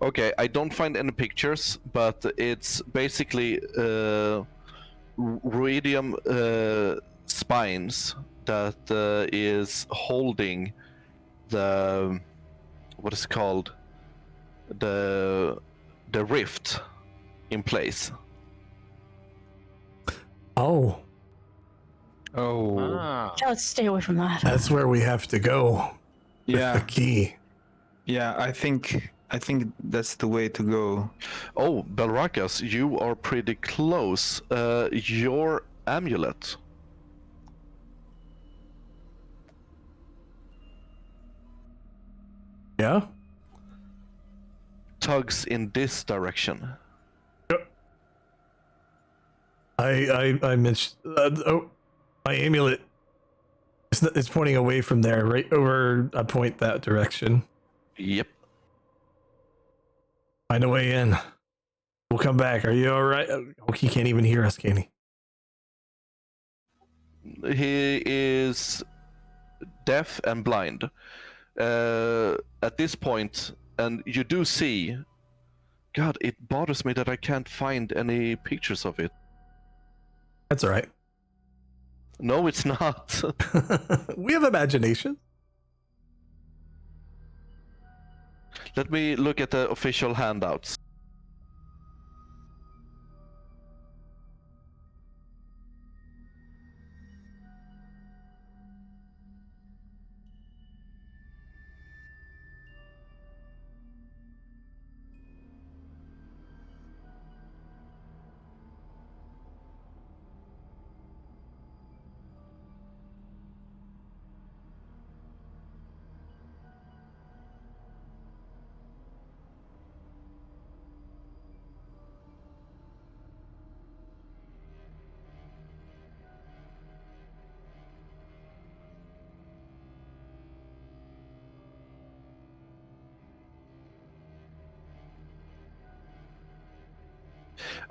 Okay, I don't find any pictures, but it's basically ruidium spines that is holding the, what is it called, the rift in place. Oh, Oh. Ah. Yeah, let's stay away from that. that's where we have to go with Yeah. the key. Yeah. I think I think that's the way to go. Oh, Balrakas, you are pretty close. Your amulet. Yeah. Tugs in this direction. I mentioned. My amulet. It's pointing away from there, right over. I point that direction. Yep. Find a way in. We'll come back. Are you all right? Oh, he can't even hear us, can he? He is deaf and blind. At this point, and you do see. God, it bothers me that I can't find any pictures of it. That's all right. No, it's not. We have imagination. Let me look at the official handouts.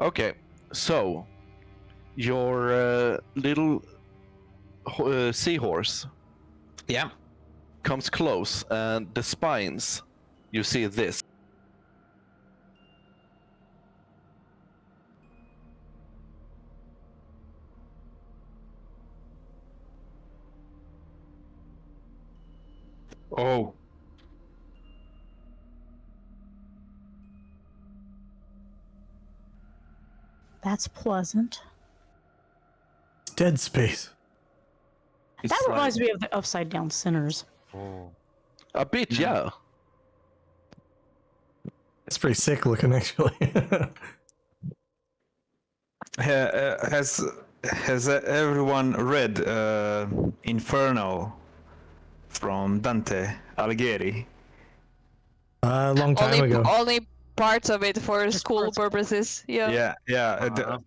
Okay, so your little seahorse Yeah. comes close, and the spines, you see this. Oh. That's pleasant. Dead space. It's That like- reminds me of the Upside Down Sinners. Oh. A bit, yeah. It's pretty sick looking, actually. Has everyone read Inferno from Dante Alighieri? A long time ago. Only parts of it for Just school parts of it. purposes. Yeah. Yeah. Uh-huh.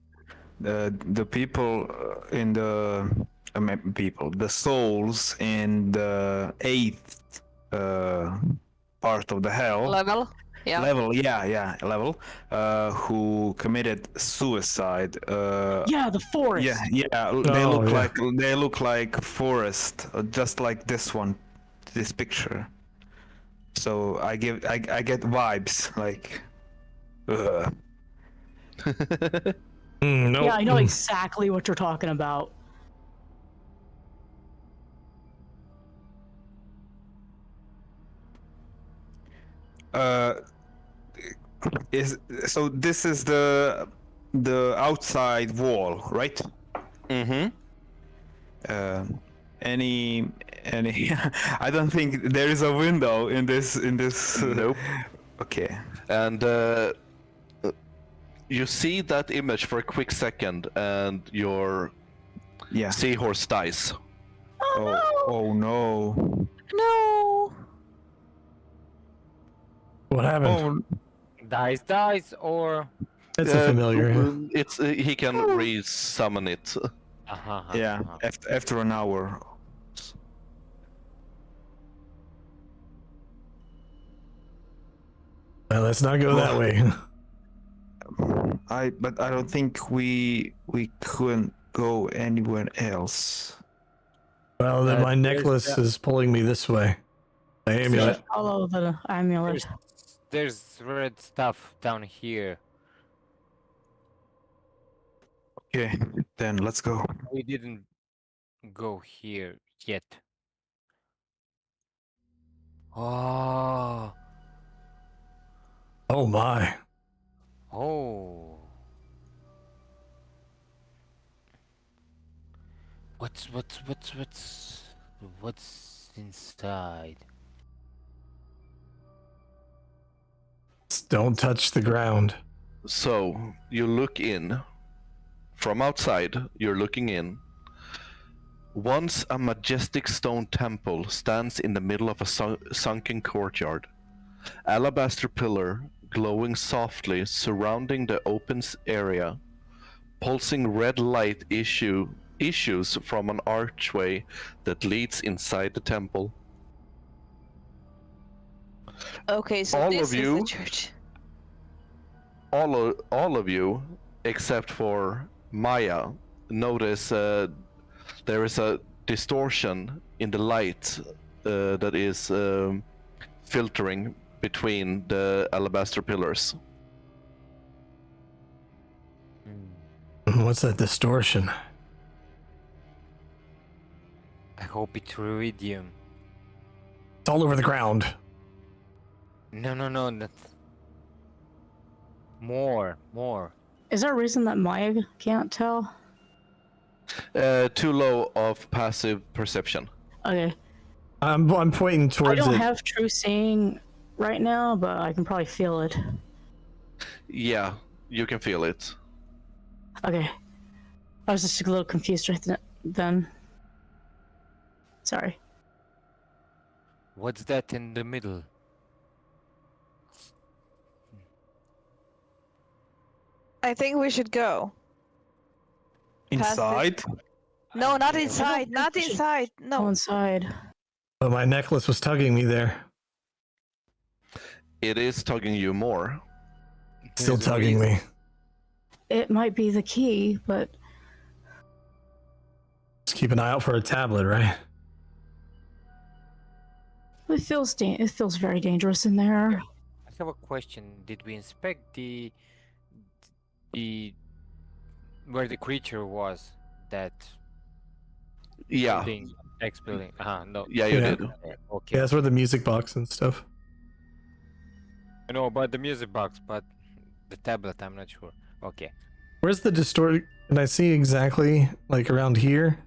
The people in the the souls in the eighth part of the hell Level. Yeah. level, who committed suicide. Yeah, the forest. They look like forest, just like this one, this picture. So I get vibes like. No. Yeah, I know exactly what you're talking about. This is the outside wall, right? Mm-hmm. Any I don't think there is a window in this Nope. Okay. And you see that image for a quick second, and your Yeah. seahorse dies. Oh no. No. What happened? Oh Dies, or It's a familiar. It's he can re-summon it. yeah. After an hour. Well, let's not go that way. But I don't think we couldn't go anywhere else. Well, then my There's necklace that- is pulling me this way. The amulet. Follow the amulet. there's red stuff down here. Okay, then let's go. We didn't go here yet. Oh. Oh my. Oh. What's inside? Don't touch the ground. So you look in. From outside, you're looking in. Once a majestic stone temple stands in the middle of a sunken courtyard. Alabaster pillar glowing softly surrounding the open area. Pulsing red light issues from an archway that leads inside the temple. Okay, so All this of is the you- church. All of you, except for Maya, notice there is a distortion in the light that is filtering between the alabaster pillars. What's that distortion? I hope it's Ruidium. It's all over the ground. No, that's... More. Is there a reason that Maya can't tell? Too low of passive perception. Okay. I'm pointing I towards don't it. have true seeing right now, but I can probably feel it. Yeah, you can feel it. Okay. I was just a little confused right then. Sorry. What's that in the middle? I think we should go. Inside? No, not Yeah. inside. Not we should inside. Go No. inside. But my necklace was tugging me there. It is tugging you more. Still There's a tugging reason. me. It might be the key, but Just keep an eye out for a tablet, right? it feels very dangerous in there. I have a question. Did we inspect the where the creature was? That Yeah, building, X building. No. yeah, you Yeah. did. Okay. Yeah, that's where the music box and stuff. I know about the music box, but the tablet, I'm not sure. Okay. Where's the distort? Can I see exactly, like, around here?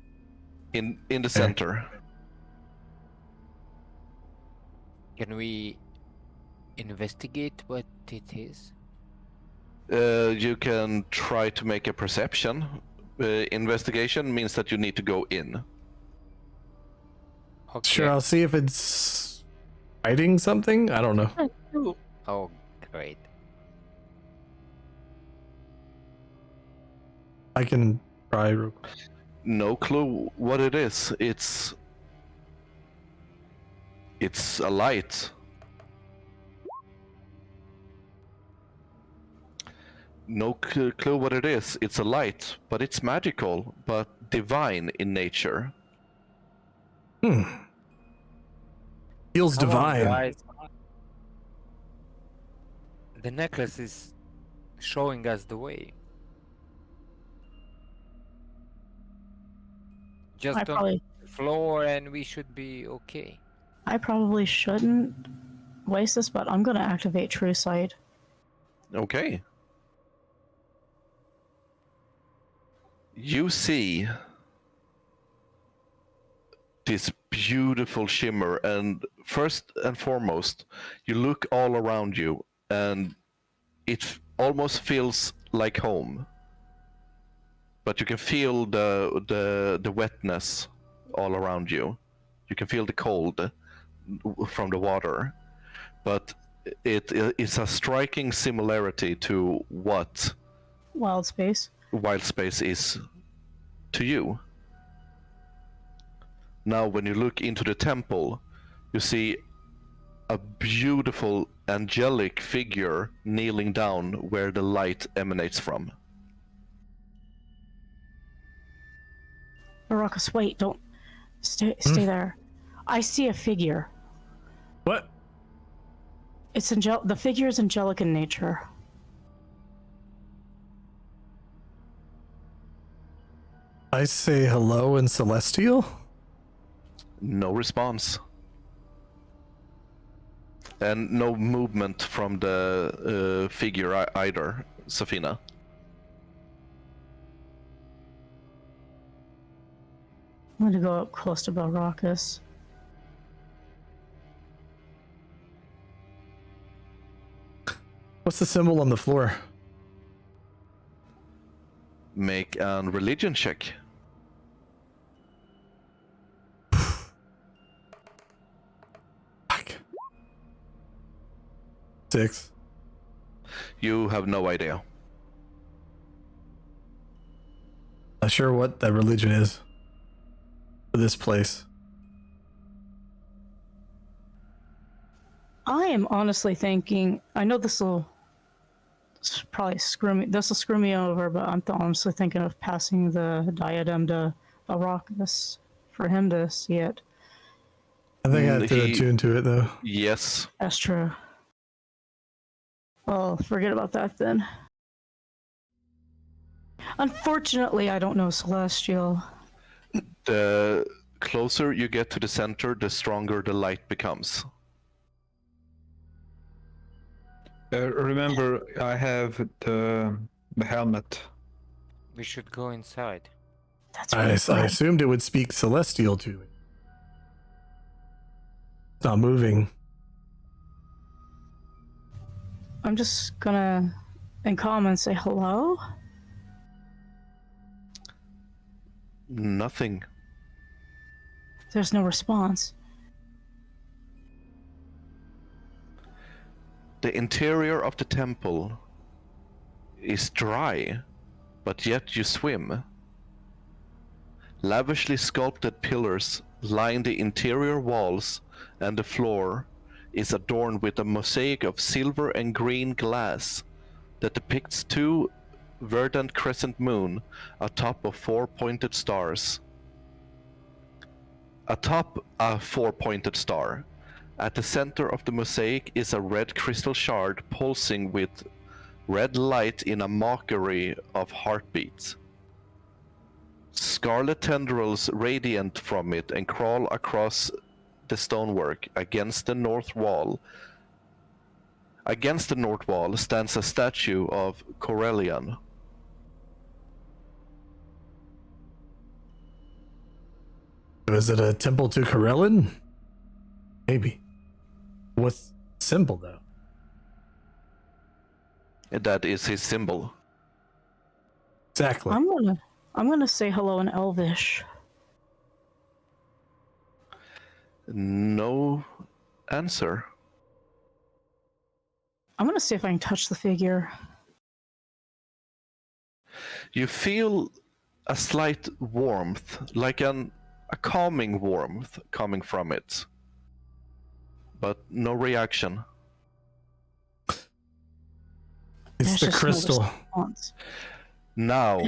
In the center. Can we investigate what it is? You can try to make a perception. Investigation means that you need to go in. Okay. Sure, I'll see if it's hiding something. I don't know. Oh, great. I can try real quick. No clue what it is. It's a light. No clue what it is. It's a light, but it's magical, but divine in nature. Feels Come on, divine. guys. The necklace is showing us the way. Just I on probably the floor and we should be okay. I probably shouldn't waste this, but I'm gonna activate True Sight. Okay. You see this beautiful shimmer, and first and foremost, you look all around you, and it almost feels like home. But you can feel the wetness all around you. You can feel the cold from the water, but it's a striking similarity to what Wild space. wild space is to you. Now, when you look into the temple, you see a beautiful angelic figure kneeling down where the light emanates from. Balrakas, wait, don't stay there. I see a figure. What? It's the figure is angelic in nature. I say hello in Celestial? No response. And no movement from the figure either, Zafina. I'm gonna go up close to Balrakas. What's the symbol on the floor? Make a religion check. Fuck. 6. You have no idea. Not sure what that religion is for this place. I am honestly thinking, I know this will probably screw me over, but I'm honestly thinking of passing the diadem to Balrakas for him to see it. I think I have to attune to it though. Yes. That's true. Well, forget about that then. Unfortunately, I don't know Celestial. The closer you get to the center, the stronger the light becomes. Remember, I have the helmet. We should go inside. That's I assumed it would speak Celestial to me. It's not moving. I'm just gonna, in common, say hello. Nothing. There's no response. The interior of the temple is dry, but yet you swim. Lavishly sculpted pillars line the interior walls, and the floor is adorned with a mosaic of silver and green glass that depicts 2 verdant crescent moon atop of 4 pointed stars. Atop a 4-pointed star, at the center of the mosaic is a red crystal shard pulsing with red light in a mockery of heartbeats. Scarlet tendrils radiate from it and crawl across the stonework against the north wall. Against the north wall stands a statue of Corellian. Is it a temple to Corellin? Maybe. What's symbol though? That is his symbol. Exactly. I'm gonna say hello in Elvish. No answer. I'm gonna see if I can touch the figure. You feel a slight warmth, like a calming warmth coming from it. But no reaction. It's There's the just no crystal. response. Now,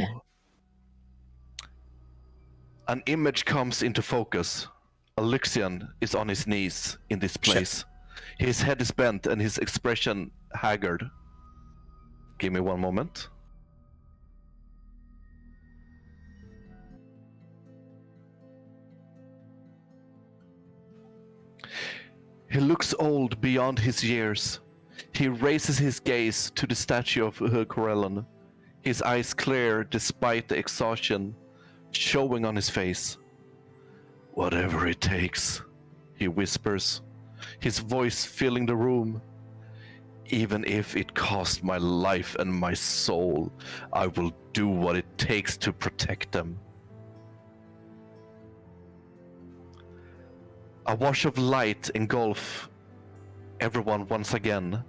an image comes into focus. Aluxian is on his knees in this place. His head is bent and his expression haggard. Give me one moment. He looks old beyond his years. He raises his gaze to the statue of Corellin. His eyes clear despite the exhaustion showing on his face. "Whatever it takes," he whispers, his voice filling the room. "Even if it costs my life and my soul, I will do what it takes to protect them." A wash of light engulfs everyone once again,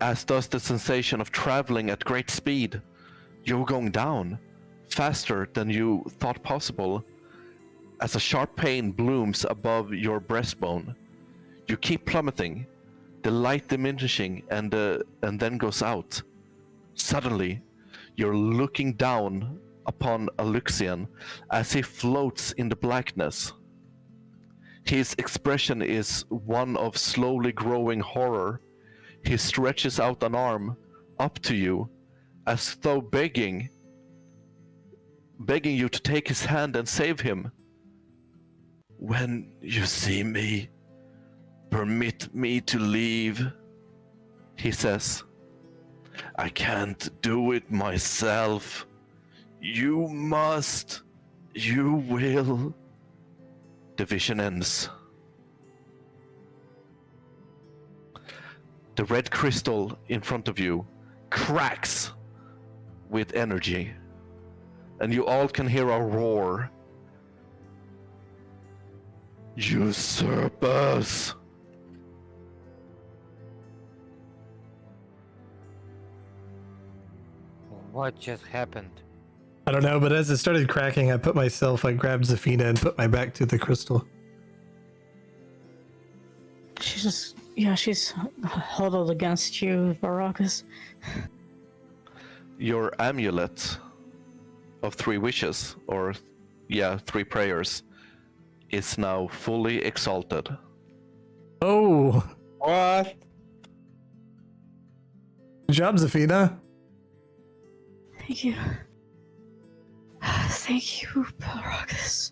as does the sensation of traveling at great speed. You're going down, faster than you thought possible, as a sharp pain blooms above your breastbone. You keep plummeting, the light diminishing and then goes out. Suddenly, you're looking down upon Aluxian as he floats in the blackness. His expression is one of slowly growing horror. He stretches out an arm up to you, as though begging you to take his hand and save him. "When you see me, permit me to leave," he says. "I can't do it myself. You must. You will." The vision ends. The red crystal in front of you cracks with energy, and you all can hear a roar. Usurpers! What just happened? I don't know, but as it started cracking, I grabbed Zafina and put my back to the crystal. She's huddled against you, Balrakas. Your amulet of 3 wishes, or 3 prayers, is now fully exalted. Oh, What? good job, Zafina. Thank you. Thank you, Balrakas.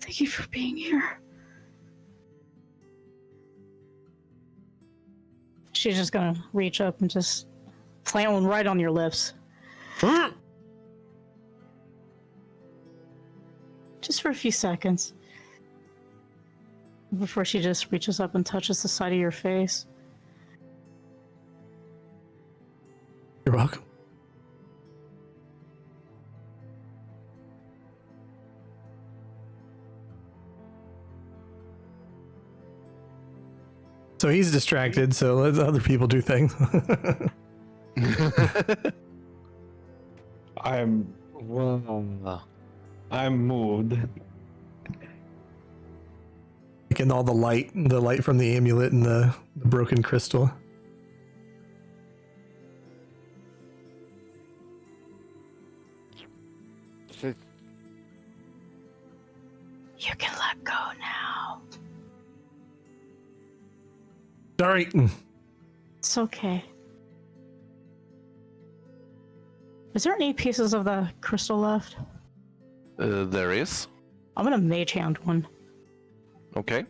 Thank you for being here. She's just gonna reach up and just plant one right on your lips. Just for a few seconds. Before she just reaches up and touches the side of your face. You're welcome. So he's distracted, so let other people do things. I'm moved. Getting all the light from the amulet and the broken crystal. So, You can let go now. Sorry. It's okay. Is there any pieces of the crystal left? There is. I'm gonna mage hand one. Okay.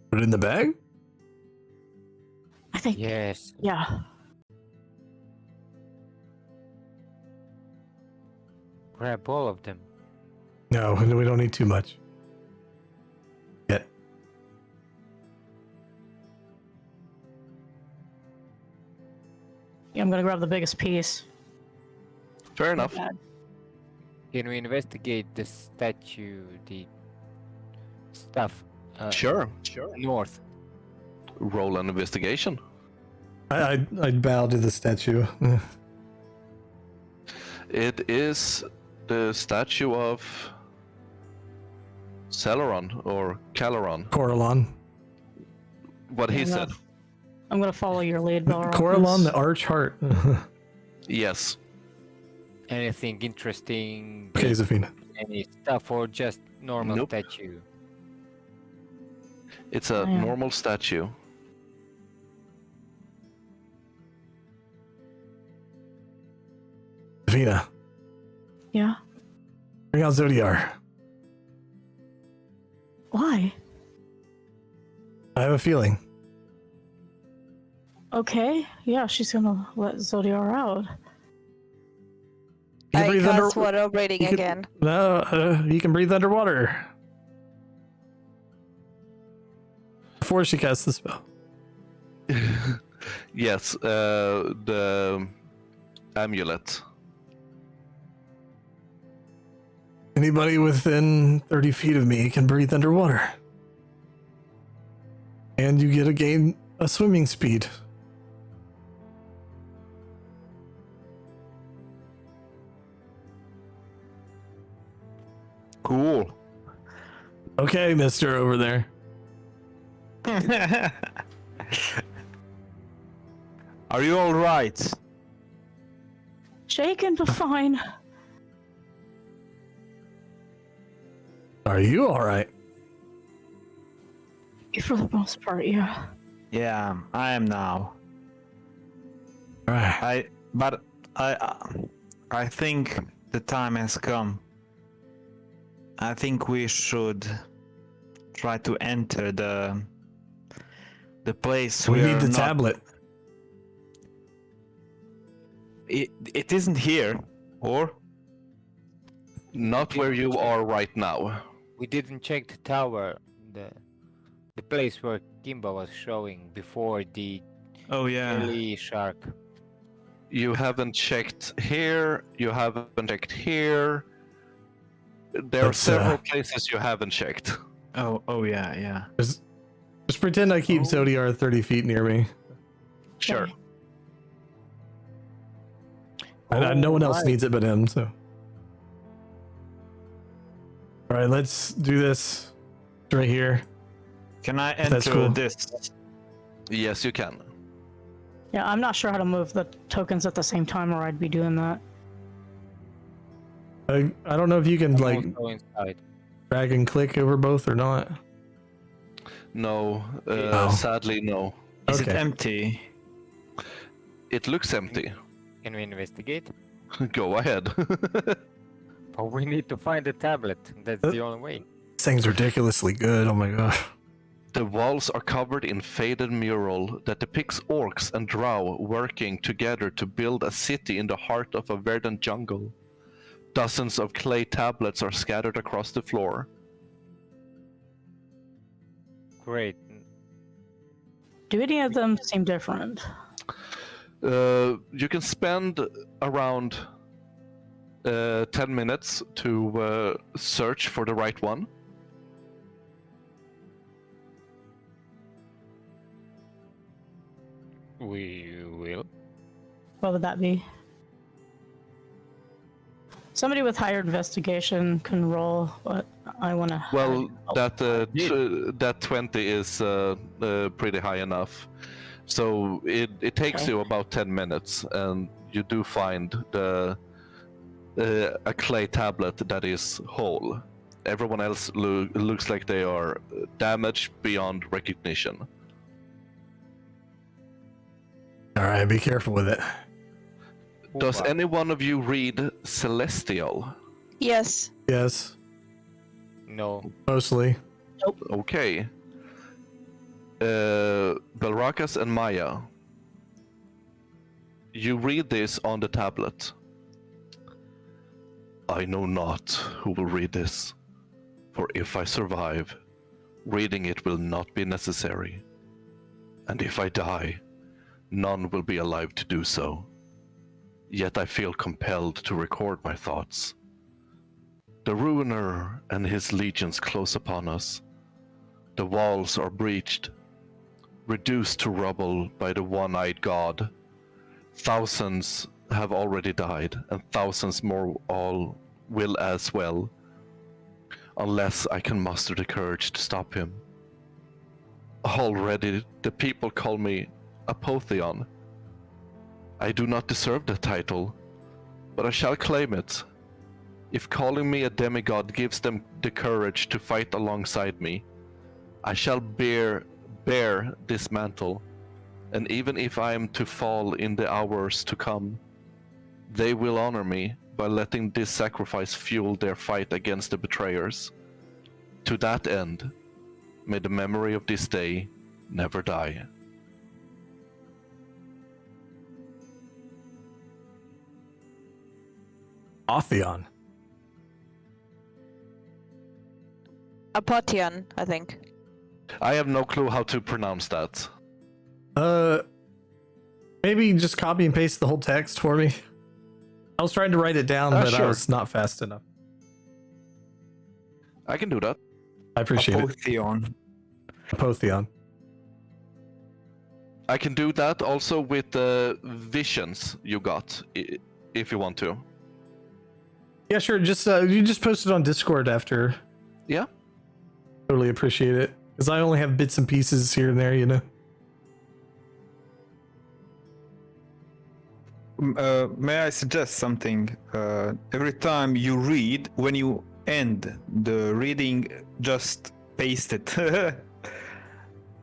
Put it in the bag? I think. yes. Yeah. Grab all of them. No, we don't need too much. Yet. Yeah, I'm gonna grab the biggest piece. Fair enough. Can we investigate the statue, the stuff? Sure. North. Roll an investigation. I'd bow to the statue. It is the statue of Celeron or Caleron. Coralon. What he Yeah, said. I'm gonna follow your lead, Balrakas. Coralon, the arch heart. Yes. Anything interesting? Okay, Zafina. Any stuff or just normal Nope. statue? It's a Yeah. normal statue. Zafina, Yeah. bring out Zodiar. Why? I have a feeling. Okay. Yeah, she's gonna let Zodiar out. You can I breathe cast water breathing you can- again. No, you can breathe underwater. Before she casts the spell. Yes, the amulet. Anybody within 30 feet of me can breathe underwater. And you get gain a swimming speed. Cool. Okay, mister over there. Are you all right? Shaken but fine. Are you alright? For the most part, yeah. Yeah, I am now. Alright. I think the time has come. I think we should try to enter the place. We need are the not- tablet. It isn't here, or? Not where you are right now. We didn't check the tower. The The place where Kimba was showing before the Oh yeah. jelly shark. You haven't checked here. You haven't checked here. There are Let's, several places you haven't checked. Oh yeah, yeah. Just pretend I keep Oh. Zodiar 30 feet near me. Sure. Okay. And no one else Alright. needs it but him, so. All right, let's do this right here. Can I That's enter cool. this? Yes, you can. Yeah, I'm not sure how to move the tokens at the same time, or I'd be doing that. I don't know if you can I'm like also inside. drag and click over both or not. No, Oh. sadly, no. Is it Okay. empty? It looks empty. Can we investigate? Go ahead. But we need to find the tablet. That's the only way. This thing's ridiculously good. Oh my gosh. The walls are covered in faded mural that depicts orcs and drow working together to build a city in the heart of a verdant jungle. Dozens of clay tablets are scattered across the floor. Great. Do any of them seem different? You can spend around 10 minutes to search for the right one. We will. What would that be? Somebody with higher investigation can roll, but I want to. Well, that 20 is pretty high enough. So it takes Okay. you about 10 minutes, and you do find a clay tablet that is whole. Everyone else looks like they are damaged beyond recognition. All right, be careful with it. Does any one of you read Celestial? Yes. Yes, No. mostly. Okay. Balrakas and Maya. You read this on the tablet. I know not who will read this, for if I survive, reading it will not be necessary. And if I die, none will be alive to do so. Yet I feel compelled to record my thoughts. The Ruiner and his legions close upon us. The walls are breached, reduced to rubble by the one-eyed god. Thousands have already died, and thousands more all will as well, unless I can muster the courage to stop him. Already the people call me Apotheon. I do not deserve that title, but I shall claim it. If calling me a demigod gives them the courage to fight alongside me, I shall bear this mantle, and even if I am to fall in the hours to come, they will honor me by letting this sacrifice fuel their fight against the betrayers. To that end, may the memory of this day never die. Apotheon. Apotheon, I think. I have no clue how to pronounce that. Maybe just copy and paste the whole text for me. I was trying to write it down, but I Sure. was not fast enough. I can do that. I appreciate it. Apotheon. Apotheon. I can do that also with the visions you got, if you want to. Yeah, sure. Just you just post it on Discord after. Yeah. Totally appreciate it, because I only have bits and pieces here and there, you know. May I suggest something? Every time you read, when you end the reading, just paste it.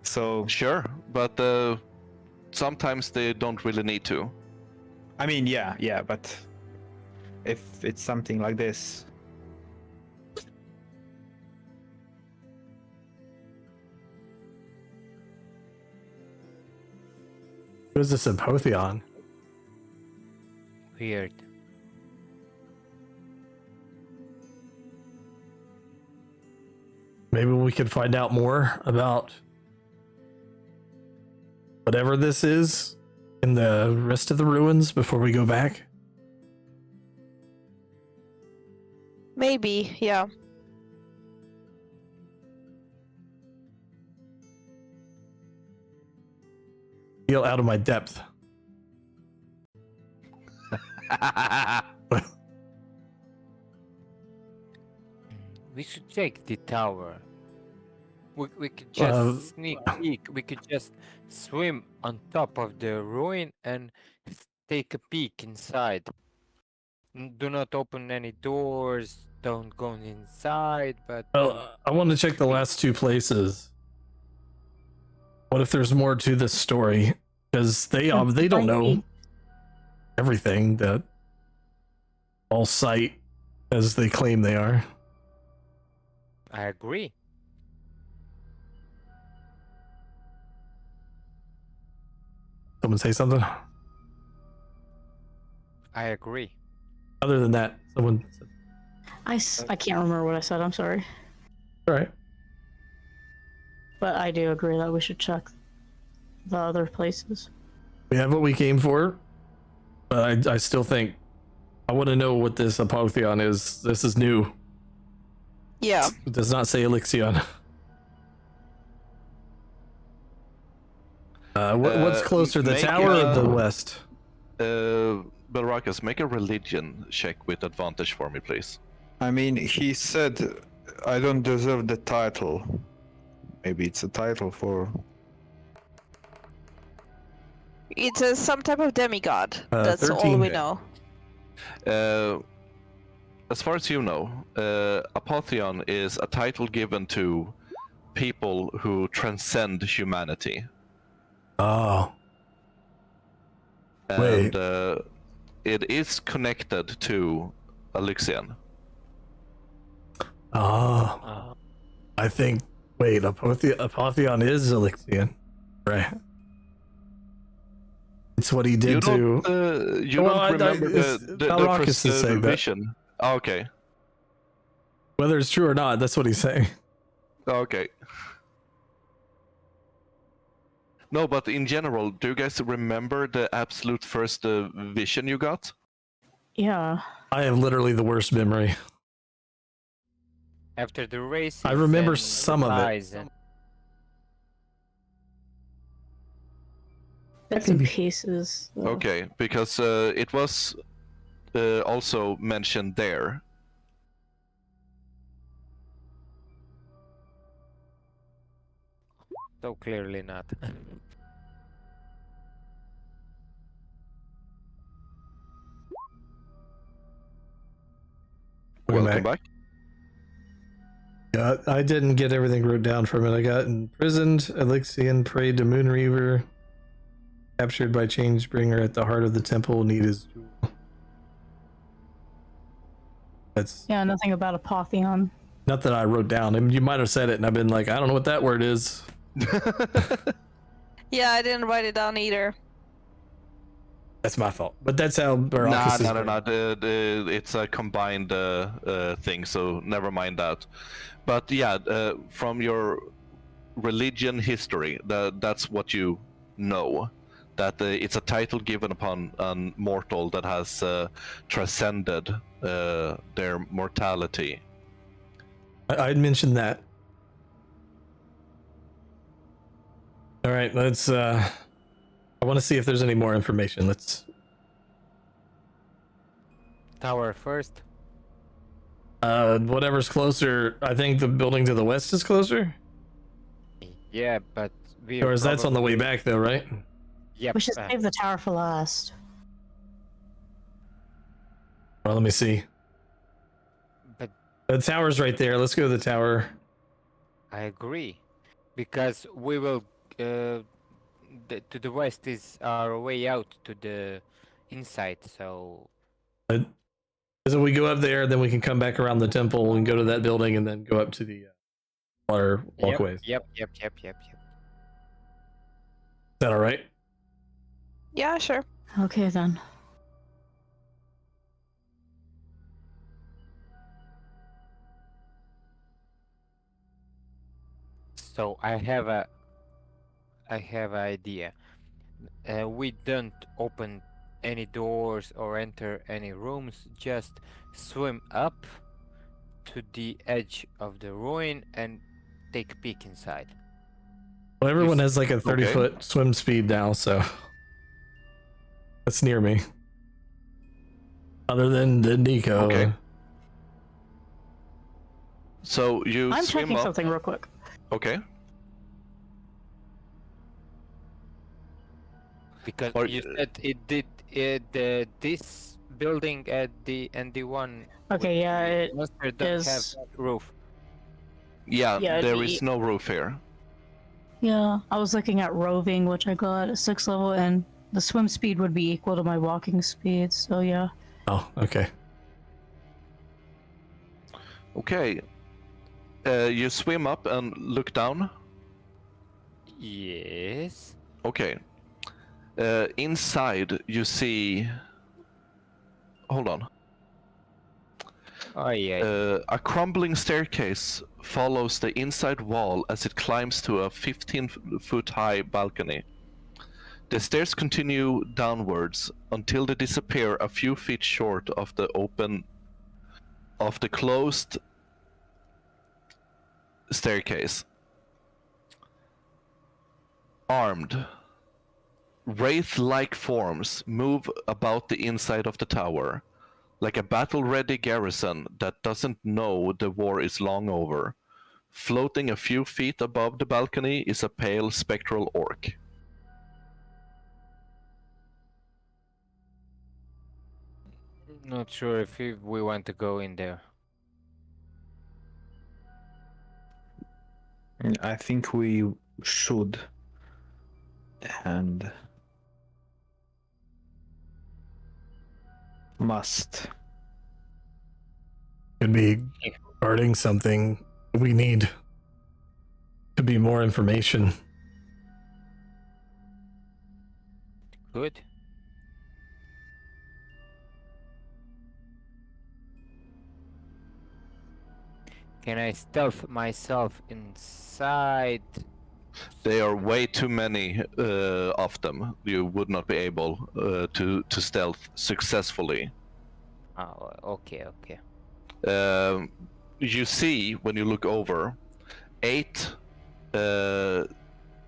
So, Sure, but sometimes they don't really need to. I mean, yeah, but if it's something like this, What is this Apotheon? Weird. Maybe we could find out more about whatever this is in the rest of the ruins before we go back? Maybe, yeah. Feel out of my depth. We should check the tower. We could just sneak peek. We could just swim on top of the ruin and take a peek inside. Do not open any doors. Don't go inside. But I want to check the last two places. What if there's more to this story? Because they don't know everything that all sight as they claim they are. I agree. Someone say something? I agree. Other than that, someone said, I can't remember what I said. I'm sorry. all right. But I do agree that we should check the other places. We have what we came for, but I still think I want to know what this Apotheon is. This is new. Yeah. It does not say Elixion. What's closer, the tower or the west? Balrakas, make a religion check with advantage for me, please. I mean, he said, I don't deserve the title. Maybe it's a title for... It's some type of demigod. That's 13. all we know. As far as you know, Apotheon is a title given to people who transcend humanity. Oh. And Wait. it is connected to Elixion. Oh. I think. Wait, Apotheon is Elixion. Right. It's what he did You to. don't, you Well, don't remember the Balrakas is first saying that. vision. Oh, okay. Whether it's true or not, that's what he's saying. Okay. No, but in general, do you guys remember the absolute first vision you got? Yeah. I have literally the worst memory. After the race, I remember some of it. Bits and pieces. though. Okay, because it was also mentioned there. So clearly not. Welcome back. Yeah, I didn't get everything wrote down from it. I got imprisoned, Elixion prayed to Moonreaver, captured by Changebringer at the heart of the temple, need his jewel. That's Yeah, nothing about Apotheon. not that I wrote down. I mean, you might have said it, and I've been like, I don't know what that word is. Yeah, I didn't write it down either. That's my fault. But that's how Balrakas is. No. It's a combined thing, so never mind that. But yeah, from your religion history, that's what you know. That it's a title given upon a mortal that has transcended their mortality. I'd mentioned that. All right, let's. I want to see if there's any more information. Let's. Tower first. Whatever's closer. I think the building to the west is closer. Yeah, but we. Or is that's on the way back though, right? Yep. We should save the tower for last. Well, let me see. But The tower's right there. Let's go to the tower. I agree, because we will. To the west is our way out to the inside. So. So we go up there, then we can come back around the temple and go to that building, and then go up to the water walkways. Yep. Is that all right? Yeah, sure. Okay then. So I have an idea. We don't open any doors or enter any rooms, just swim up to the edge of the ruin and take a peek inside. Well, everyone s- has like a 30-foot swim speed now, so that's near me. Other than Nico. Okay. So you I'm swim checking up. something real quick. Okay. Because Or- you said it did this building at the and the one Okay, yeah, it monster don't have is. roof. Yeah, Yeah, there the- is no roof here. Yeah, I was looking at roving, which I got at 6th level, and the swim speed would be equal to my walking speed. So yeah. Oh, okay. Okay. You swim up and look down. Yes. Okay. Inside you see. Hold on. Oh yeah. A crumbling staircase follows the inside wall as it climbs to a 15-foot high balcony. The stairs continue downwards until they disappear a few feet short of the closed staircase. Armed, wraith-like forms move about the inside of the tower, like a battle-ready garrison that doesn't know the war is long over. Floating a few feet above the balcony is a pale spectral orc. Not sure if we want to go in there. I think we should. And must. Could be guarding something. We need to be more information. Good. Can I stealth myself inside? There are way too many of them. You would not be able to stealth successfully. Oh, okay, okay. You see, when you look over, 8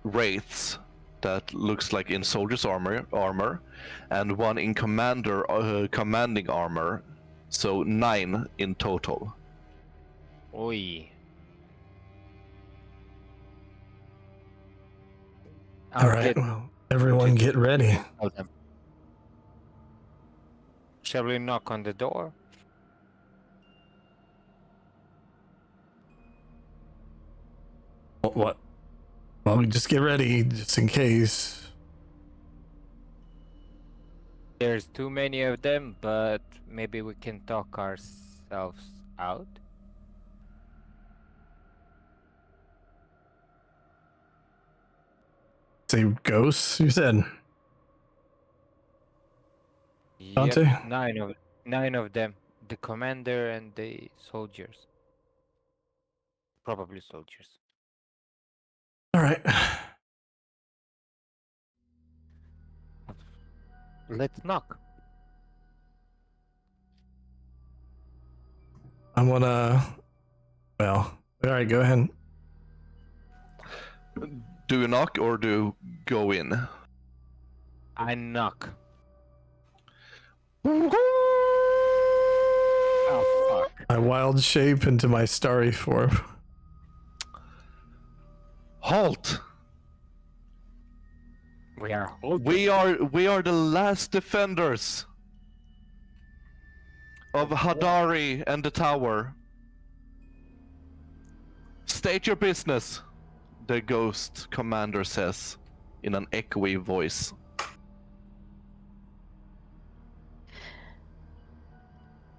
wraiths that looks like in soldier's armor, and 1 in commanding armor, so 9 in total. Oi. All right, well, everyone get ready. Shall we knock on the door? What? Well, we just get ready, just in case. There's too many of them, but maybe we can talk ourselves out. Say ghosts, you said? Dante? Yep, 9 of them. The commander and the soldiers. Probably soldiers. All right. Let's knock. I wanna. Well, all right, go ahead. Do you knock or do you go in? I knock. Oh fuck. I wild shape into my starry form. Halt! We are holding. We are the last defenders of Hadari and the tower. State your business, the ghost commander says in an echoey voice.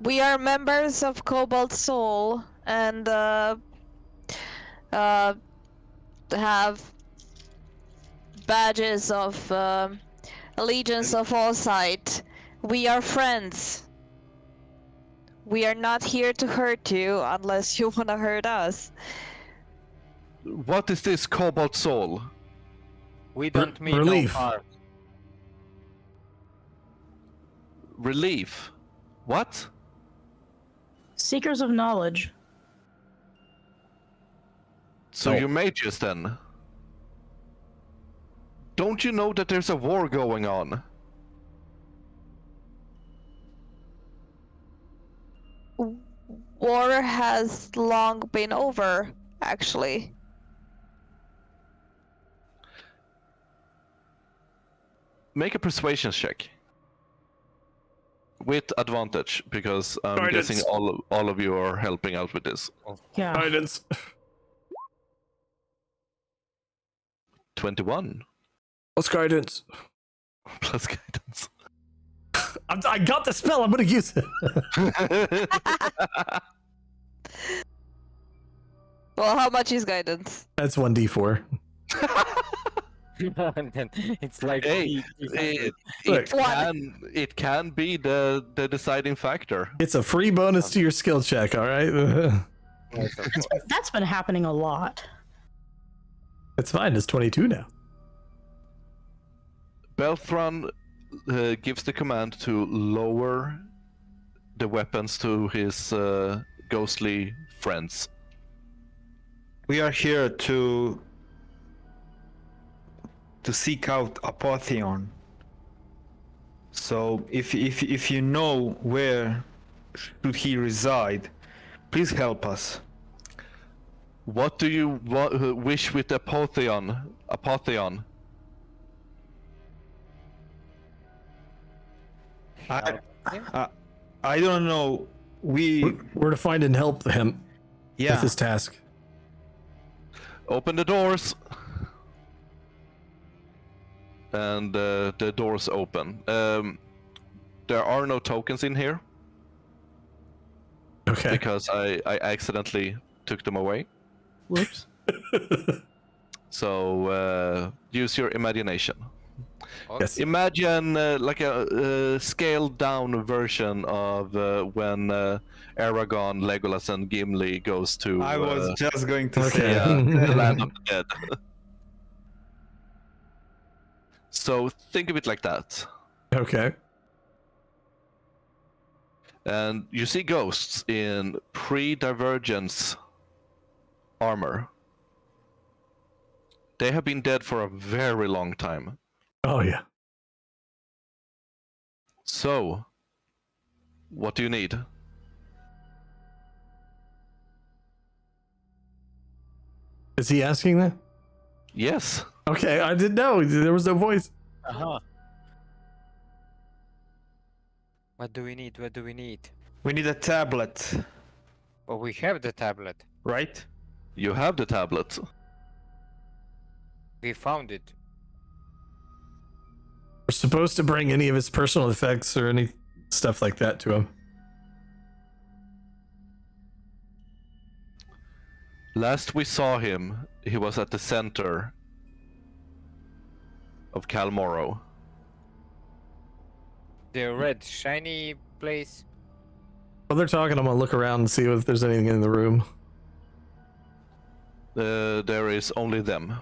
We are members of Cobalt Soul and have badges of allegiance of all sight. We are friends. We are not here to hurt you unless you wanna hurt us. What is this Cobalt Soul? We don't mean relief. no harm. Relief. What? Seekers of knowledge. So No. you're mages then? Don't you know that there's a war going on? War has long been over, actually. Make a persuasion check. With advantage, because I'm Guidance. guessing all of you are helping out with this. Yeah. Guidance. 21 Plus guidance. plus guidance. I got the spell. I'm gonna use it. Well, how much is guidance? That's 1d4. And then it's like Hey, Look. it can be the deciding factor. It's a free bonus to your skill check. All right. That's been happening a lot. It's fine. It's 22 now. Belthran gives the command to lower the weapons to his ghostly friends. We are here to seek out Apotheon. So if you know where should he reside, please help us. What do you wish with Apotheon? Apotheon. I don't know. We're to find and help him Yeah. with his task. Open the doors. And the doors open. There are no tokens in here Okay. because I accidentally took them away. Whoops. So use your imagination. Yes. Imagine like a scaled down version of when Aragorn, Legolas, and Gimli goes to I was just going to Okay. say. the land of the dead. So think of it like that. Okay. And you see ghosts in pre-divergence armor. They have been dead for a very long time. Oh yeah. So, what do you need? Is he asking that? Yes. Okay, I didn't know. There was no voice. Uh-huh. What do we need? What do we need? We need a tablet, Well, we have the tablet. right? You have the tablet. We found it. We're supposed to bring any of his personal effects or any stuff like that to him. Last we saw him, he was at the center of Calmoro. The red shiny place. While they're talking, I'm gonna look around and see if there's anything in the room. There is only them.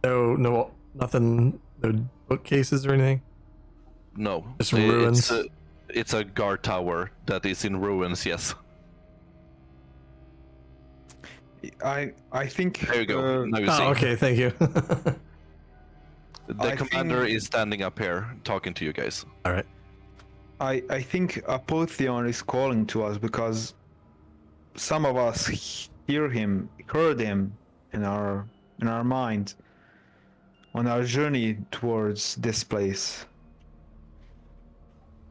No, nothing. No bookcases or anything. No. Just ruins. It's a guard tower that is in ruins, yes. I think. There you go. Now you see. Oh, okay, thank you. The I commander think- is standing up here talking to you guys. All right. I think Apotheon is calling to us because some of us heard him in our mind on our journey towards this place.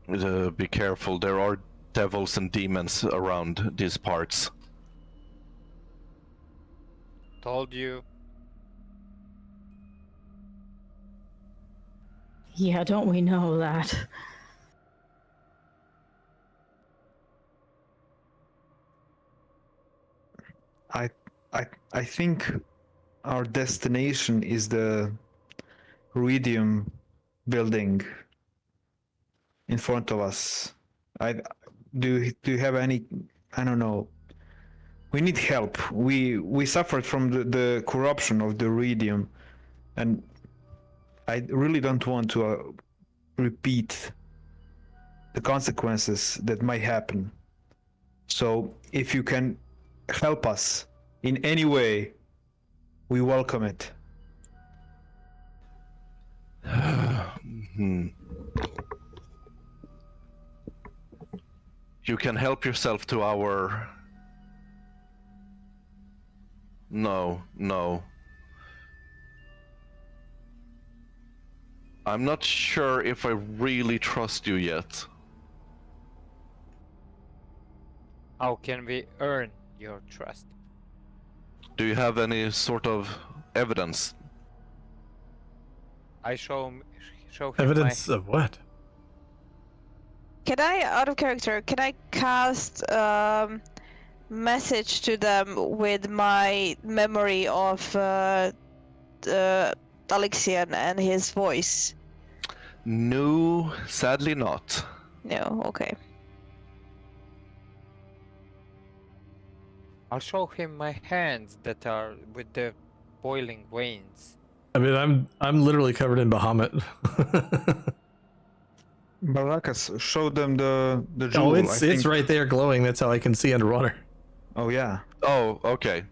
Be careful, there are devils and demons around these parts. Told you. Yeah, don't we know that? I think our destination is the Ruidium building in front of us. Do you have any? I don't know. We need help. We suffered from the corruption of the Ruidium, and I really don't want to repeat the consequences that might happen. So if you can help us in any way, we welcome it. You can help yourself to our... No. I'm not sure if I really trust you yet. How can we earn your trust? Do you have any sort of evidence? I show him Evidence of what? Can I, out of character, can I cast message to them with my memory of Alexian and his voice? No, sadly not. No, okay. I'll show him my hands that are with the boiling veins. I mean, I'm literally covered in Bahamut. Balrakas, show them the jewel. Oh, it's right there glowing. That's how I can see underwater. Oh yeah. Oh, okay.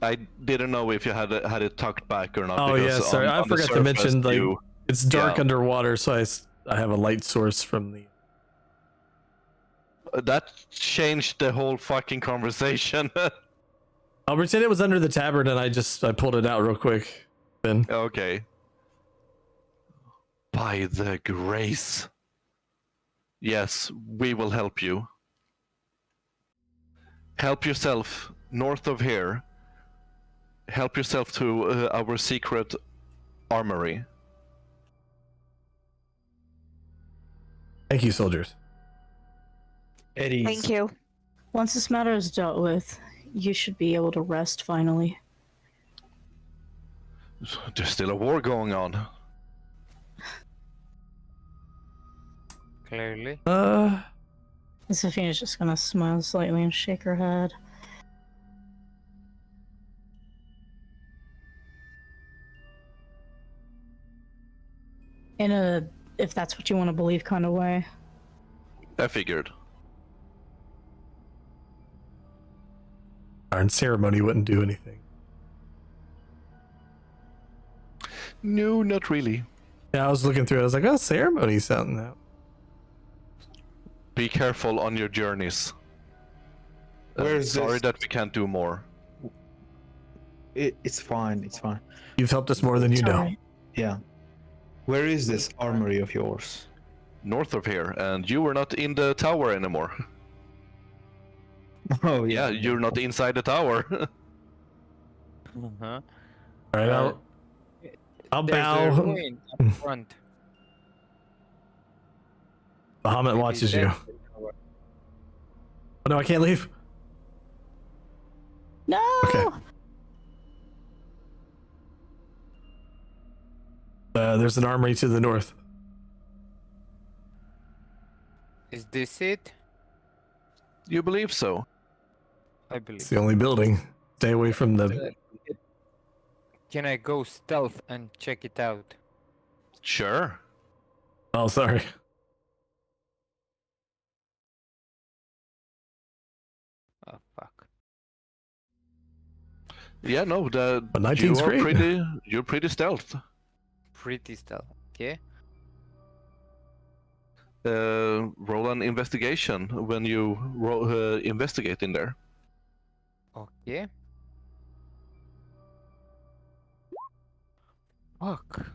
I didn't know if you had it tucked back or not. Oh because yeah, sorry, I on the forgot to mention surface like you- it's dark yeah. underwater, so I have a light source from the. That changed the whole fucking conversation. I'll pretend it was under the tabard, and I pulled it out real quick. Then Okay. By the grace. Yes, we will help you. Help yourself north of here. Help yourself to our secret armory. thank you, soldiers. Eddie. Thank you. Once this matter is dealt with, you should be able to rest finally. There's still a war going on. Clearly. Zafina's just gonna smile slightly and shake her head. In a, if that's what you want to believe, kind of way. I figured. Our ceremony wouldn't do anything. No, not really. Yeah, I was looking through it. I was like, oh, ceremony sounding out. Be careful on your journeys. Where's sorry this? that we can't do more. It's fine. It's fine. You've helped us more than you know. Alright. Yeah. Where is this armory of yours? North of here, and you were not in the tower anymore. Oh Yeah, you're not inside the tower. Uh-huh. All right, I'll There's a bow. ruin up front. Bahamut Maybe watches you. that's the tower. Oh no, I can't leave. No! Okay. There's an armory to the north. Is this it? You believe so? I believe. It's the only building. Stay away from the. Can I go stealth and check it out? Sure. Oh, sorry. Oh fuck. Yeah, no, But 19's great. You're pretty stealth. Pretty stealth. Okay. Roll an investigation when you investigate in there. Okay. Fuck.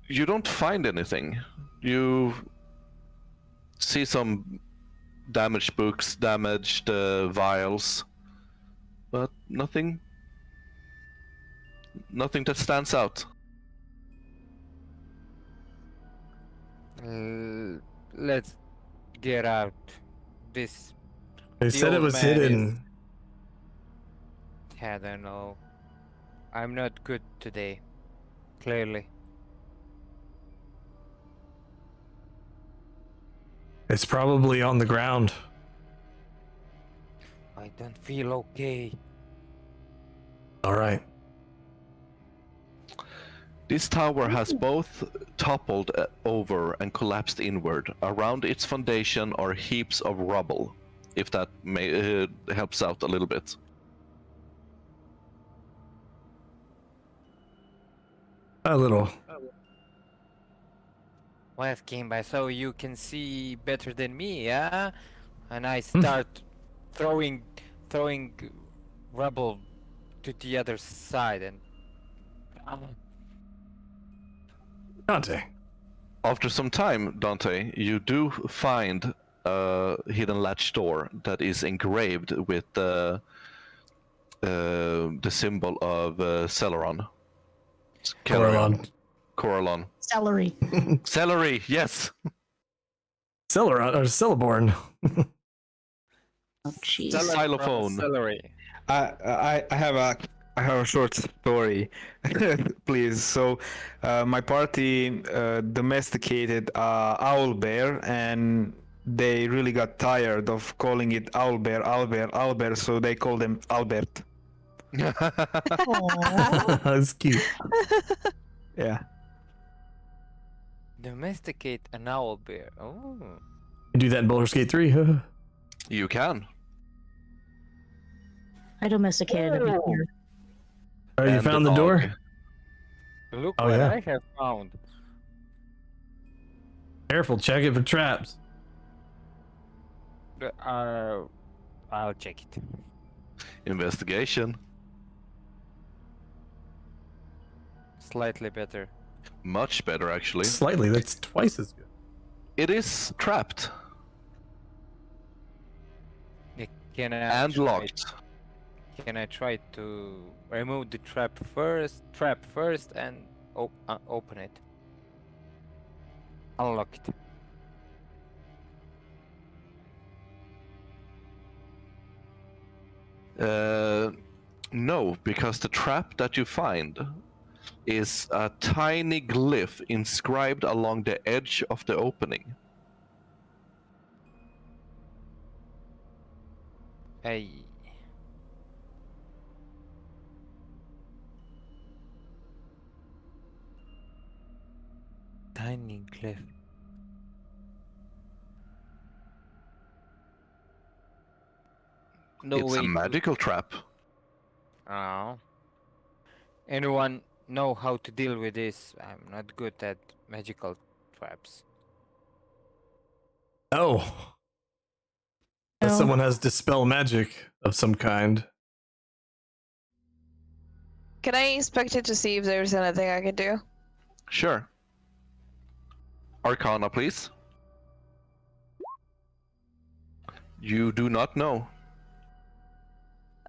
You don't find anything. You see some damaged books, damaged vials, but nothing that stands out. Let's get out. This. They The said it old was man hidden. I don't know. I'm not good today. Clearly. It's probably on the ground. I don't feel okay. All right. This tower has both toppled over and collapsed inward. Around its foundation are heaps of rubble, if that helps out a little bit. A little. Well, Kimba, so you can see better than me, yeah? And I start throwing rubble to the other side, and Dante. After some time, Dante, you do find a hidden latch door that is engraved with the symbol of Celeron. Corellon. Celery. Celery, yes. Celeron or Celeborn. Oh, jeez. Xylophone. Celery. I have a short story, please. So, my party domesticated owl bear, and they really got tired of calling it owl bear, so they called him Albert. Aw. That's cute. Yeah. Domesticate an owl bear. Oh. You do that in Baldur's Gate 3. You can. I domesticated a bit here. Oh, you And found the dog. door? Look Oh, what yeah. I have found. Careful, check it for traps. I'll check it. Investigation. Slightly better. Much better, actually. Slightly, that's twice as good. It is trapped Can I and try- locked. Can I try to remove the trap first, and open it? Unlock it. No, because the trap that you find is a tiny glyph inscribed along the edge of the opening. Hey. Tiny glyph. No It's way a to- magical trap. Oh. Anyone know how to deal with this? I'm not good at magical traps. Oh. Unless No. someone has dispel magic of some kind. Can I inspect it to see if there's anything I can do? Sure. Arcana, please. You do not know.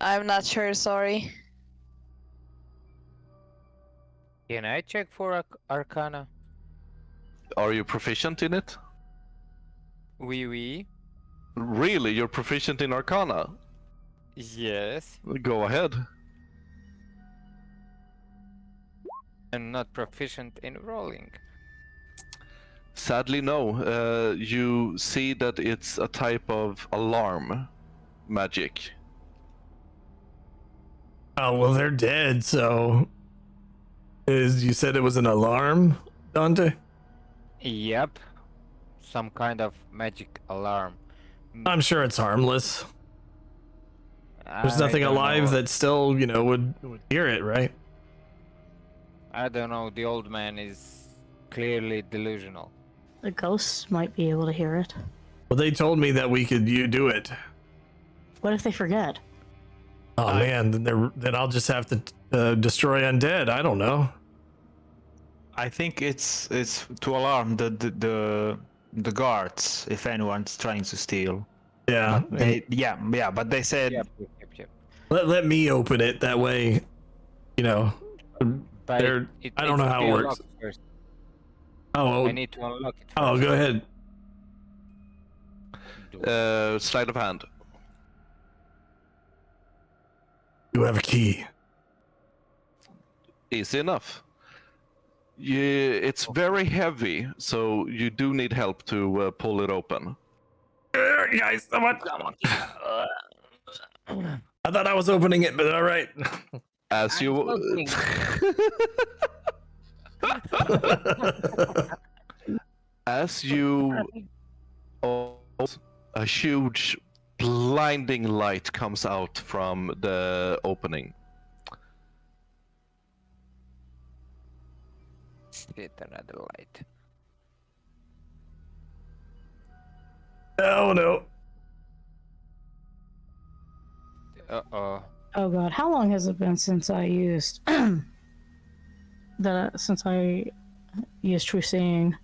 I'm not sure, sorry. Can I check for Arcana? Are you proficient in it? Oui. Really? You're proficient in Arcana? Yes. Go ahead. I'm not proficient in rolling. Sadly, no. You see that it's a type of alarm magic. Oh, well, they're dead, so. You said it was an alarm, Dante? Yep. Some kind of magic alarm. I'm sure it's harmless. There's I nothing don't alive know. that still, would hear it, right? I don't know. The old man is clearly delusional. The ghosts might be able to hear it. Well, they told me that you do it. What if they forget? Oh man, then I'll just have to destroy undead. I don't know. I think it's to alarm the guards if anyone's trying to steal. Yeah, But they said Yep. let me open it that way. But They're- it I don't needs know to how be it works. unlocked First. Oh, I need to unlock it. oh, first. go ahead. Sleight of hand. You have a key. Easy enough. It's very heavy, so you do need help to pull it open. Guys, someone. I thought I was opening it, but all right. As I'm you opening. As you, a huge blinding light comes out from the opening. Hit another light. Oh no. Uh-oh. Oh god, how long has it been since I used since I used True Seeing?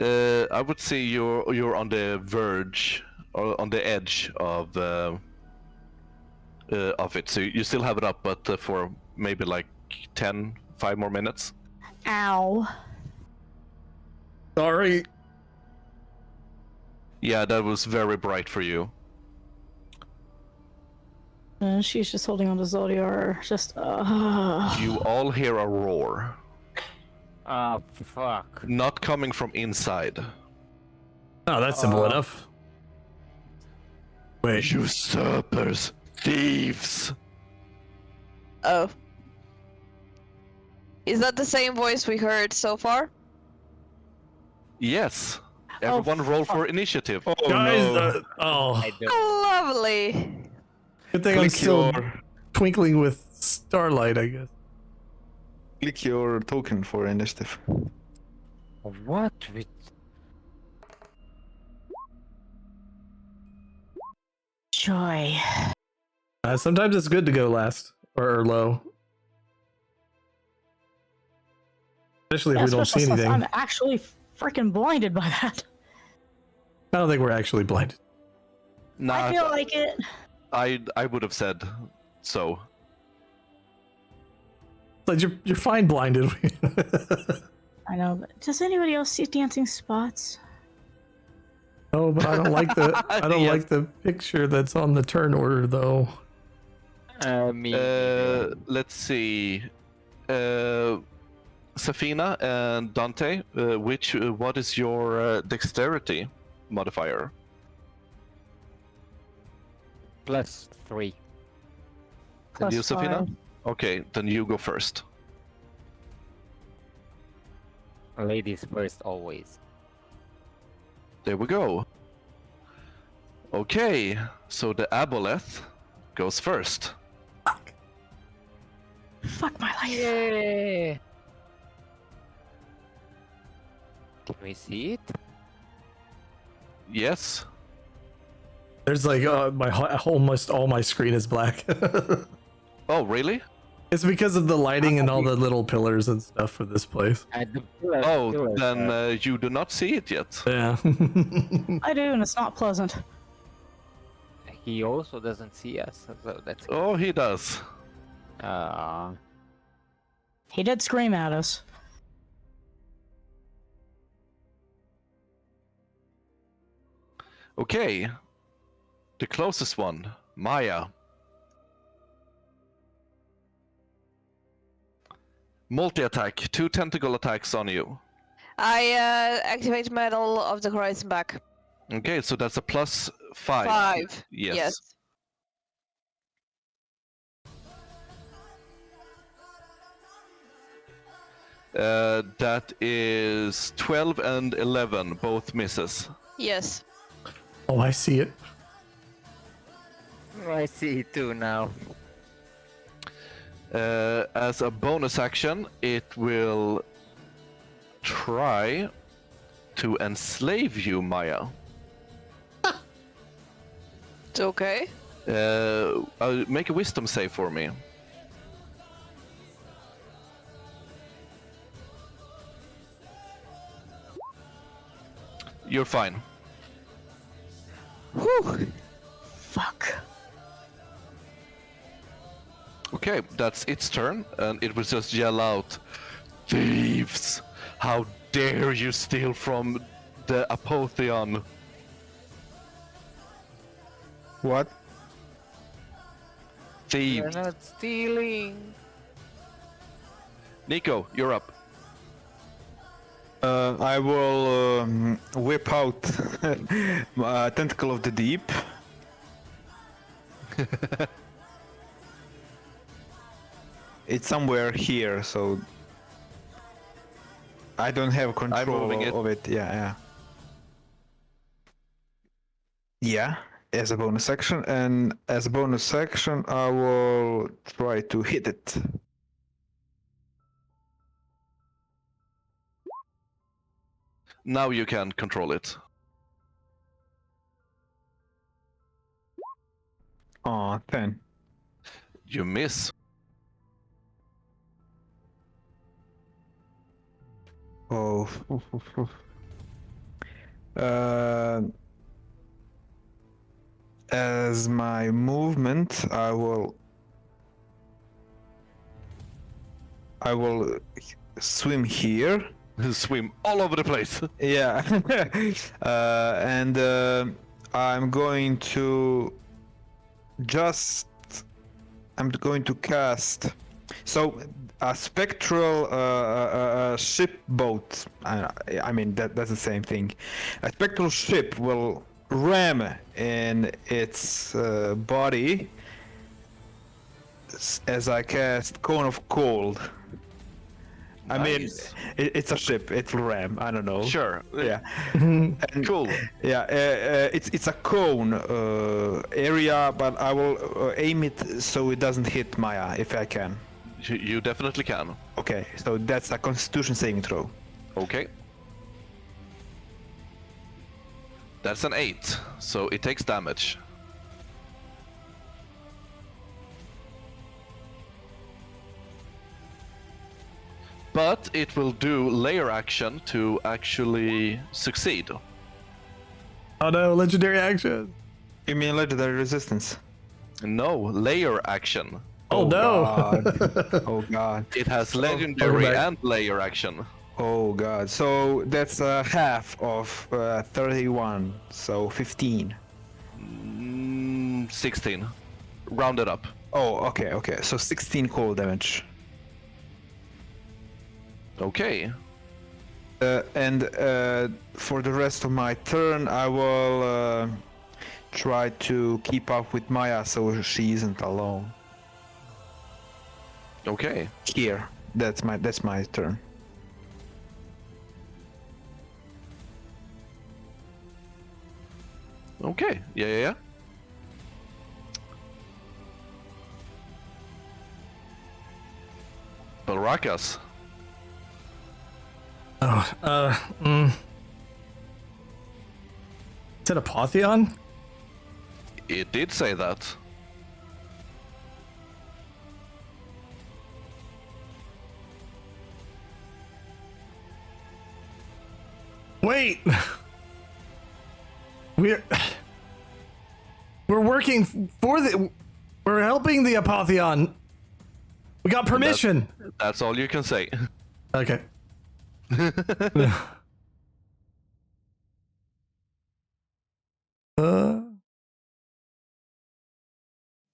I would say you're on the verge or on the edge of it. So you still have it up, but for maybe like 5 more minutes. Ow. Sorry. Yeah, that was very bright for you. She's just holding on to Zodiar, just You all hear a roar, Oh, fuck. not coming from inside. Oh, that's simple enough. Wait. Usurpers, thieves. Oh. Is that the same voice we heard so far? Yes. Everyone roll for initiative. Oh Guys, no. I don't. Lovely. Good thing I'm Click still your twinkling with starlight, I guess. click your token for initiative. What? With... joy. Sometimes it's good to go last or low. Especially if we don't see especially since anything. I'm actually freaking blinded by that. I don't think we're actually blinded. Nah, I feel like it. I would have said so. Like you're fine blinded. I know, but does anybody else see dancing spots? Oh, but I don't like the Yes. like the picture that's on the turn order though. Me. Let's see. Zafina and Dante, what is your dexterity modifier? +3. And you, Plus Zafina? 5. Okay, then you go first. Ladies first, always. There we go. Okay, so the aboleth goes first. Fuck my life. Yay! Can we see it? Yes. There's like almost all my screen is black. Oh, really? It's because of the lighting and all the little pillars and stuff for this place. Oh, then you do not see it yet. Yeah. I do, and it's not pleasant. He also doesn't see us, so that's. Oh, he does. He did scream at us. Okay. The closest one, Maya. Multi-attack, 2 tentacle attacks on you. I activate Medal of the Horizon back. Okay, so that's a +5. 5. Yes. That is 12 and 11, both misses. Yes. Oh, I see it. I see it too now. As a bonus action, it will try to enslave you, Maya. It's okay. Make a wisdom save for me. You're fine. Whew. Fuck. Okay, that's its turn, and it will just yell out, "Thieves! How dare you steal from the Apotheon?" What? Thieves. You're not stealing. Nico, you're up. I will whip out Tentacle of the Deep. It's somewhere here, so I don't have control moving it. of it. Yeah. Yeah, as a bonus action, and as a bonus action, I will try to hit it. Now you can control it. Oh, 10. You miss. Oh. Uh, as my movement, I will swim here. Swim all over the place. Yeah. And I'm going to cast. So a spectral ship boat. I mean that's the same thing. A spectral ship will ram in its body as I cast Cone of Cold. I mean, Nice. it's a ship. It will ram. I don't know. Sure. Yeah. And, Cool. Yeah. It's a cone area, but I will aim it so it doesn't hit Maya if I can. You definitely can. Okay. So that's a Constitution saving throw. Okay. That's an 8, so it takes damage. But it will do layer action to actually succeed. Oh no, legendary action. You mean legendary resistance? No, layer action. Oh, no. God. Oh god. It has legendary back. and layer action. Oh god. So that's half of 31. So 15. 16. Round it up. Oh, okay. So 16 cold damage. Okay. And for the rest of my turn, I will try to keep up with Maya so she isn't alone. Okay. Here, that's my turn. Okay. Yeah. Balrakas. Oh, Is it a Apotheon? It did say that. Wait! We're working for the... We're helping the Apotheon. We got permission. That's all you can say. Okay.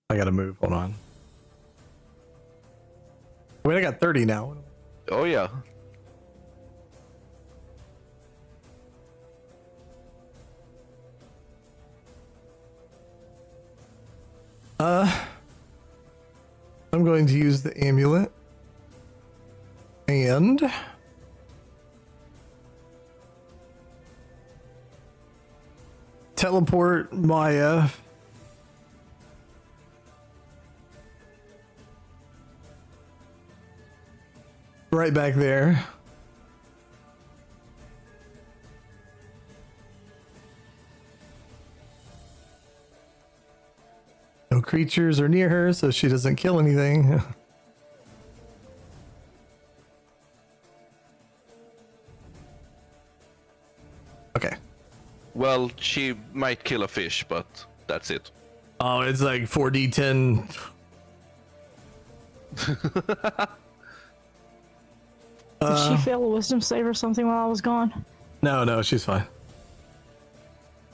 I gotta move. Hold on. Wait, I got 30 now. Oh yeah. I'm going to use the amulet and teleport Maya right back there. No creatures are near her, so she doesn't kill anything. Okay. Well, she might kill a fish, but that's it. Oh, it's like 4d10. Did she fail a wisdom save or something while I was gone? No, she's fine.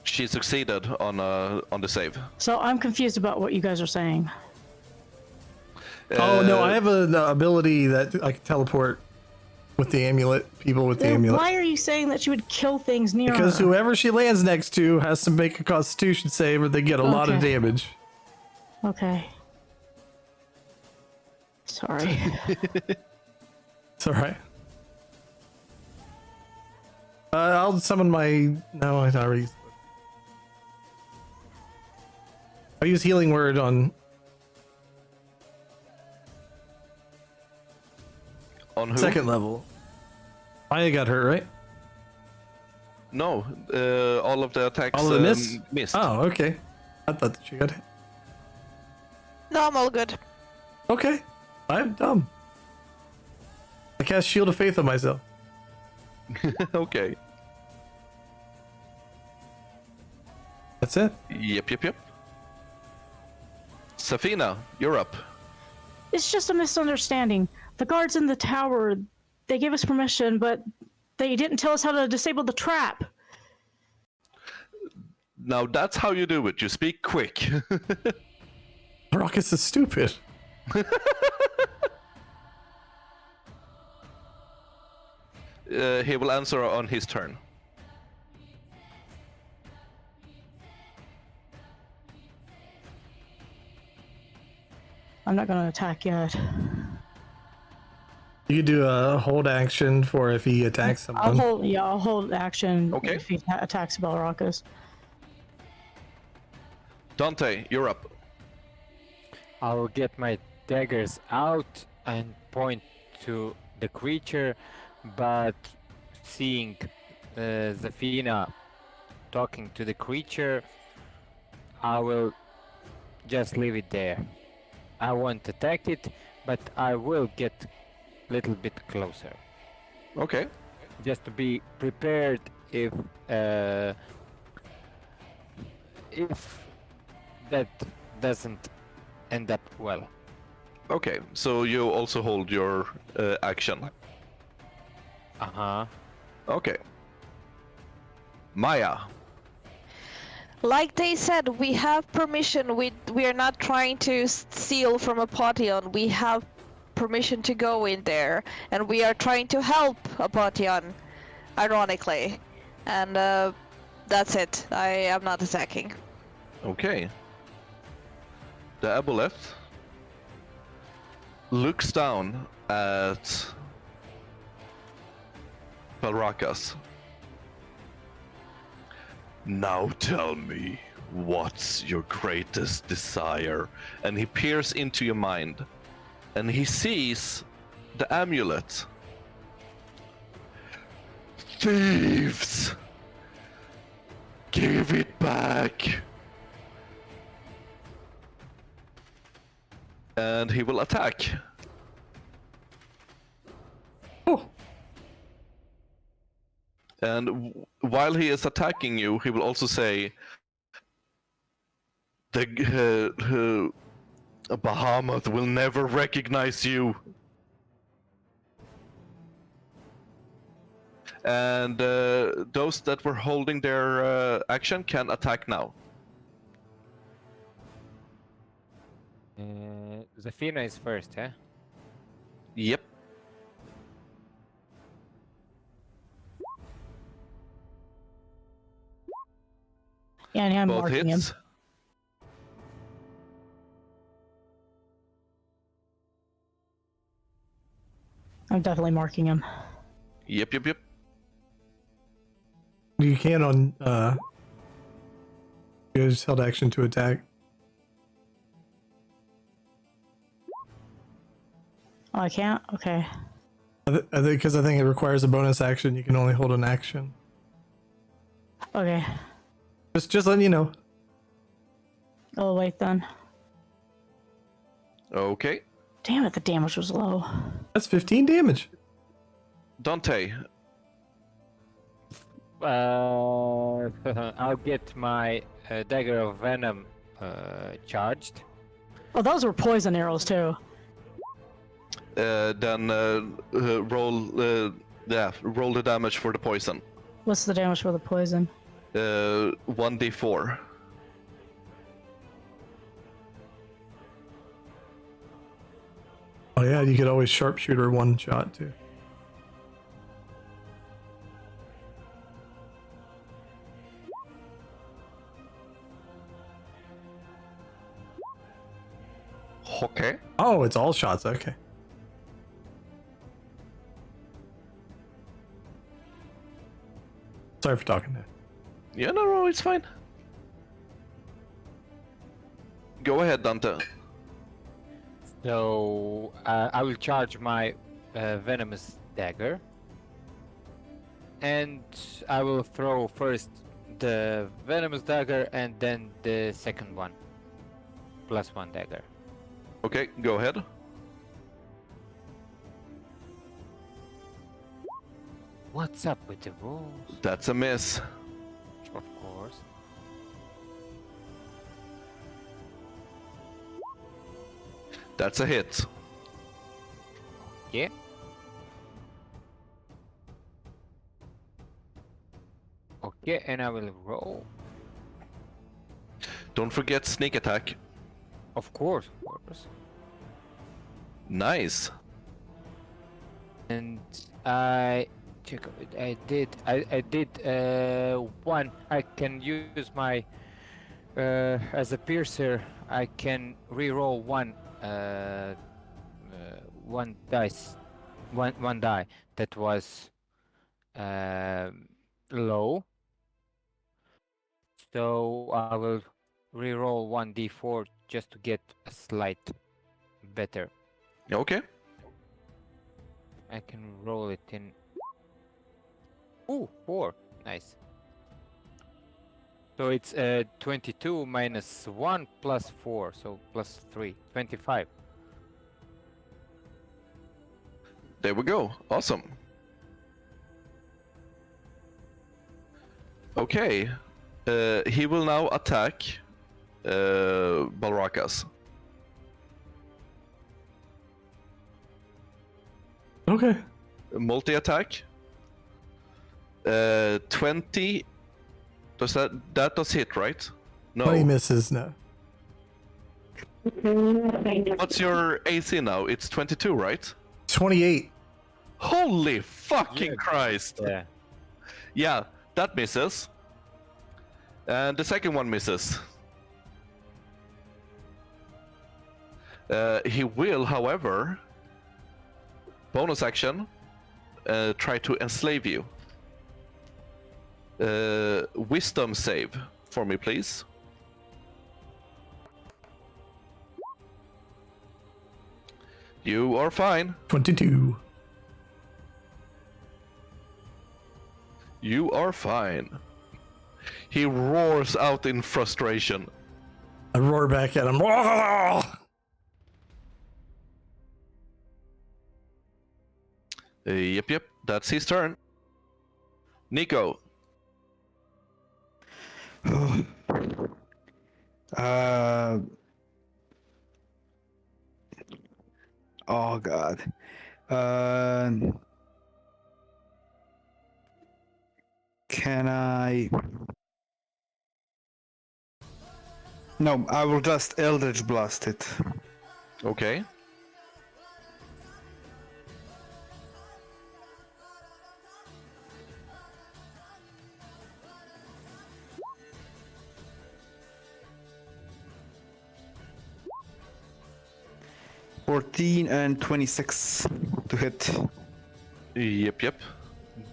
She succeeded on the save. So I'm confused about what you guys are saying. Oh no, I have an ability that I can teleport with the amulet. People with the Then amulet. why are you saying that she would kill things near Because her? whoever she lands next to has to make a Constitution save, or they get a lot of Okay. damage. Okay. Sorry. It's all right. I'll summon my. No, I already. I'll use healing word on On who? second level. Maya got hurt, right? No, all of the attacks All of the miss? missed. Oh, okay. I thought that she got hit. No, I'm all good. Okay, I'm dumb. I cast Shield of Faith on myself. Okay. That's it. Yep. Zafina, you're up. It's just a misunderstanding. The guards in the tower, they gave us permission, but they didn't tell us how to disable the trap. Now that's how you do it. You speak quick. Balrakas is stupid. He will answer on his turn. I'm not gonna attack yet. You could do a hold action for if he attacks someone. I'll hold action Okay. if he attacks Balrakas. Dante, you're up. I will get my daggers out and point to the creature, but seeing Zafina talking to the creature, I will just leave it there. I won't attack it, but I will get a little bit closer, Okay. just to be prepared if that doesn't end up well. Okay. So you also hold your action. Uh-huh. Okay. Maya. Like they said, we have permission. We are not trying to steal from a Potion. We have permission to go in there, and we are trying to help a Potion, ironically. And that's it. I am not attacking. Okay. The aboleth looks down at Balrakas. Now tell me, what's your greatest desire? And he peers into your mind, and he sees the amulet. Thieves! Give it back! And he will attack. Oh. And while he is attacking you, he will also say, "The Bahamut will never recognize you." And those that were holding their action can attack now. Zafina is first, huh? Yep. Yeah, and I'm Both marking him. hits. I'm definitely marking him. Yep. You can on use held action to attack. Oh, I can't? Okay. I think because I think it requires a bonus action. You can only hold an action. Okay. Just letting you know. Oh, wait then. Okay. Damn it, the damage was low. That's 15 damage. Dante. I'll get my dagger of venom charged. Oh, those were poison arrows too. Then roll the damage for the poison. What's the damage for the poison? 1d4. Oh yeah, you could always sharpshooter one shot too. Okay. Oh, it's all shots. Okay. Sorry for talking. Yeah, no, it's fine. Go ahead, Dante. So I will charge my venomous dagger, and I will throw first the venomous dagger and then the second one. +1 dagger. Okay, go ahead. What's up with the rules? That's a miss. Of course. That's a hit. Yeah. Okay, and I will roll. Don't forget sneak attack. Of course, of course. Nice. And I check. I did one. I can use my as a piercer. I can re-roll one dice, one die that was low. So I will re-roll 1d4 just to get a slight better. Okay. I can roll it in. Ooh, 4. Nice. So it's 22 minus 1 plus 4, so plus 3. 25. There we go. Awesome. Okay. He will now attack Balrakas. Okay. Multi-attack. 20. Does that does hit, right? No. 20 misses, no. What's your AC now? It's 22, right? 28. Holy fucking Yeah. Christ! Yeah. Yeah, that misses. And the second one misses. He will, however, bonus action, try to enslave you. Wisdom save for me, please. You are fine. 22. You are fine. He roars out in frustration. I roar back at him. Yep, that's his turn. Nico. Oh God. Can I? No, I will just Eldritch Blast it. Okay. $14 and 26 to hit. Yep.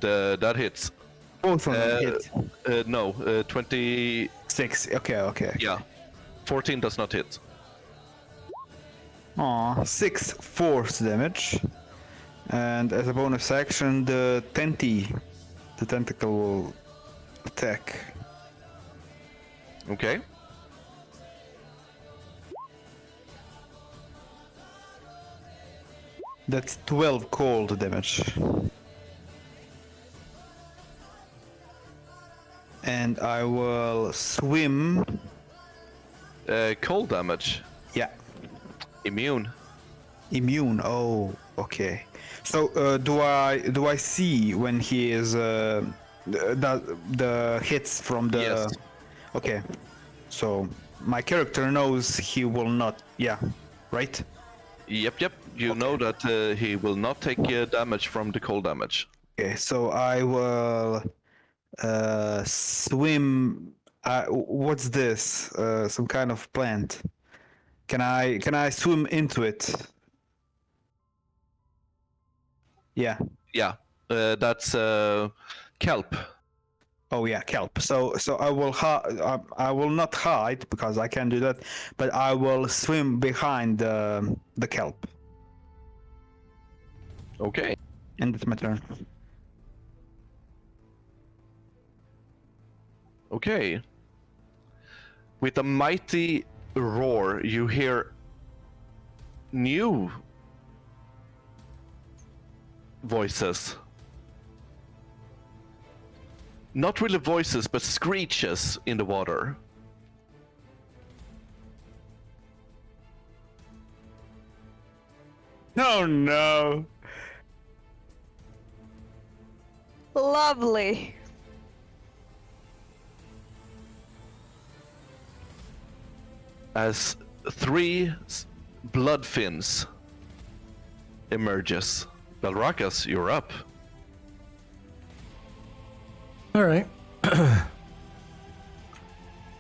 That hits. Both of them hit. No, 20. 6. Okay. Yeah. 14 does not hit. Aw, 6 force damage. And as a bonus action, the tentacle will attack. Okay. That's 12 cold damage. And I will swim. Cold damage. Yeah, Immune. immune. Oh, okay. So do I see when he is the hits from the? Yes. Okay. So my character knows he will not. Yeah, right. Yep. You know that he will not take damage from the cold damage. Okay, so I will swim. What's this? Some kind of plant. Can I swim into it? Yeah. Yeah. That's kelp. Oh yeah, kelp. So I will not hide because I can do that, but I will swim behind the kelp, Okay. and it's my turn. Okay. With a mighty roar, you hear new voices. Not really voices, but screeches in the water. Oh no! Lovely. As three blood fins emerges. Balrakas, you're up. All right. I'm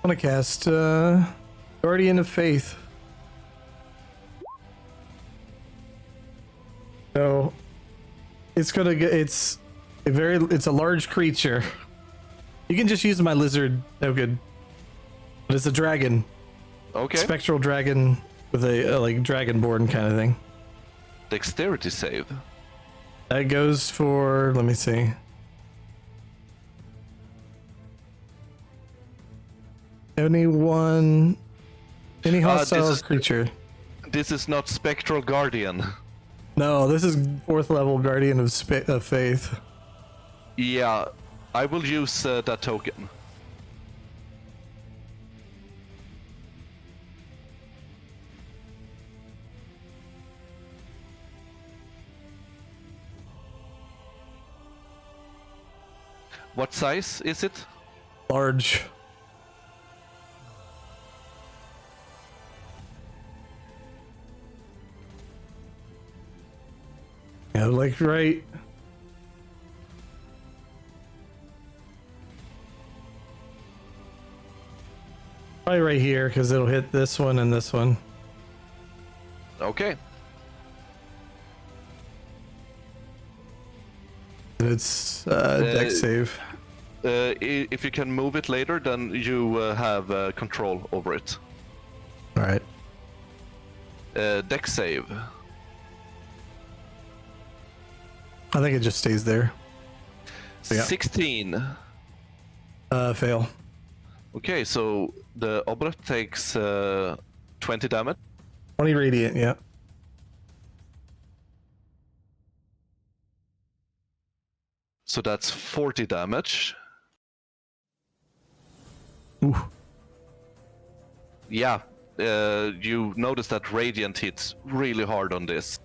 gonna cast Guardian of Faith. So it's gonna get it's a large creature. You can just use my lizard token, but it's a dragon, Okay. spectral dragon with a like Dragonborn kind of thing. Dexterity save. That goes for, let me see. Anyone, any hostile creature. This is not Spectral Guardian. No, this is 4th level Guardian of Faith. Yeah, I will use that token. What size is it? Large. Yeah, like right. Probably right here because it'll hit this one and this one. Okay. It's dex save. If you can move it later, then you have control over it. All right. Dex save. I think it just stays there. Yeah. 16. Fail. Okay, so the obelisk takes 20 damage. 20 radiant, yeah. So that's 40 damage. Ooh. Yeah, you notice that radiant hits really hard on this.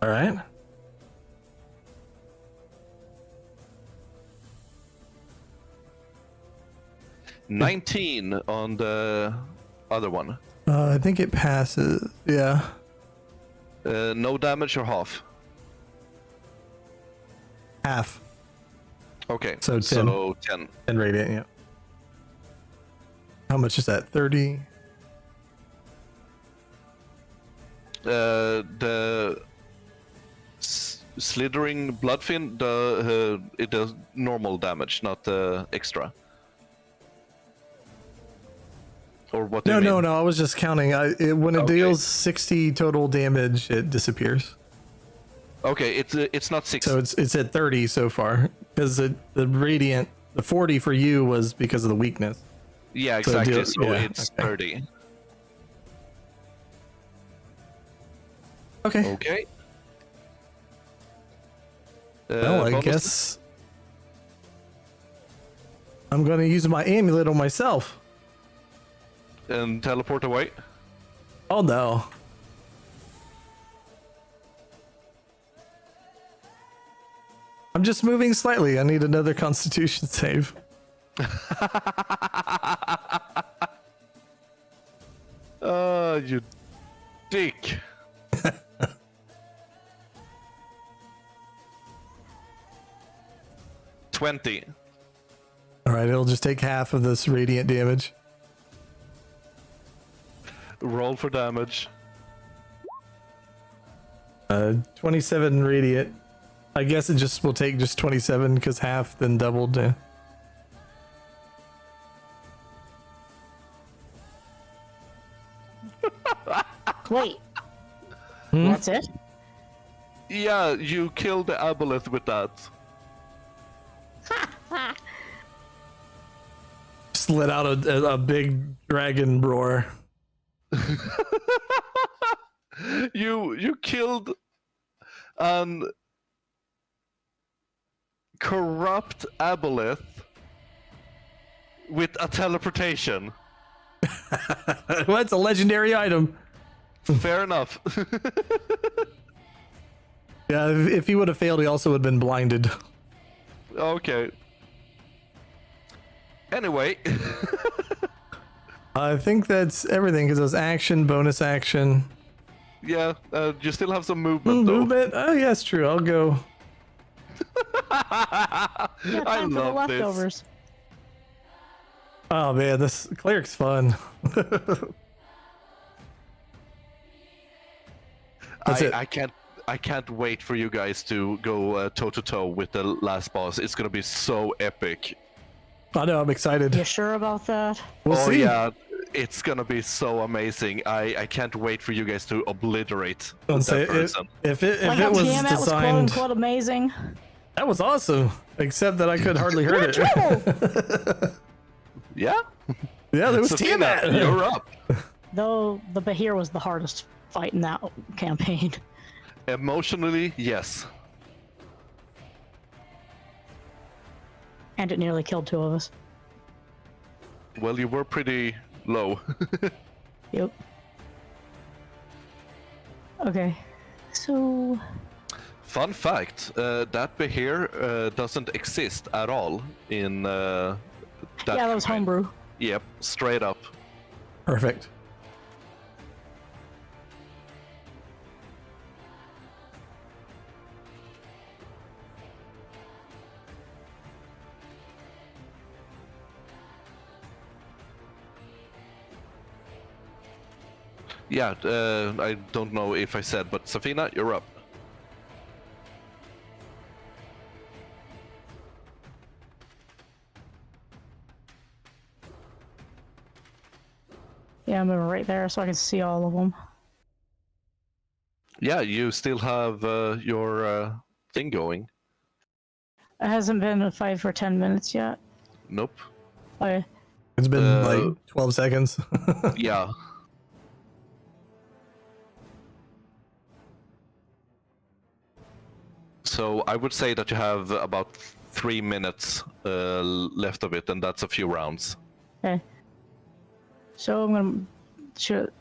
All right. Hmm. 19 on the other one. I think it passes. Yeah. No damage or half? Half. Okay, So 10. So 10. 10 radiant, yeah. How much is that? 30? The slithering bloodfin, it does normal damage, not extra. Or what do you mean? No. I was just counting. When it Okay. deals 60 total damage, it disappears. Okay, it's not 6. So it's at 30 so far because the radiant, the 40 for you was because of the weakness. Yeah, So exactly. deal- So yeah, it's okay. 30. Okay. Okay. Well, I bonus- guess I'm going to use my amulet on myself. And teleport away. Oh no. I'm just moving slightly. I need another constitution save. You dick. $20. All right, it'll just take half of this radiant damage. Roll for damage. 27 radiant. I guess it just will take just 27 because half then doubled. Yeah. Wait, Hmm? that's it? Yeah, you killed the aboleth with that. Just let out a big dragon roar. You killed an corrupt aboleth with a teleportation. Well, it's a legendary item. Fair enough. Yeah, if he would have failed, he also would have been blinded. Okay. Anyway. I think that's everything because it was action, bonus action, Yeah, you still have some movement though. movement. Oh, yeah, it's true. I'll go. I Time for the love this. leftovers. Oh man, this cleric's fun. That's it. I can't wait for you guys to go toe to toe with the last boss. It's gonna be so epic. I know. I'm excited. You sure about that? We'll Oh see. yeah, it's gonna be so amazing. I can't wait for you guys to obliterate Don't that say it. person. If it Like how was Tiamat was quote designed, unquote amazing. that was awesome. Except that I could hardly hurt it. Yeah? Yeah, there was Zafina, Tiamat. you're up. Though the Bahir was the hardest fight in that campaign. Emotionally, yes. And it nearly killed two of us. Well, you were pretty low. Yep. Okay. So Fun fact, that Behir doesn't exist at all in that yeah, that was campaign. homebrew. Yep, straight up. Perfect. Yeah, I don't know if I said, but Zafina, you're up. Yeah, I'm moving right there so I can see all of them. Yeah, you still have your thing going. It hasn't been a fight for 10 minutes yet. Nope. Okay. It's been Uh, like 12 seconds. Yeah. So I would say that you have about 3 minutes left of it, and that's a few rounds. Okay. So I'm gonna shoot.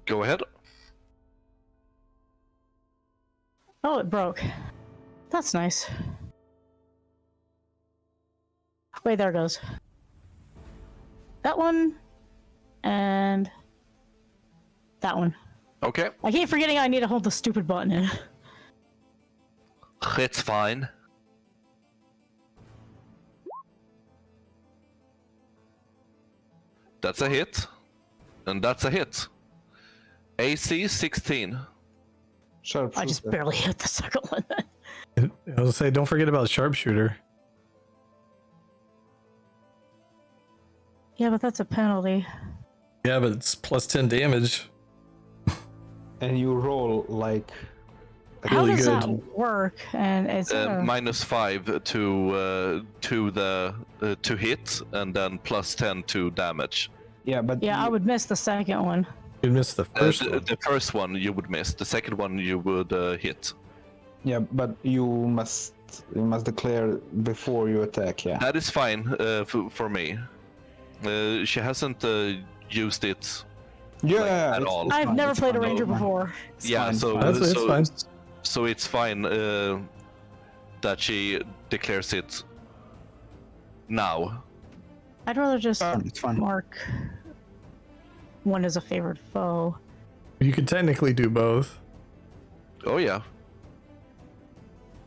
Go ahead. Oh, it broke. That's nice. Wait, there it goes. That one and that one. Okay, I keep forgetting I need to hold the stupid button in. it's fine. That's a hit, and that's a hit. AC 16. Sharp. I just barely hit the second one. I was gonna say, don't forget about sharpshooter. Yeah, but that's a penalty. Yeah, but it's plus 10 damage. And you roll like How Really does good. that work? And it's -5 to hit, and then +10 to damage. yeah, but yeah, I would miss the second one. You missed the first one. The first one you would miss. The second one you would hit. yeah, but you must declare before you attack. Yeah. That is fine for me. She hasn't used it Yeah, at it's- all. it's I've fine, never it's played a fine, ranger it's fine. before. It's Yeah, fine, so It's so fine. so it's fine that she declares it now. I'd rather just It's fine. mark one as a favored foe. You could technically do both. Oh yeah,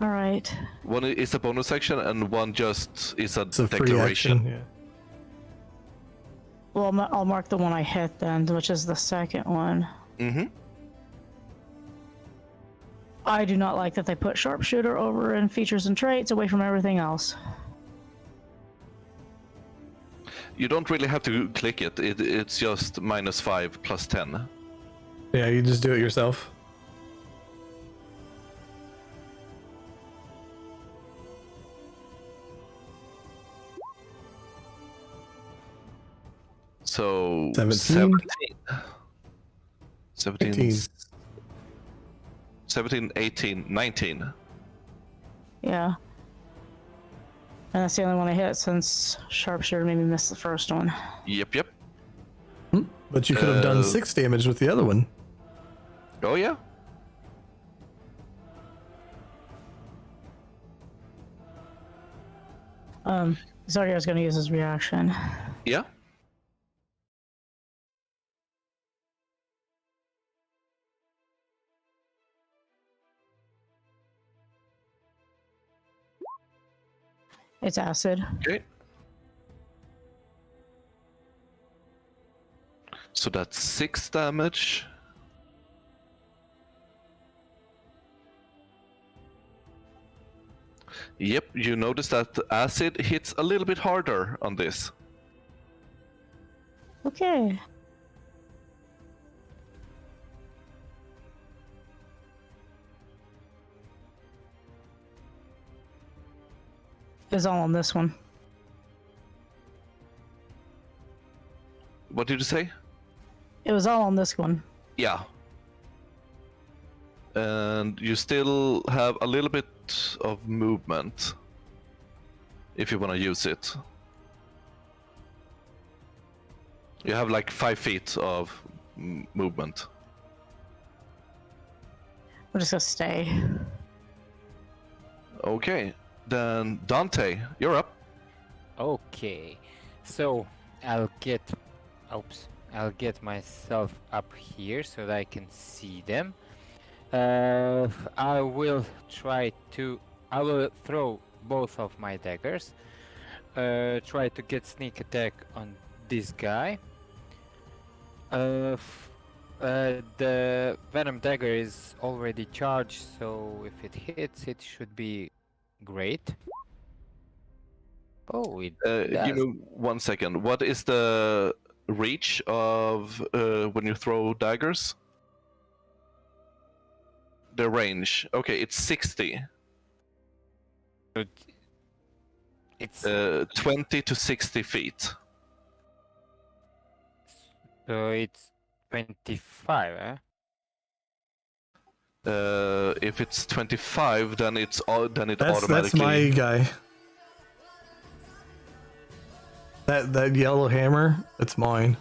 All right. one is a bonus action and one just is a It's a free declaration. action. Yeah. Well, I'll mark the one I hit then, which is the second one. Mm-hmm. I do not like that they put sharpshooter over in features and traits away from everything else. You don't really have to click it. It's just -5 plus 10. Yeah, you just do it yourself. So 17. 17, 18. 17, 18, 19. Yeah. And that's the only one I hit since sharpshooter made me miss the first one. Yep. But you could have done 6 damage with the other one. Oh yeah. Zarya was gonna use his reaction. Yeah. It's acid. Okay. So that's 6 damage. Yep, you notice that the acid hits a little bit harder on this. Okay. It's all on this one. What did you say? It was all on this one. Yeah. And you still have a little bit of movement if you want to use it. You have like 5 feet of movement. I'm just gonna stay. Okay, then Dante, you're up. Okay, so I'll get myself up here so that I can see them. I will throw both of my daggers. Try to get sneak attack on this guy. The venom dagger is already charged, so if it hits, it should be great. Oh, it Give does. me 1 second. What is the reach of when you throw daggers? The range. Okay, it's 60. It's 20 to 60 feet. so it's 25, eh? If it's 25, then it That's automatically. my guy. That yellow hammer, it's mine.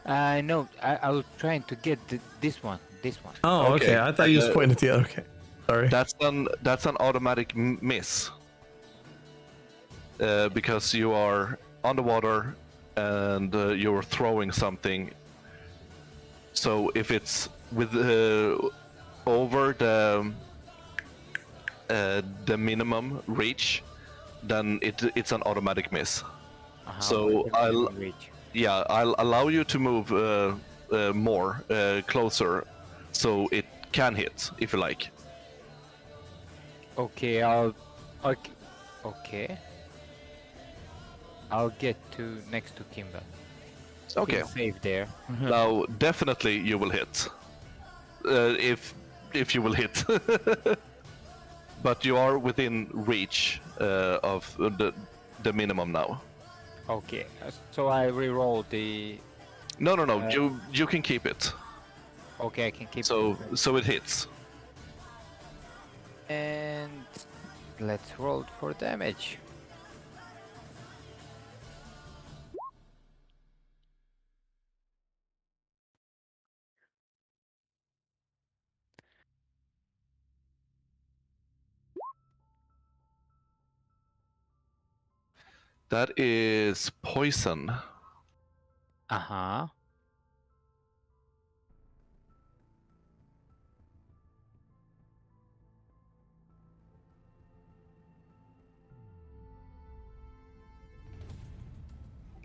I know. I was trying to get this one. Oh, Okay. okay. I thought you was pointing at the other. Okay, sorry. That's an automatic miss. Because you are underwater and you're throwing something. So if it's with over the minimum reach, then it's an automatic miss. So I'll allow you to move more closer, so it can hit if you like. Okay, okay. I'll get to next to Kimba. Okay. He's safe there. Now definitely you will hit. If you will hit. But you are within reach of the minimum now. Okay, so I re-roll the. No. You can keep it. Okay, I can keep. So it hits. And let's roll for damage. That is poison. Uh-huh.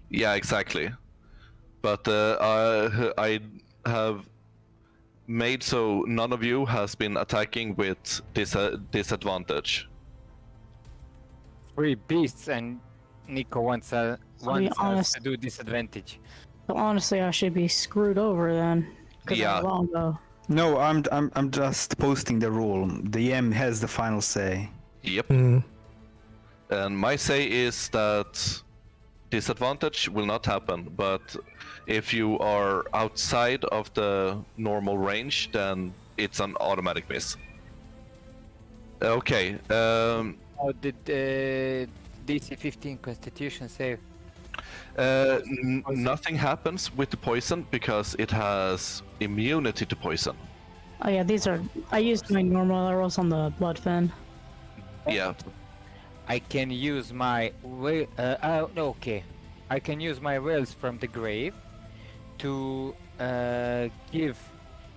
Yeah, exactly. But I have made so none of you has been attacking with disadvantage. 3 beasts and Nico wants us honest- to do disadvantage. So honestly, I should be screwed over then. 'Cause Yeah. I'm a longbow. No, I'm just posting the rule. The M has the final say. Yep. Mm. And my say is that disadvantage will not happen, but if you are outside of the normal range, then it's an automatic miss. Okay. How did DC 15 Constitution save? Nothing happens with the poison because it has immunity to poison. Oh yeah, these are. I used my normal arrows on the blood fin. Yeah. I can use my okay. I can use my wells from the grave to give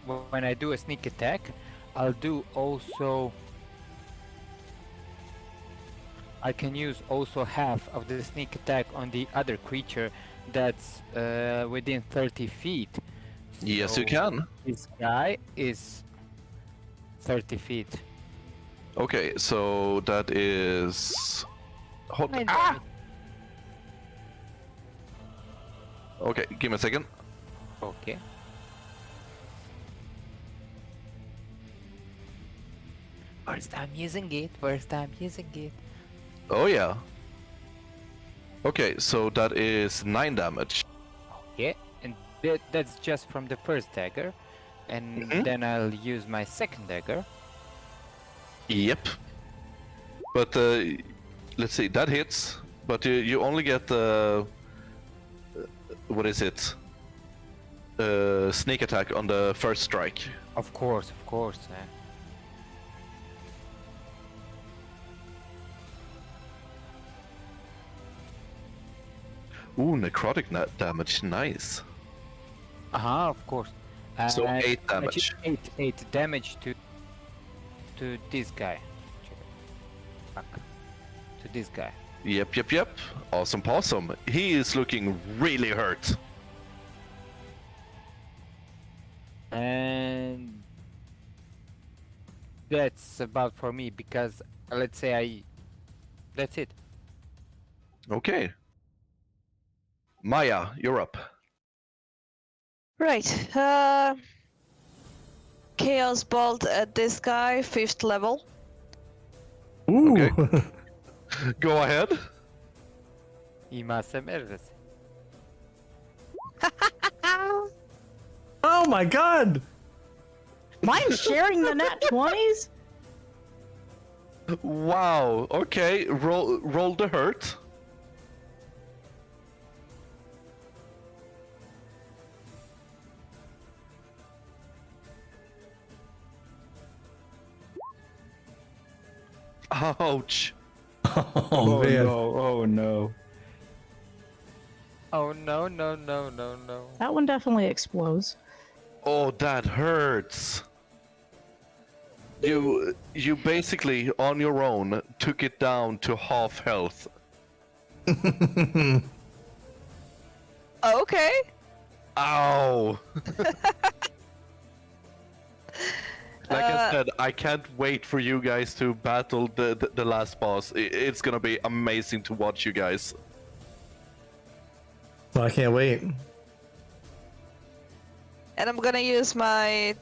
when I do a sneak attack. I'll do also. I can use also half of the sneak attack on the other creature that's within 30 feet. Yes, you So can. This guy is 30 feet. Okay, so that is. Hold. Nine Ah! damage. Okay, give me a second. Okay. First time using it. First time using it. Oh yeah. Okay, so that is 9 damage. Yeah, and that's just from the first dagger, and Mhm. then I'll use my second dagger. Yep. But let's see, that hits, but you only get what is it? Sneak attack on the first strike. Of course, of course. Ooh, necrotic damage, nice. Of course. So And 8 damage. Eight damage to this guy. Fuck. To this guy. Yep. Awesome possum. He is looking really hurt. And that's about for me because let's say that's it. Okay. Maya, you're up. Right. Chaos Bolt at this guy, 5th level. Ooh. Okay. Go ahead. Ima semerves. Oh my god! Mine's sharing the nat 20s? Wow. Okay, roll the hurt. Ouch. Oh, man. no! Oh no! Oh no. That one definitely explodes. Oh, that hurts. You basically on your own took it down to half health. Okay. Ow. Like I said, I can't wait for you guys to battle the last boss. It's gonna be amazing to watch you guys. I can't wait. And I'm gonna use my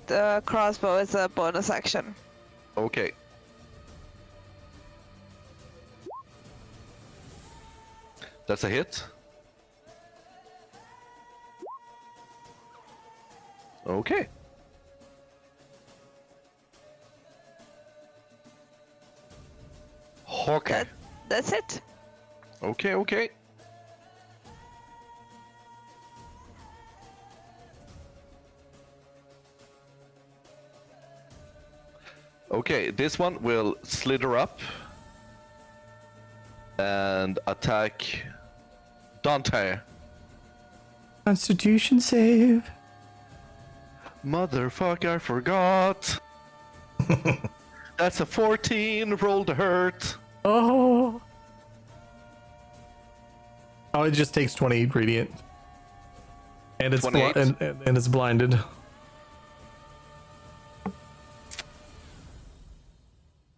crossbow as a bonus action. Okay. That's a hit. Okay. Okay. That's it. Okay. Okay, this one will slither up and attack Dante. Constitution save. Motherfucker, I forgot. That's a 14, roll the hurt. Oh. Oh, it just takes 20 radiant. And it's 28. and it's blinded.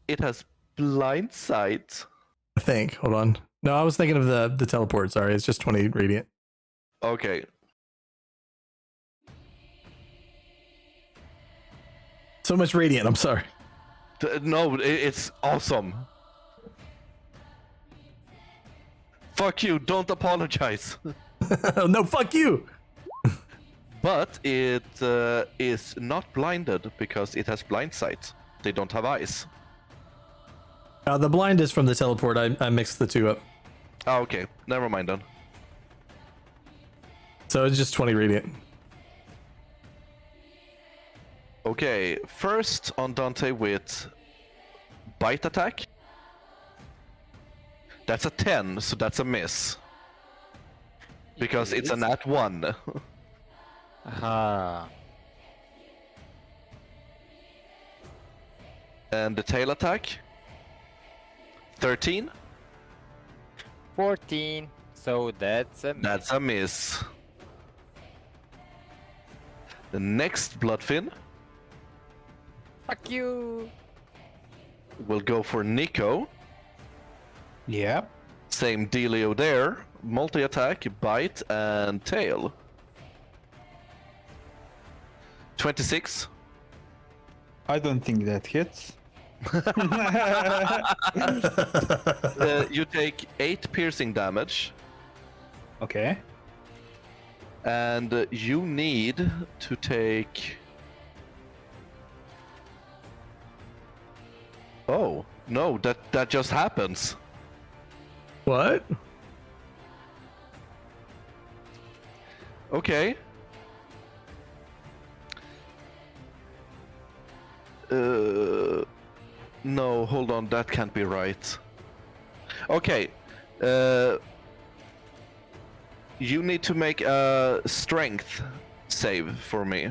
it has blind sight. I think. Hold on. No, I was thinking of the teleport. Sorry, it's just 20 radiant. Okay. So much radiant. I'm sorry. No, it's awesome. Fuck you, don't apologize. No, fuck you. But it is not blinded because it has blind sight. They don't have eyes. The blind is from the teleport. I mixed the two up. Ah, okay. Never mind then. So it's just 20 radiant. Okay, first on Dante with bite attack. That's a 10, so that's a miss. Because it's a nat 1. Ah. And the tail attack. 13. 14. So that's a That's a miss. The next Bloodfin fuck you. will go for Nico. Yeah. Same dealio there. Multi-attack, bite, and tail. 26. I don't think that hits. You take 8 piercing damage. Okay. And you need to take... Oh, no, that just happens. What? Okay. No, hold on, that can't be right. Okay. You need to make a strength save for me.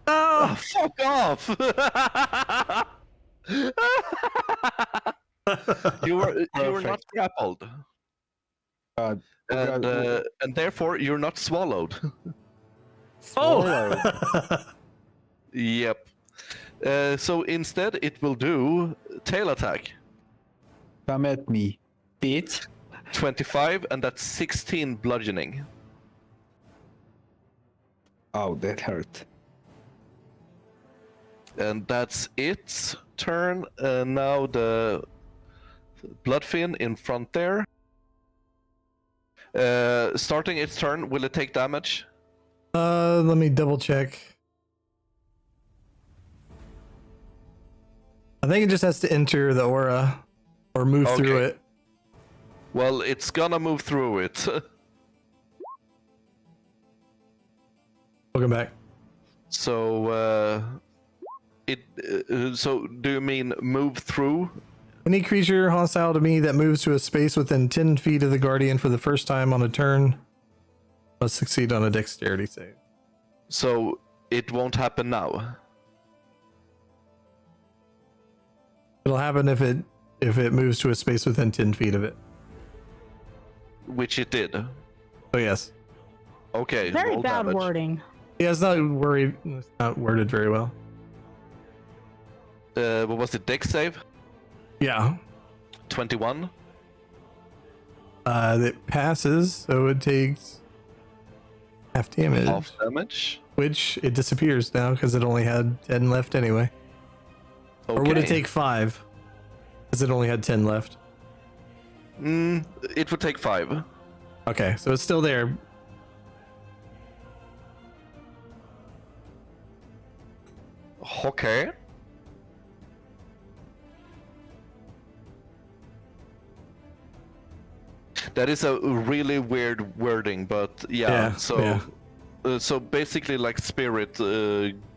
Oh, fuck off! you were not Perfect. grappled, Uh, and therefore you're not swallowed. Swallow. Yep. So instead, it will do tail attack. come at me, bitch. 25, and that's 16 bludgeoning. Oh, that hurt. And that's its turn. Now the Bloodfin in front there. Starting its turn, will it take damage? Let me double check. I think it just has to enter the aura or move through Okay. it. Well, it's gonna move through it. Welcome back. So, so do you mean move through? Any creature hostile to me that moves to a space within 10 feet of the Guardian for the first time on a turn must succeed on a dexterity save. So it won't happen now. It'll happen if it moves to a space within 10 feet of it. Which it did. Oh yes. Okay. Very roll bad damage. wording. Yeah, it's not worded very well. What was it? Dex save? Yeah. 21. It passes, so it takes half damage, Half damage. which it disappears now because it only had 10 left anyway. Okay. Or would it take 5? Because it only had 10 left. It would take 5. Okay, so it's still there. Okay. That is a really weird wording, but yeah. So basically like spirit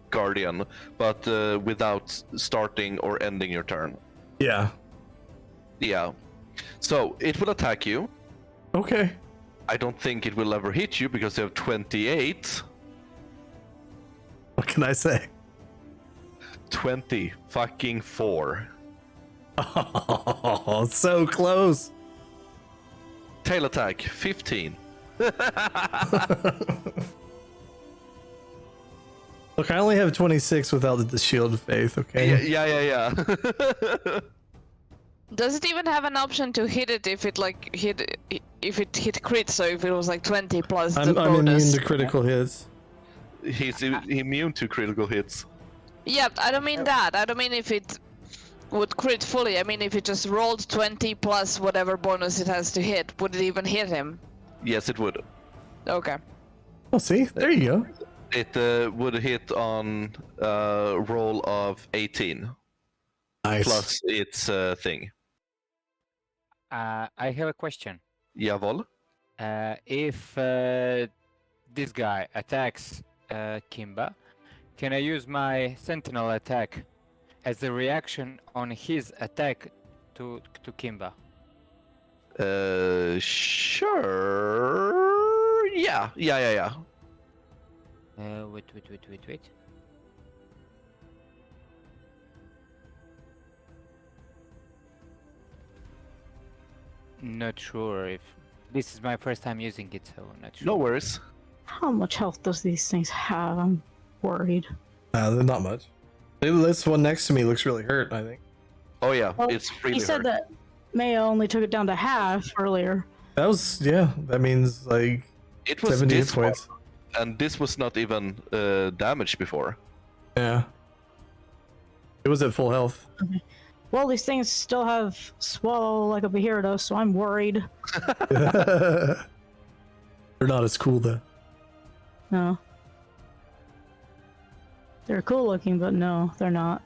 guardian, but without starting or ending your turn. Yeah. Yeah. So it will attack you. Okay. I don't think it will ever hit you because you have 28. What can I say? 20 fucking 4. Oh, so close. Tail attack 15. Look, I only have 26 without the shield of faith. Okay. Yeah. Does it even have an option to hit it if it like if it hit crit? So if it was like 20 plus the I'm immune bonus. to critical hits. He's immune to critical hits. Yeah, I don't mean that. I don't mean if it would crit fully. I mean if it just rolled 20 plus whatever bonus it has to hit, would it even hit him? Yes, it would. Okay. Oh, see, there you go. It would hit on roll of 18 Nice. plus its thing. I have a question. Jawohl. If this guy attacks Kimba, can I use my Sentinel attack as a reaction on his attack to Kimba? Sure. Yeah. Wait. Not sure if this is my first time using it, so not sure. No worries. How much health does these things have? I'm worried. Not much. This one next to me looks really hurt, I think. Oh yeah, Well, it's really He said hurt. that Maya only took it down to half earlier. That was, yeah, that means like It was 70 hit this one, points. and this was not even damaged before. Yeah. It was at full health. Well, these things still have swallow like a Behirdo, so I'm worried. They're not as cool though. No. They're cool looking, but no, they're not.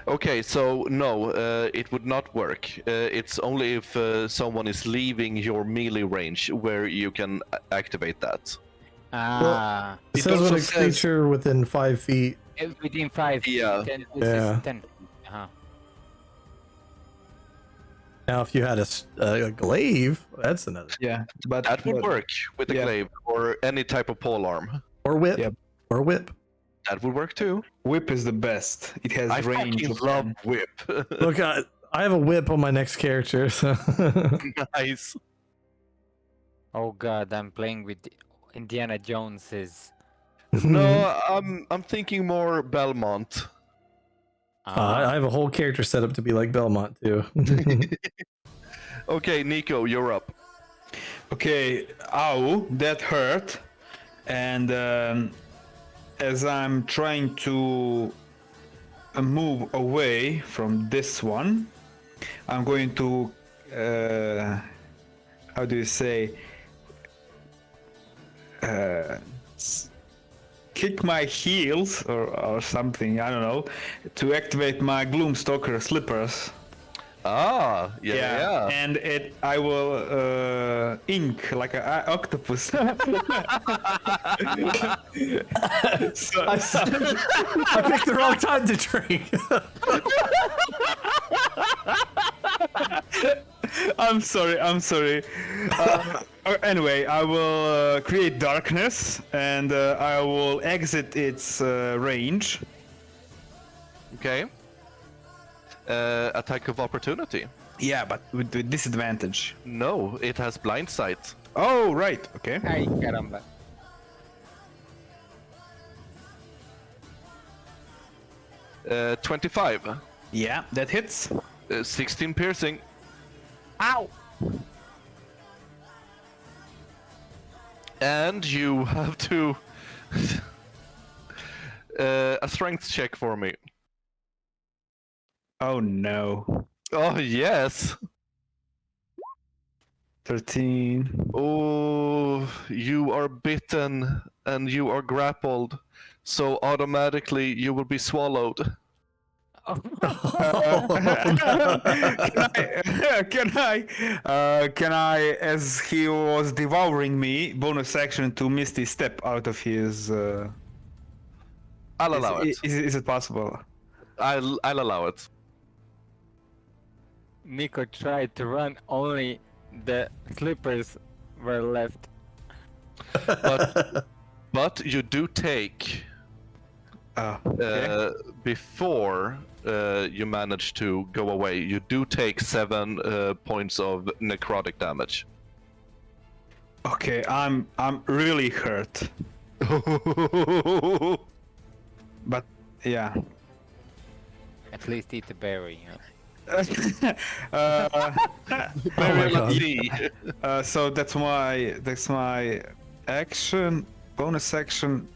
Okay, so no, it would not work. It's only if someone is leaving your melee range where you can activate that. Ah, It It says when also a says- creature within 5 feet. within 5. Yeah. 10, Yeah. 10. Uh-huh. Now, if you had a glaive, that's another. Yeah, but That would work with the Yeah. glaive or any type of polearm. Or whip. Yep. Or whip. That would work too. whip is the best. It has I range. fucking of love 10. whip. Look, I have a whip on my next character, so. Nice. Oh god, I'm playing with Indiana Jones's. No, I'm thinking more Belmont. I have a whole character set up to be like Belmont, too. Okay, Nico, you're up. Okay, ow, that hurt. And as I'm trying to move away from this one, I'm going to, how do you say, kick my heels or something, I don't know, to activate my Gloomstalker slippers. Ah, yeah. And I will ink like an octopus. So- I picked the wrong time to drink. I'm sorry. Anyway, I will create darkness and I will exit its range. Okay. Attack of opportunity. Yeah, but with disadvantage. No, it has blind sight. Oh, right. Okay. Ay, caramba. Uh, 25. Yeah, that hits. 16 piercing. Ow! And you have to a strength check for me. Oh no. Oh yes. 13. Oh, you are bitten and you are grappled, so automatically you will be swallowed. Can I, as he was devouring me, bonus action to Misty Step out of his? I'll allow it. Is it possible? I'll allow it. Nico tried to run, only the slippers were left. But you do take Okay. before you manage to go away. You do take 7 points of necrotic damage. Okay, I'm really hurt. But yeah. At least eat the berry. uh, Oh my god. so that's my action, bonus action,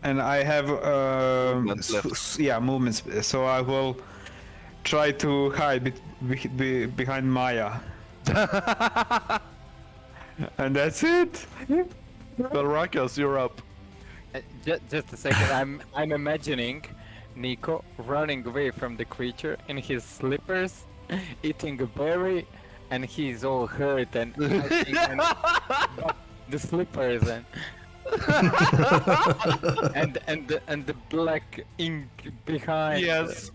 and I have Movement left. movements. So I will try to hide behind Maya, and that's it. Balrakas, you're up. Just a second. I'm imagining Nico running away from the creature in his slippers, eating a berry, and he's all hurt and the slippers and the black ink behind. Yes.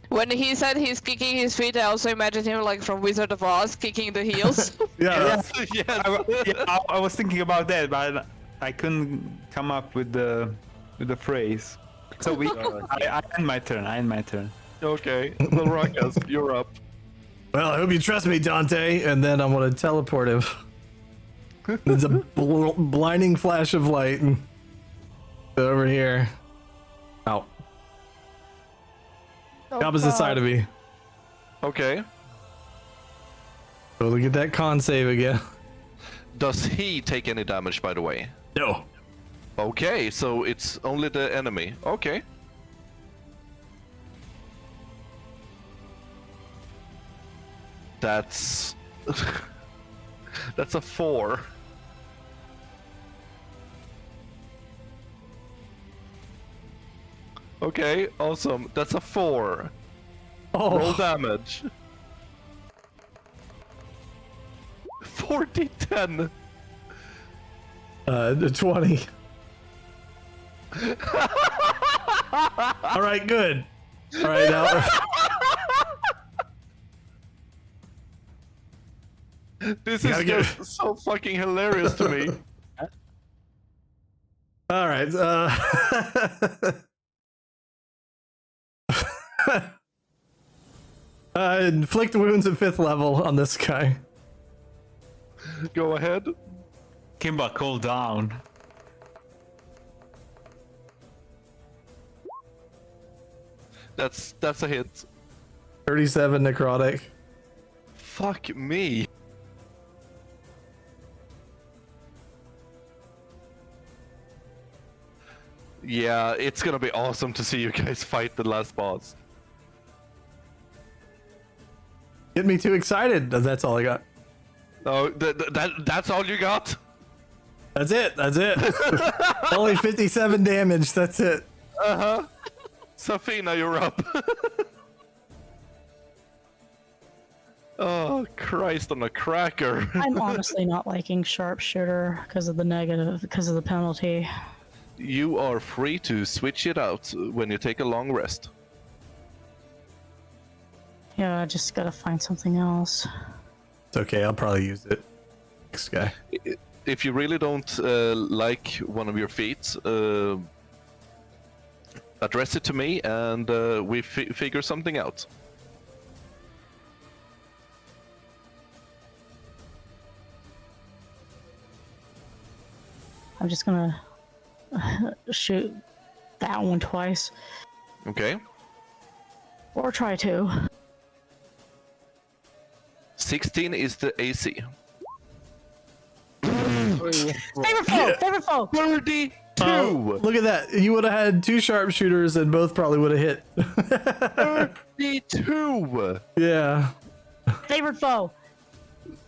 When he said he's kicking his feet, I also imagined him like from Wizard of Oz, kicking the heels. Yeah. Yes. I was thinking about that, but I couldn't come up with the phrase. So I end my turn. Okay. Balrakas, you're up. Well, I hope you trust me, Dante, and then I'm gonna teleport him. There's a blinding flash of light over here. Out. Opposite side of me. Okay. So look at that con save again. Does he take any damage, by the way? No. Okay, so it's only the enemy. Okay. That's... That's a 4. Okay, awesome. That's a 4. Oh. Roll damage. 40-10. 20. All right, good. All right, now. This Gotta is get- just so fucking hilarious to me. All right. Inflict wounds at 5th level on this guy. Go ahead. Kimba, cool down. That's a hit. 37 necrotic. Fuck me. Yeah, it's gonna be awesome to see you guys fight the last boss. Get me too excited. That's all I got. Oh, that's all you got? That's it. That's it. Only 57 damage. That's it. Uh-huh. Zafina, you're up. Oh, Christ on a cracker. I'm honestly not liking sharpshooter because of the negative, because of the penalty. You are free to switch it out when you take a long rest. Yeah, I just gotta find something else. It's okay. I'll probably use it. Next guy. If you really don't like one of your feats, address it to me and we figure something out. I'm just gonna shoot that one twice. Okay. Or try to. 16 is the AC. Favorite foe! Favorite foe! 32! Look at that. You would have had 2 sharpshooters and both probably would have hit. 32! Yeah. Favorite foe!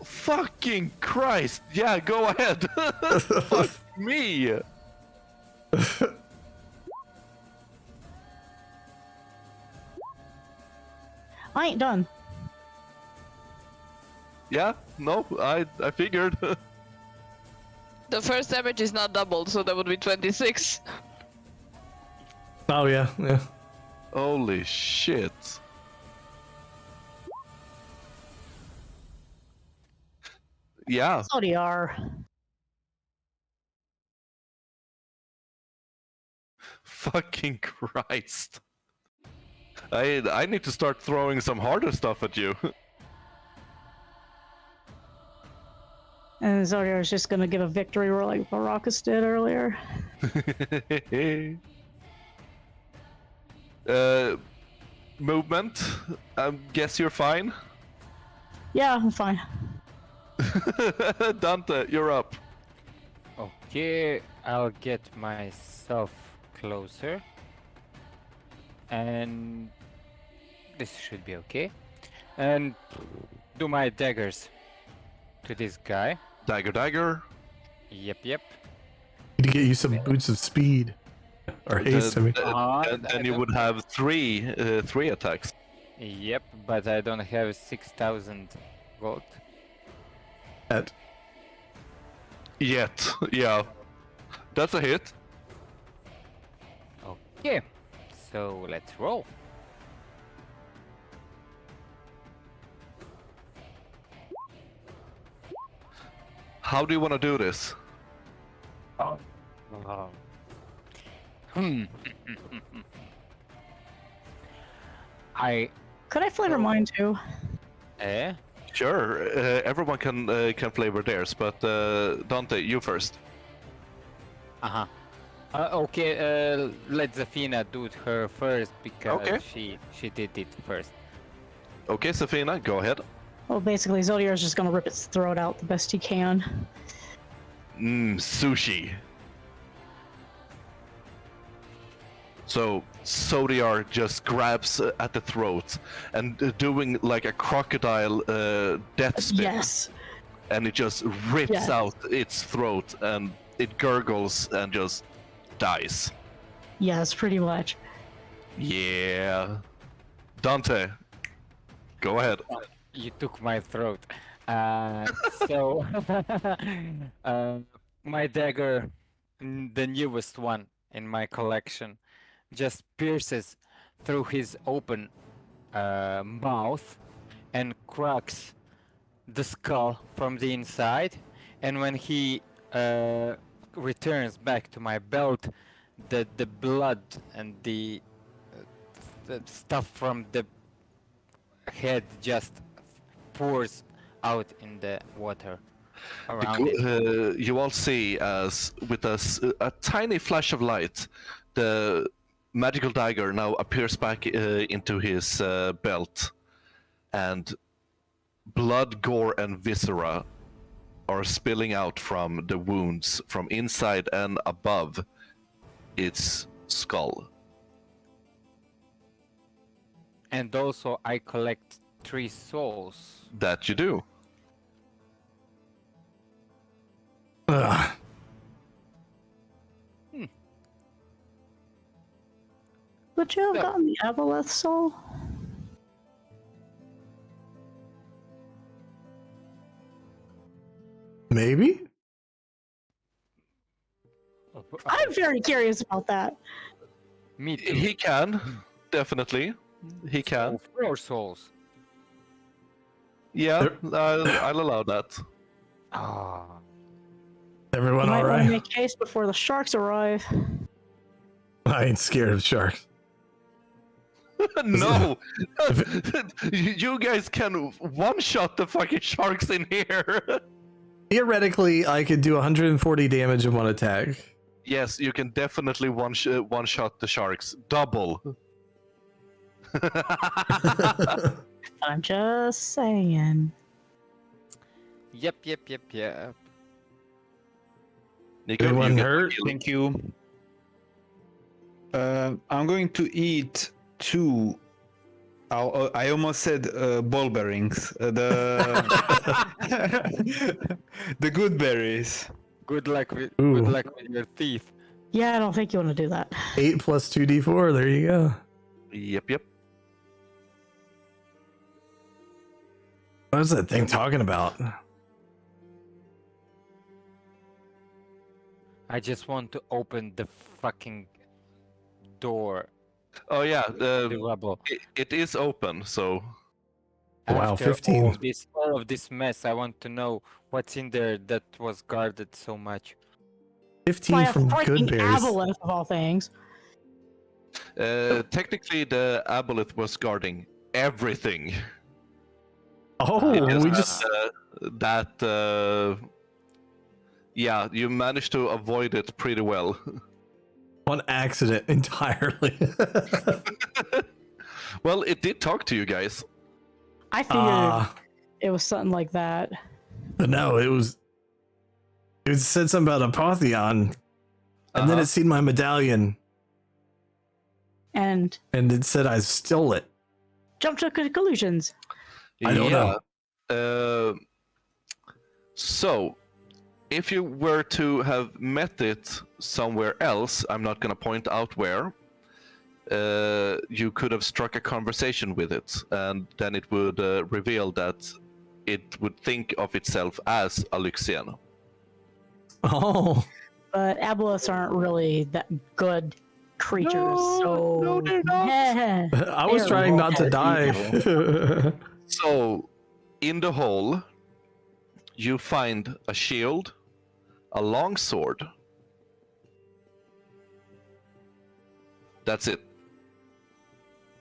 Fucking Christ! Yeah, go ahead. Fuck me. I ain't done. Yeah, no, I figured. The first damage is not doubled, so that would be 26. Oh yeah. Yeah. Holy shit. Yeah. ODR. Fucking Christ. I need to start throwing some harder stuff at you. And Zodiac is just gonna give a victory roll like Balrakas did earlier. Movement. Guess you're fine. Yeah, I'm fine. Dante, you're up. Okay, I'll get myself closer. And this should be okay. And do my daggers to this guy. Dagger, dagger. Yep. Need to get you some boots of speed. Or haste, I mean. And then you would have three attacks. Yep, but I don't have 6,000 gold. Yet, yeah. That's a hit. Okay, so let's roll. How do you want to do this? Hmm. Could I flavor mine too? Eh? Sure, everyone can flavor theirs, but Dante, you first. Uh-huh. Okay, let Zafina do it her first because Okay. she did it first. Okay, Zafina, go ahead. Well, basically, Zodiac is just gonna rip its throat out the best he can. Sushi. So Zodiar just grabs at the throat and doing like a crocodile death spin. Yes. And it just rips Yes. out its throat and it gurgles and just dies. Yes, pretty much. Yeah. Dante, go ahead. You took my throat. So my dagger, the newest one in my collection, just pierces through his open mouth and cracks the skull from the inside. And when he returns back to my belt, the blood and the stuff from the head just pours out in the water around it. You all see as with a tiny flash of light, the magical dagger now appears back into his belt, and blood, gore, and viscera are spilling out from the wounds from inside and above its skull. And also I collect 3 souls. That you do. Ugh. Would you have So- gotten the Aboleth soul? Maybe? I'm very curious about that. Me too. He can, definitely. He can. 4 souls. Yeah, There- I'll allow that. Ah. Everyone You might want to alright? make haste before the sharks arrive. I ain't scared of sharks. No! You guys can one-shot the fucking sharks in here! Theoretically, I could do 140 damage in one attack. Yes, you can definitely one-shot the sharks. Double. I'm just saying. Yep. Nico, Anyone you get hurt? healing. Thank you. I'm going to eat 2. I almost said ball bearings. The good berries. Good luck with Ooh. your teeth. Yeah, I don't think you want to do that. 8 plus 2d4, there you go. Yep. What is that thing talking about? I just want to open the fucking door. Oh yeah, The rubble. it is open, so... Wow, After 15. all of this mess, I want to know what's in there that was guarded so much. 15 By a from freaking Goodberries. Aboleth of all things. Technically, the aboleth was guarding everything. Oh, It we is just... that Yeah, you managed to avoid it pretty well. On accident entirely. Well, it did talk to you guys. I figured it was something like that. But no, it said something about a Pantheon. And then Uh-huh. it seen my medallion And and it said I stole it. jump to conclusions. I don't know. So, if you were to have met it somewhere else, I'm not going to point out where, you could have struck a conversation with it, and then it would reveal that it would think of itself as a Luxian. Oh. But aboleths aren't really that good creatures, No, they're not. Yeah. I was They're trying not to evil. die. So, in the hole, you find a shield, a longsword. That's it.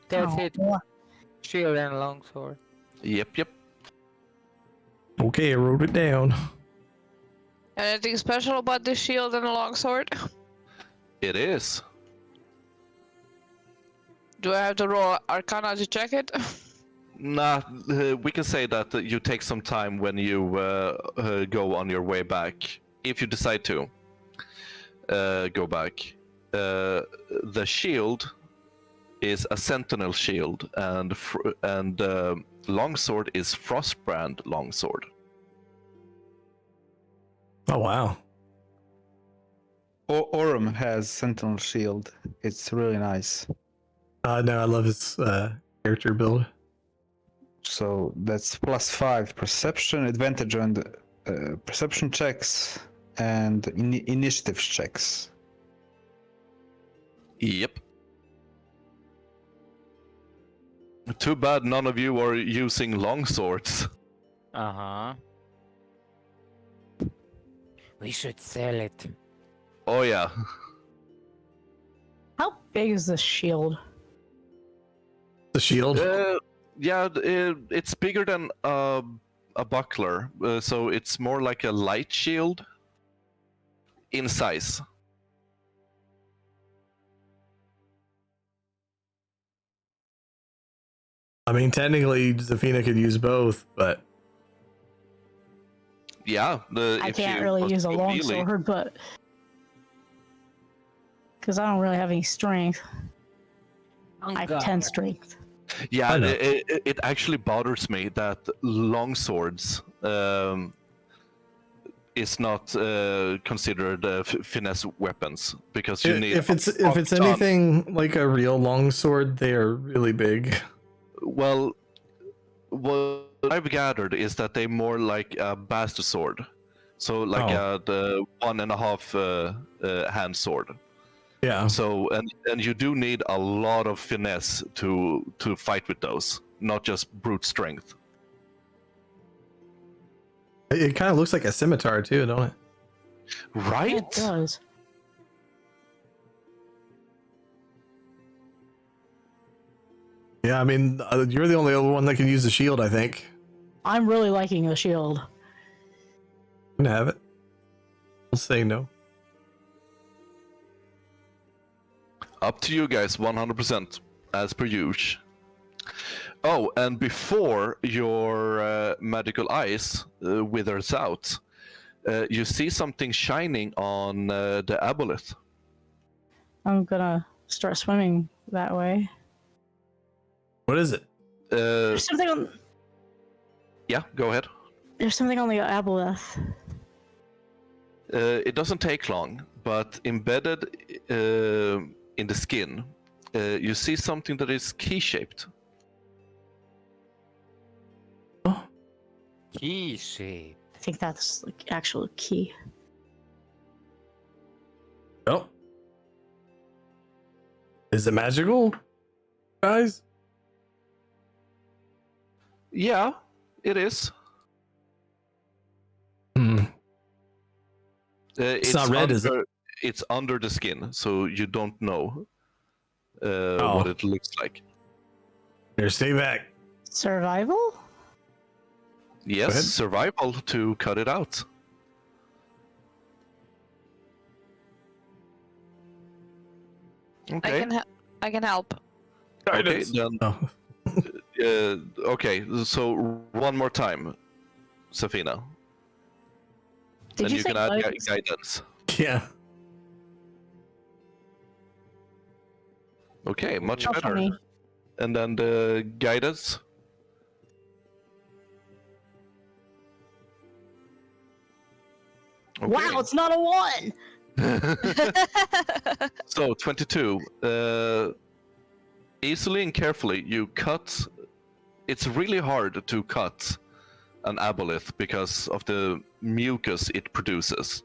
That's it. Oh, Shield and longsword. Yep. Okay, I wrote it down. Anything special about this shield and a longsword? It is. Do I have to roll Arcana to check it? Nah, we can say that you take some time when you go on your way back. If you decide to go back. The shield is a sentinel shield, and longsword is Frostbrand longsword. Oh wow. Aurum has Sentinel Shield. It's really nice. No, I love his character build. So that's +5 perception, advantage on the perception checks, and initiative checks. Yep. Too bad none of you are using longswords. Uh-huh. We should sell it. Oh yeah. how big is this shield? The shield. Yeah, it's bigger than a buckler, so it's more like a light shield in size. I mean, technically, Zafina could use both, but Yeah, I can't really use a longsword, but because I don't really have any strength. I have 10 strength. Yeah, I know. it actually bothers me that longswords is not considered finesse weapons, because you need. if it's ton. anything like a real longsword, they are really big. Well, what I've gathered is that they're more like a bastard sword, so like the 1.5 hand sword. Yeah. So and you do need a lot of finesse to fight with those, not just brute strength. It kind of looks like a scimitar too, don't it? Right? It does. Yeah, I mean, you're the only other one that can use the shield, I think. I'm really liking the shield. You can have it. I'll say no. Up to you guys, 100%, as per usual. Oh, and before your magical eyes withers out, you see something shining on the aboleth. I'm gonna start swimming that way. What is it? There's something on. Yeah, go ahead. There's something on the aboleth. It doesn't take long, but embedded in the skin, you see something that is key-shaped. Key shape. I think that's like actual key. Oh. Is it magical, guys? Yeah, it is. It's not red, under, is it? It's under the skin, so you don't know what it looks like. Here, stay back. Survival? Yes, ahead. survival to cut it out. Okay. I can help. Okay. Then. Oh. Okay. So one more time, Zafina. Did Then you you say can add guidance? guidance. Yeah. Okay, much Oh, better. funny. And then the guidance. Okay. Wow, it's not a 1! So 22. Easily and carefully, you cut. It's really hard to cut an aboleth because of the mucus it produces.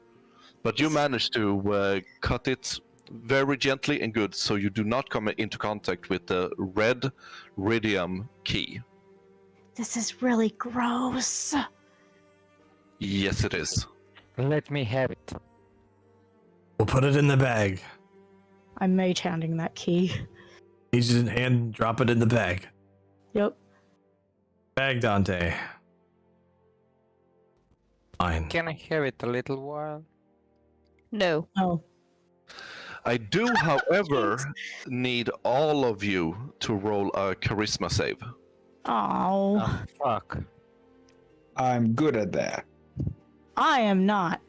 But you manage to cut it very gently and good, so you do not come into contact with the red Ridium key. This is really gross. Yes, it is. Let me have it. We'll put it in the bag. I'm mage handing that key. He's just hand drop it in the bag. Yep. Bag, Dante. Fine. Can I have it a little while? No. Oh. I do, however, need all of you to roll a charisma save. Oh. Oh, fuck. I'm good at that. I am not.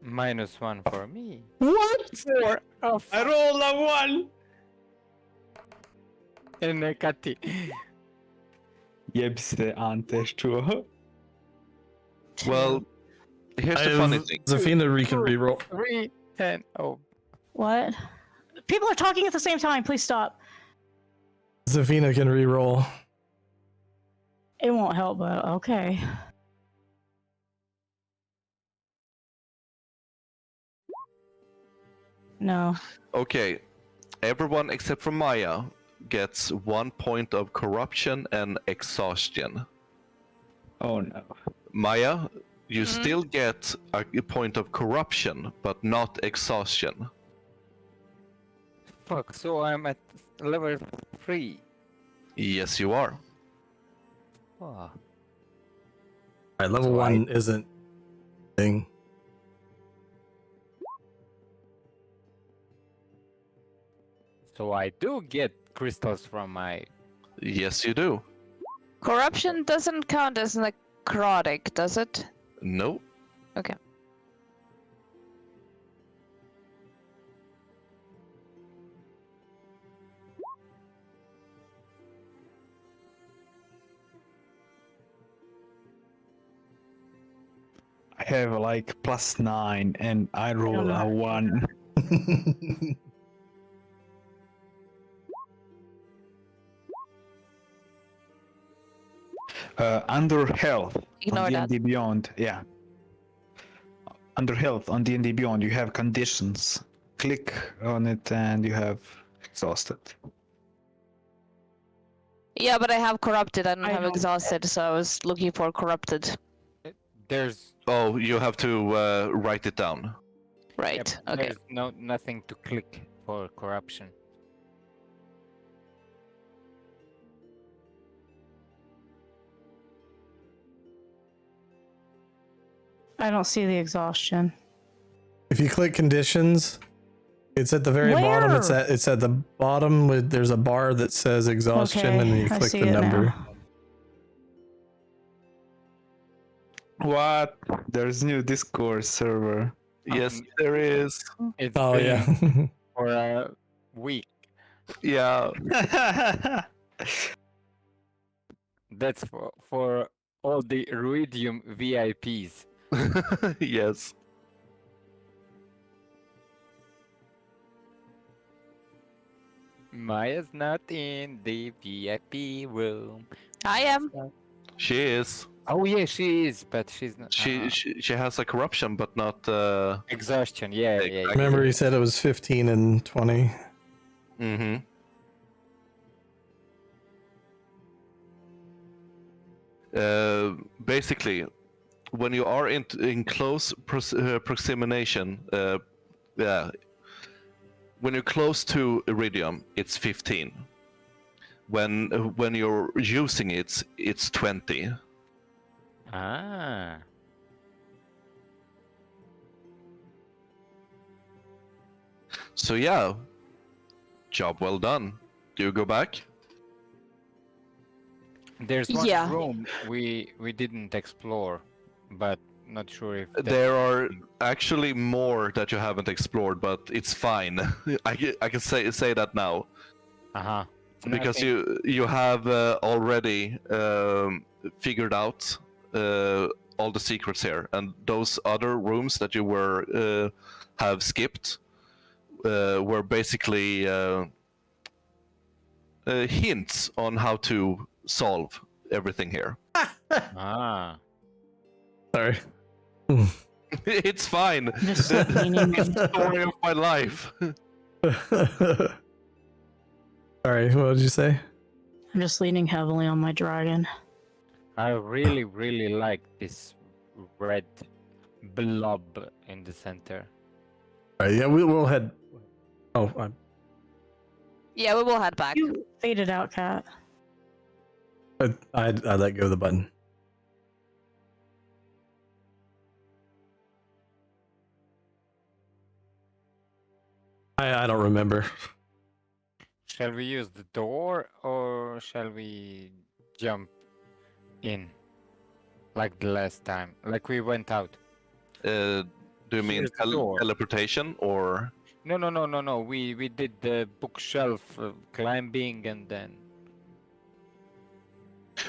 -1 for me. What? For a I rolled a 1! Nekati. Jebse antes tuo. Well, here's the funny thing. Zafina can reroll. 3, 10. Oh, What? People are talking at the same time. Please stop. Zafina can reroll. It won't help, but okay. No. Okay, everyone except for Maya gets 1 point of corruption and exhaustion. Oh no. Maya, you still get a point of corruption, but not exhaustion. fuck. So I'm at level 3. Yes, you are. Oh. Alright, level So 1 isn't thing. So I do get crystals from my. Yes, you do. Corruption doesn't count as necrotic, does it? No. Okay. I have like +9 and I roll a 1. Under health Ignore on that. D&D Beyond, yeah. Under health on D&D Beyond, you have conditions. Click on it and you have exhausted. Yeah, but I have corrupted. I don't I have don't- exhausted, so I was looking for corrupted. There's. Oh, you have to write it down. Right. Okay. There's nothing to click for corruption. I don't see the exhaustion. If you click conditions, it's at the very bottom. It's Where? at the bottom with there's a bar that says exhaustion, Okay, and then you I click see the it number. now. What? There's new Discord server. Yes, there is. It's Oh been yeah. for a week. Yeah. That's for all the Ruidium VIPs. Yes. Maya's not in the VIP room. I am. She is. Oh yeah, she is, but she's not. She has a corruption, but not. Exhaustion. Yeah, yeah. Remember, he said it was 15 and 20. Mm-hmm. Basically, when you are in close proximation, yeah, when you're close to Iridium, it's 15. When you're using it, it's 20. Ah. So yeah, Job well done. Do you go back? There's one Yeah. room we didn't explore, but not sure if There are actually more that you haven't explored, but it's fine. I can say that now Uh-huh. because you have already figured out all the secrets here, and those other rooms that you were have skipped were basically hints on how to solve everything here. Ah. Sorry. It's fine. Just leaning, It's the story of my life. Sorry, what did you say? I'm just leaning heavily on my dragon. I really, really like this red blob in the center. All right, yeah, we'll head. Oh, Yeah, we will head back. You faded out, cat. I let go of the button. I don't remember. Shall we use the door or shall we jump in? Like the last time. Like we went out. Do you mean Here's the door. teleportation or? No. We did the bookshelf climbing and then.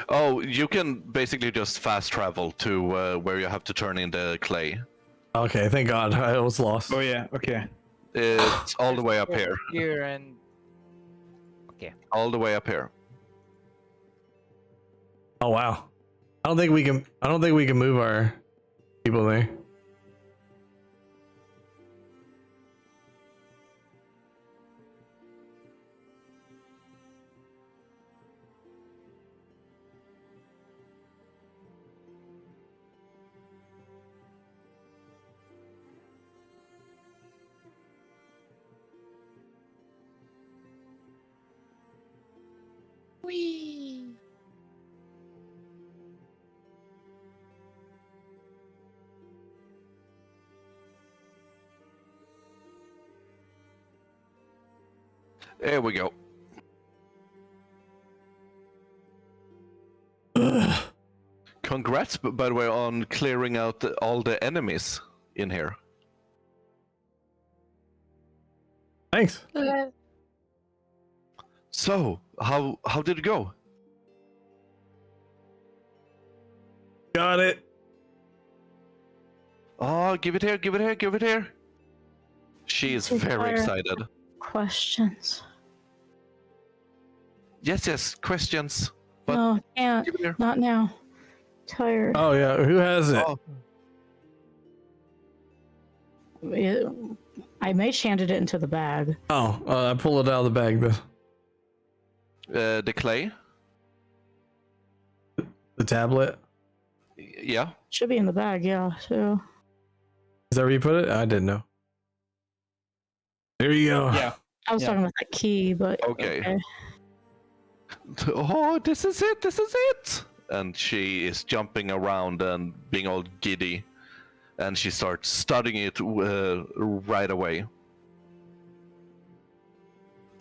Oh, you can basically just fast travel to where you have to turn in the clay. Okay, thank God, I was lost. Oh yeah, okay. It's all the way up here. Here and. Okay. All the way up here. Oh wow, I don't think we can move our people there. There we go. Congrats, by the way, on clearing out all the enemies in here. Thanks. So, how did it go? Got it. Oh, give it here, give it here, give it here. She is very Fire. excited. Questions. Yes, questions. But No, can't. give it here. Not now. Tired. Oh yeah, who has it? Oh, I mage handed it into the bag. Oh, I pulled it out of the bag. the clay? The tablet. Yeah. Should be in the bag, yeah. So Is that where you put it? I didn't know. There you go. Yeah. I was Yeah. talking about that key, but Okay. Oh, this is it, this is it! And she is jumping around and being all giddy. And she starts studying it right away.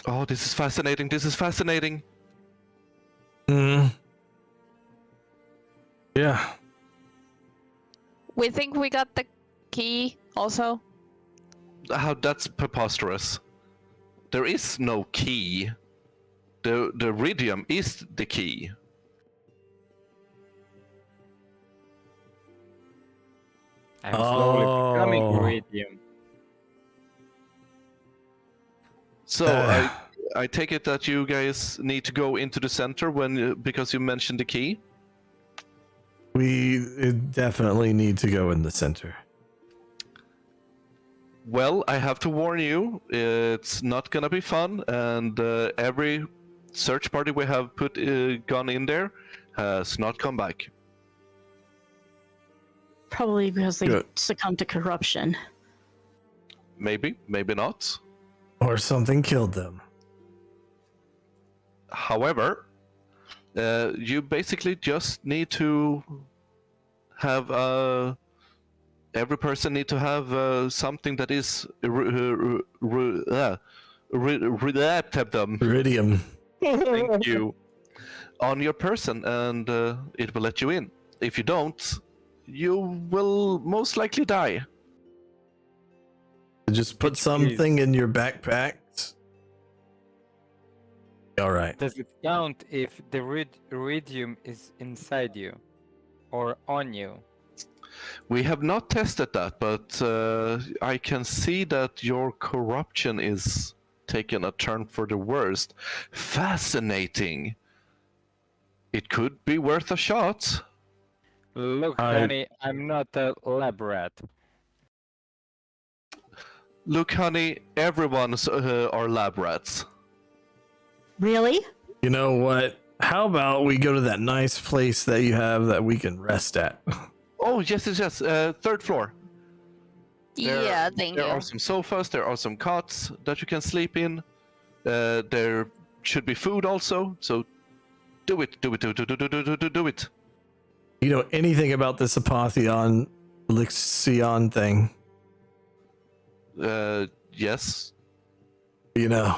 Oh, this is fascinating, this is fascinating! Mm. Yeah. We think we got the key also. How that's preposterous. There is no key. The iridium is the key. I'm slowly becoming Oh. iridium. So I take it that you guys need to go into the center because you mentioned the key. We definitely need to go in the center. Well, I have to warn you, it's not gonna be fun, and every search party we have gone in there has not come back. probably because they Good. succumbed to corruption. Maybe, maybe not. Or something killed them. However, you basically just need to have every person need to have something that is Iridium. Thank you. On your person, and it will let you in. If you don't, you will most likely die. Just put Which something is- in your backpack. All right. Does it count if the iridium is inside you or on you? We have not tested that, but I can see that your corruption is taking a turn for the worst. Fascinating. It could be worth a shot. Look, I- honey, I'm not a lab rat. Look, honey, everyone's are lab rats. Really? You know what? How about we go to that nice place that you have that we can rest at? Oh, yes. Third floor. Yeah, thank There you. are some sofas, there are some cots that you can sleep in. There should be food also, so do it. Do it. You know anything about this Apotheon Lixion thing? Yes. You know.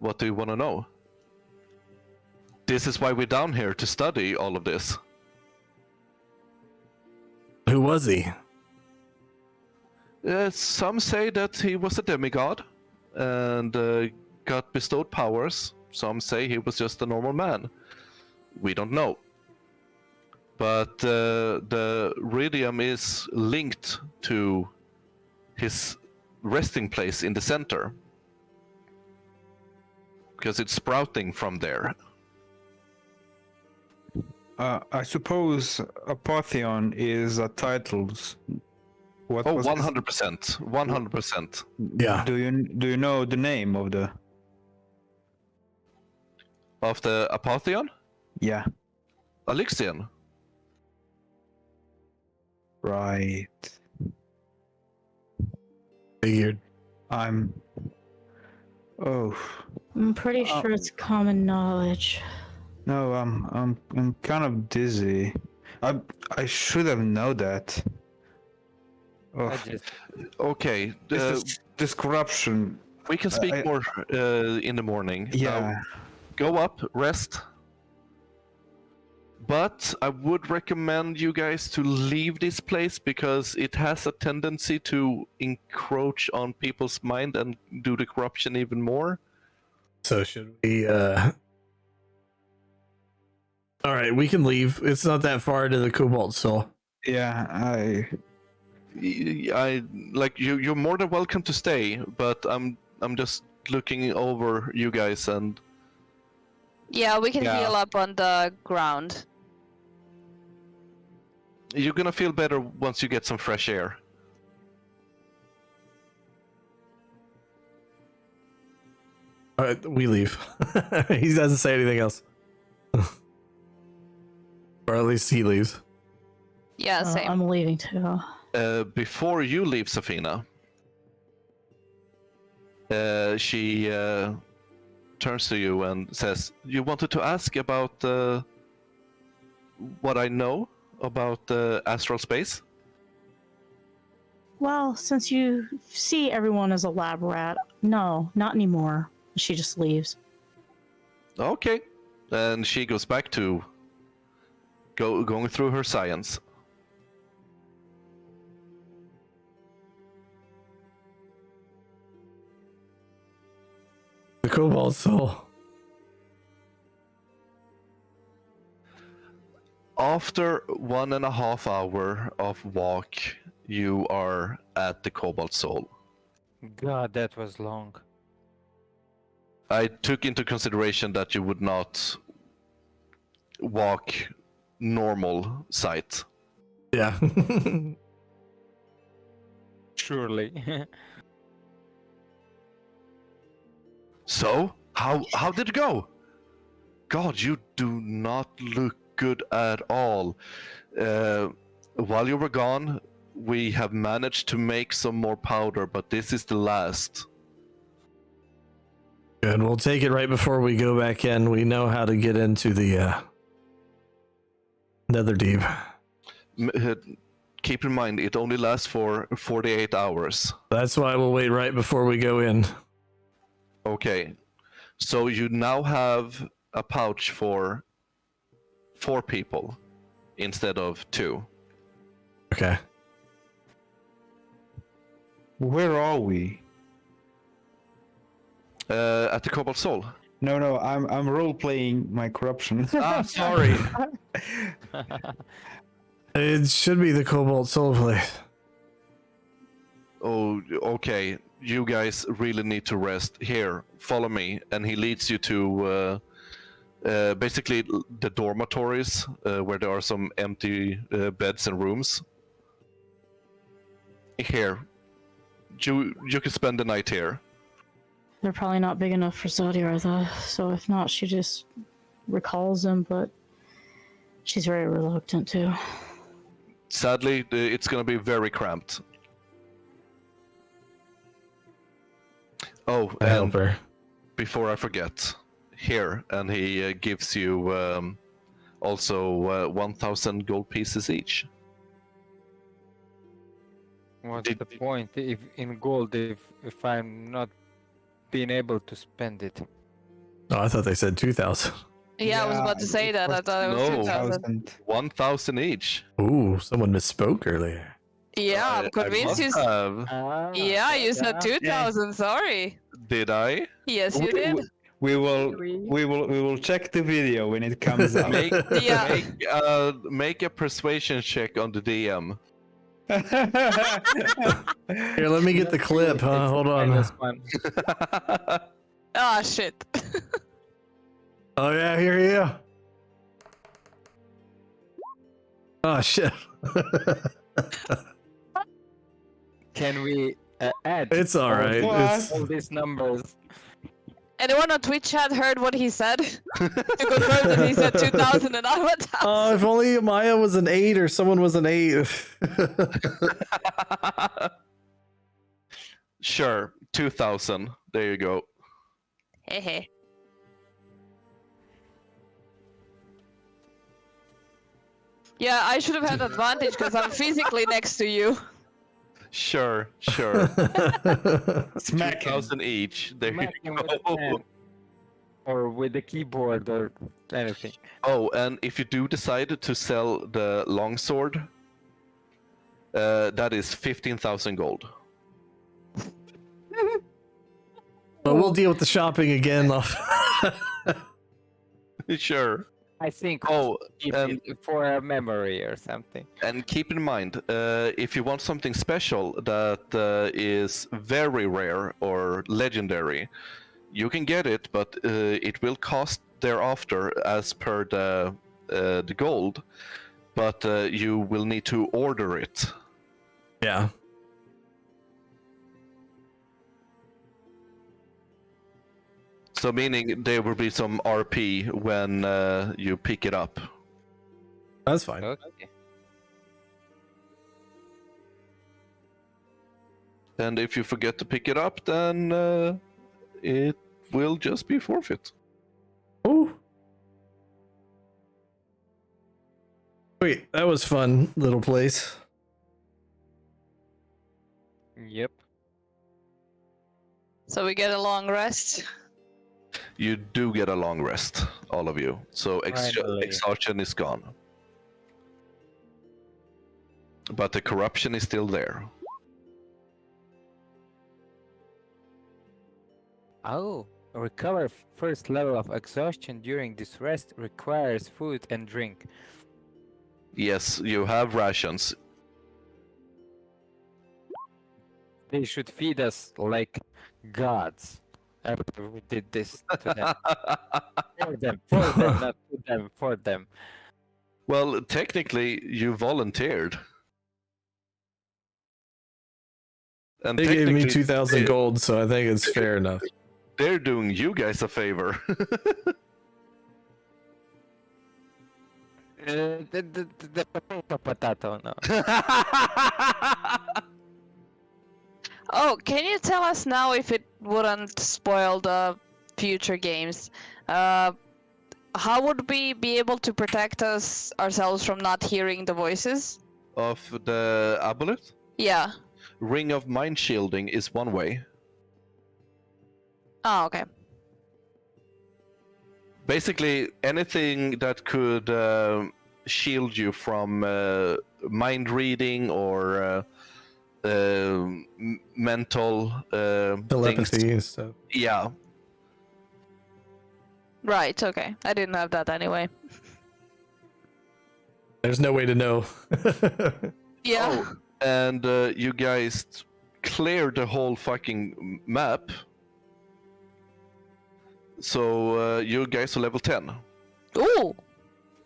What do you want to know? This is why we're down here, to study all of this. Who was he? Some say that he was a demigod and got bestowed powers. Some say he was just a normal man. We don't know. But the iridium is linked to his resting place in the center. Because it's sprouting from there. I suppose Apotheon is a titles. What Oh, was his- 100%. 100%. Yeah. Do you know the name of the? Of the Apotheon? Yeah. Elixion. Right. Figured. I'm. Oh I'm pretty sure it's common knowledge. no, I'm kind of dizzy. I should have known that. I Oh, just Okay, this corruption. we can speak I- more in the morning. Yeah. Go up, rest. But I would recommend you guys to leave this place because it has a tendency to encroach on people's mind and do the corruption even more. So should we all right, we can leave. It's not that far to the Cobalt Soul. Yeah. I like you. You're more than welcome to stay, but I'm just looking over you guys, and Yeah, we can Yeah. heal up on the ground. you're gonna feel better once you get some fresh air. All right, we leave. He doesn't say anything else. Or at least he leaves. Yeah, same. I'm leaving too. Before you leave, Zafina, she turns to you and says, "You wanted to ask about what I know about astral space?" Well, since you see everyone as a lab rat, no, not anymore. She just leaves. Okay, and she goes back to going through her science. The Cobalt Soul. After 1.5 hours of walk, you are at the Cobalt Soul. God, that was long. I took into consideration that you would not walk normal sight. Yeah. Surely. So, how did it go? God, you do not look good at all. While you were gone, we have managed to make some more powder, but this is the last. Good. We'll take it right before we go back in. We know how to get into the Netherdeep. Keep in mind, it only lasts for 48 hours. That's why we'll wait right before we go in. Okay. So you now have a pouch for 4 people instead of 2. Okay. Where are we? At the Cobalt Soul. No, I'm role playing my corruption. Ah, sorry. It should be the Cobalt Soul place. Oh, okay. You guys really need to rest. Here, follow me. And he leads you to basically the dormitories where there are some empty beds and rooms. Here. You can spend the night here. They're probably not big enough for Zodia, though. So if not, she just recalls them, but she's very reluctant to. Sadly, it's gonna be very cramped. Oh, I help her. before I forget, here, and he gives you also 1,000 gold pieces each. What's the point if in gold if I'm not being able to spend it? Oh, I thought they said 2,000. Yeah, I was about to say that. I thought it was No. 2,000. 1,000 each. Ooh, someone misspoke earlier. Yeah, I'm convinced you. must have. Yeah, you said 2,000. Sorry. Did I? Yes, you did. We will check the video when it comes out. Yeah. Make a persuasion check on the DM. Here, let me get the clip. Hold on. One. Ah, shit. Oh yeah, here you go. Oh shit. Can we add It's all right. It's, all these numbers? Anyone on Twitch chat heard what he said? To confirm that he said 2,000 and I 1,000. oh, if only Maya was an 8 or someone was an 8. Sure, 2,000. There you go. Hehe. Yeah, I should have had advantage because I'm physically next to you. Sure. Smack him. 2,000 each. There Smack you him with a go. pen. Or with the keyboard or anything. Oh, and if you do decide to sell the longsword, that is 15,000 gold. But we'll deal with the shopping again. Sure. I think Oh, keep and it for a memory or something. keep in mind, if you want something special that is very rare or legendary, you can get it, but it will cost thereafter as per the gold. But you will need to order it. Yeah. So meaning there will be some RP when you pick it up. That's fine. Okay. And if you forget to pick it up, then it will just be forfeit. Ooh. Wait, that was fun, little place. Yep. So we get a long rest. You do get a long rest, all of you. So Finally. exhaustion is gone. But the corruption is still there. Oh, recover first level of exhaustion during this rest requires food and drink. Yes, you have rations. They should feed us like gods. After we did this to them. For them, not to them, for them. Well, technically, you volunteered. And They gave me technically, 2,000 gold, so I think it's fair enough. They're doing you guys a favor. The potato, no. Oh, can you tell us now if it wouldn't spoil the future games? How would we be able to protect ourselves from not hearing the voices? Of the aboleth? Yeah. Ring of mind shielding is one way. Oh, okay. Basically, anything that could shield you from mind reading or mental Telepathy things. and stuff. Yeah. Right, okay. I didn't have that anyway. There's no way to know. Yeah. Oh, and you guys cleared the whole fucking map. So you guys are level 10. Ooh!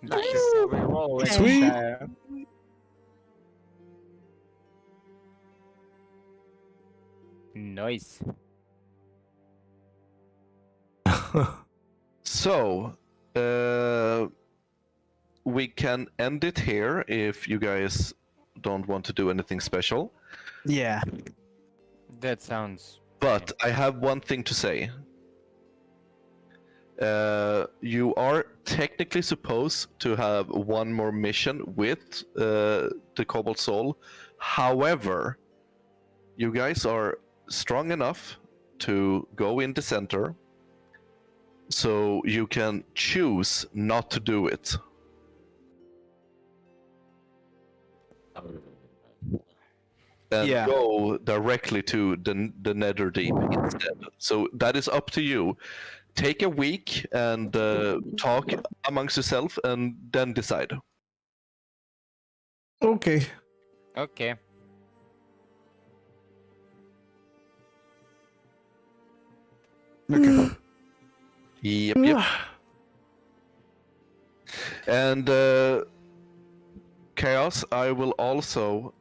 Nice. Nice. We roll it, Sweet. Nice. So we can end it here if you guys don't want to do anything special. Yeah. That sounds. But I have one thing to say. You are technically supposed to have one more mission with the Cobalt Soul. However, you guys are strong enough to go in the center, so you can choose not to do it. And Yeah. go directly to the Netherdeep instead. So that is up to you. Take a week and talk amongst yourself, and then decide. Okay. Okay. Okay. Yep. And Chaos, I will also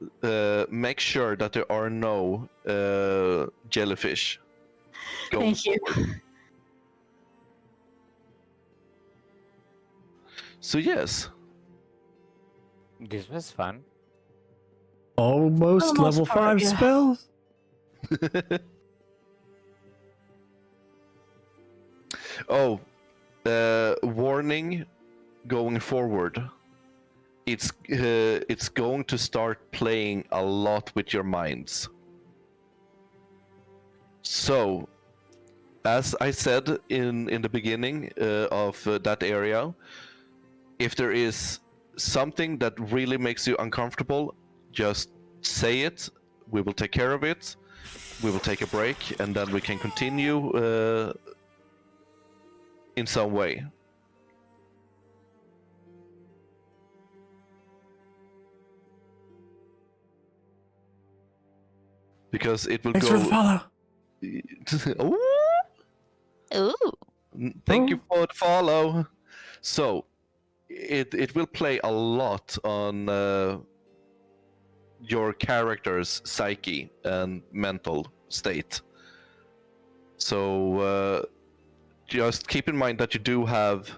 make sure that there are no jellyfish. Thank you. So yes. This was fun. Almost For the most level part, 5 yeah. spells. Oh, warning going forward. It's going to start playing a lot with your minds. So, as I said in the beginning of that area, if there is something that really makes you uncomfortable, just say it. We will take care of it. We will take a break, and then we can continue in some way. Because it will Thanks go. for the follow. Ooh. Ooh. Thank you for the follow. So, it will play a lot on your character's psyche and mental state. So just keep in mind that you do have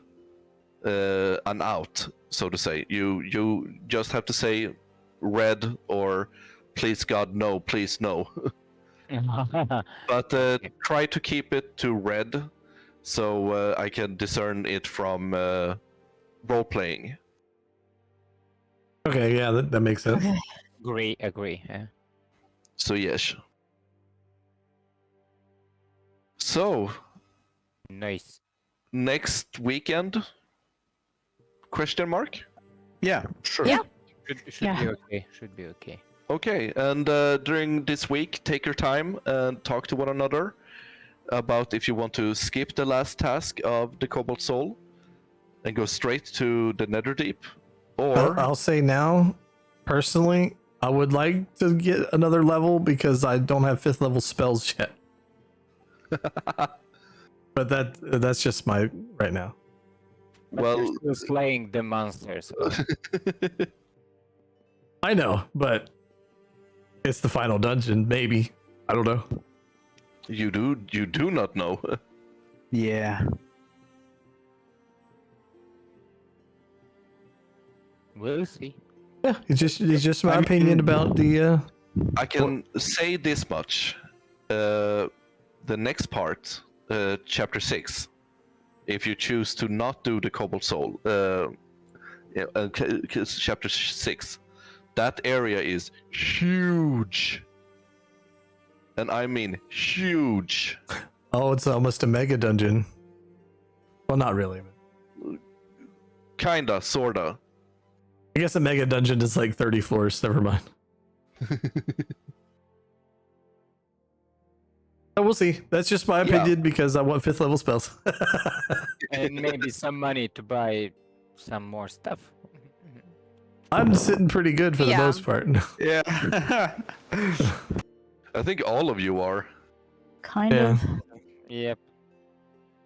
an out, so to say. You just have to say red or please God no, please no. But try to keep it to red, so I can discern it from role playing. Okay, yeah, that makes sense. Okay. Agree. Yeah. So yes. So Nice. next weekend? Question mark? Yeah, sure. Yeah. Should Yeah. be okay. Should be okay. Okay, and during this week, take your time and talk to one another about if you want to skip the last task of the Cobalt Soul and go straight to the Netherdeep, or I'll say now, personally, I would like to get another level because I don't have 5th level spells yet. But that's just my right now. But well, you're still slaying the monsters. So. I know, but it's the final dungeon, maybe. I don't know. you do not know. Yeah. We'll see. Yeah, it's just my I opinion mean- about the I can say this much: the next part, chapter 6, if you choose to not do the Cobalt Soul, chapter 6, that area is huge, and I mean huge. Oh, it's almost a mega dungeon. Well, not really. Kinda, sorta. I guess a mega dungeon is like 30 floors. Never mind. Oh, we'll see. That's just my opinion because I want 5th level spells. And maybe some money to buy some more stuff. I'm sitting pretty good for the Yeah. most part. Yeah. I think all of you are. Kind Yeah. of. Yep.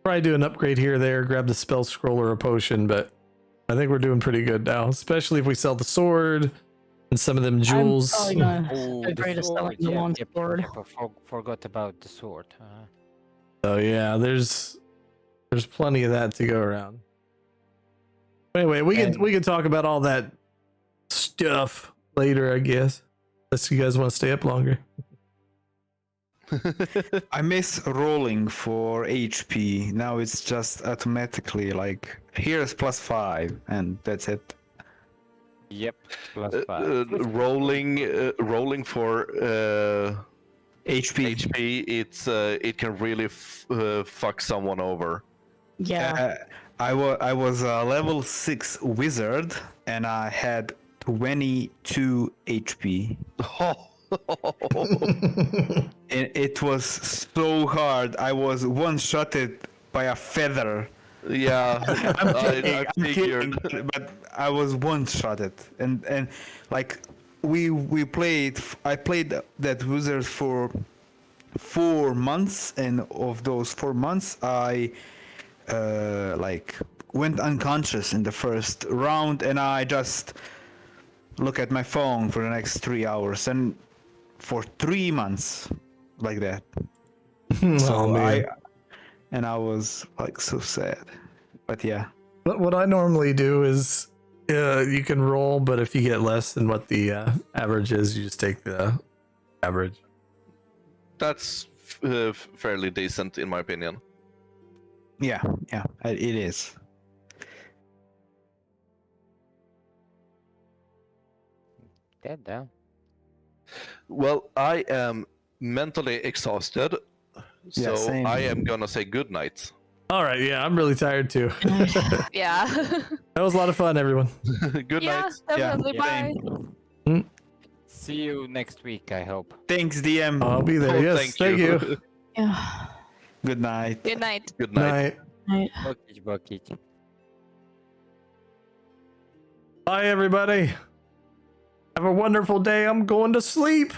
Probably do an upgrade here or there, grab the spell scroll or a potion, but I think we're doing pretty good now, especially if we sell the sword and some of them jewels. I'm probably gonna Oh, the upgrade to selling sword. the long Yep, sword. yep, I forgot about the sword. So yeah, there's plenty of that to go around. Anyway, we can talk about all that stuff later, I guess. Unless you guys want to stay up longer. I miss rolling for HP. Now it's just automatically like here's +5 and that's it. Yep, +5. Rolling for HP. HP, it can really fuck someone over. Yeah. I was a level 6 wizard and I had 22 HP. And it was so hard. I was one-shotted by a feather. Yeah, I I'm figured. kidding, but I was one-shotted, and like I played that wizard for 4 months, and of those 4 months, I like went unconscious in the first round, and I just look at my phone for the next 3 hours, and for 3 months, like that. So man. I was like so sad, but yeah. But what I normally do is you can roll, but if you get less than what the average is, you just take the average. That's fairly decent, in my opinion. Yeah, it is. Dead now. Well, I am mentally exhausted, Yeah, so same. I am gonna say good night. All right, yeah, I'm really tired too. Yeah. That was a lot of fun, everyone. Good Yeah, night. definitely. Yeah. Bye. See you next week, I hope. Thanks, DM. I'll be there. Oh, Yes, thank you. Yeah. Good night. Good night. Good night. Night. Right. Bucket. Bye, everybody. Have a wonderful day. I'm going to sleep.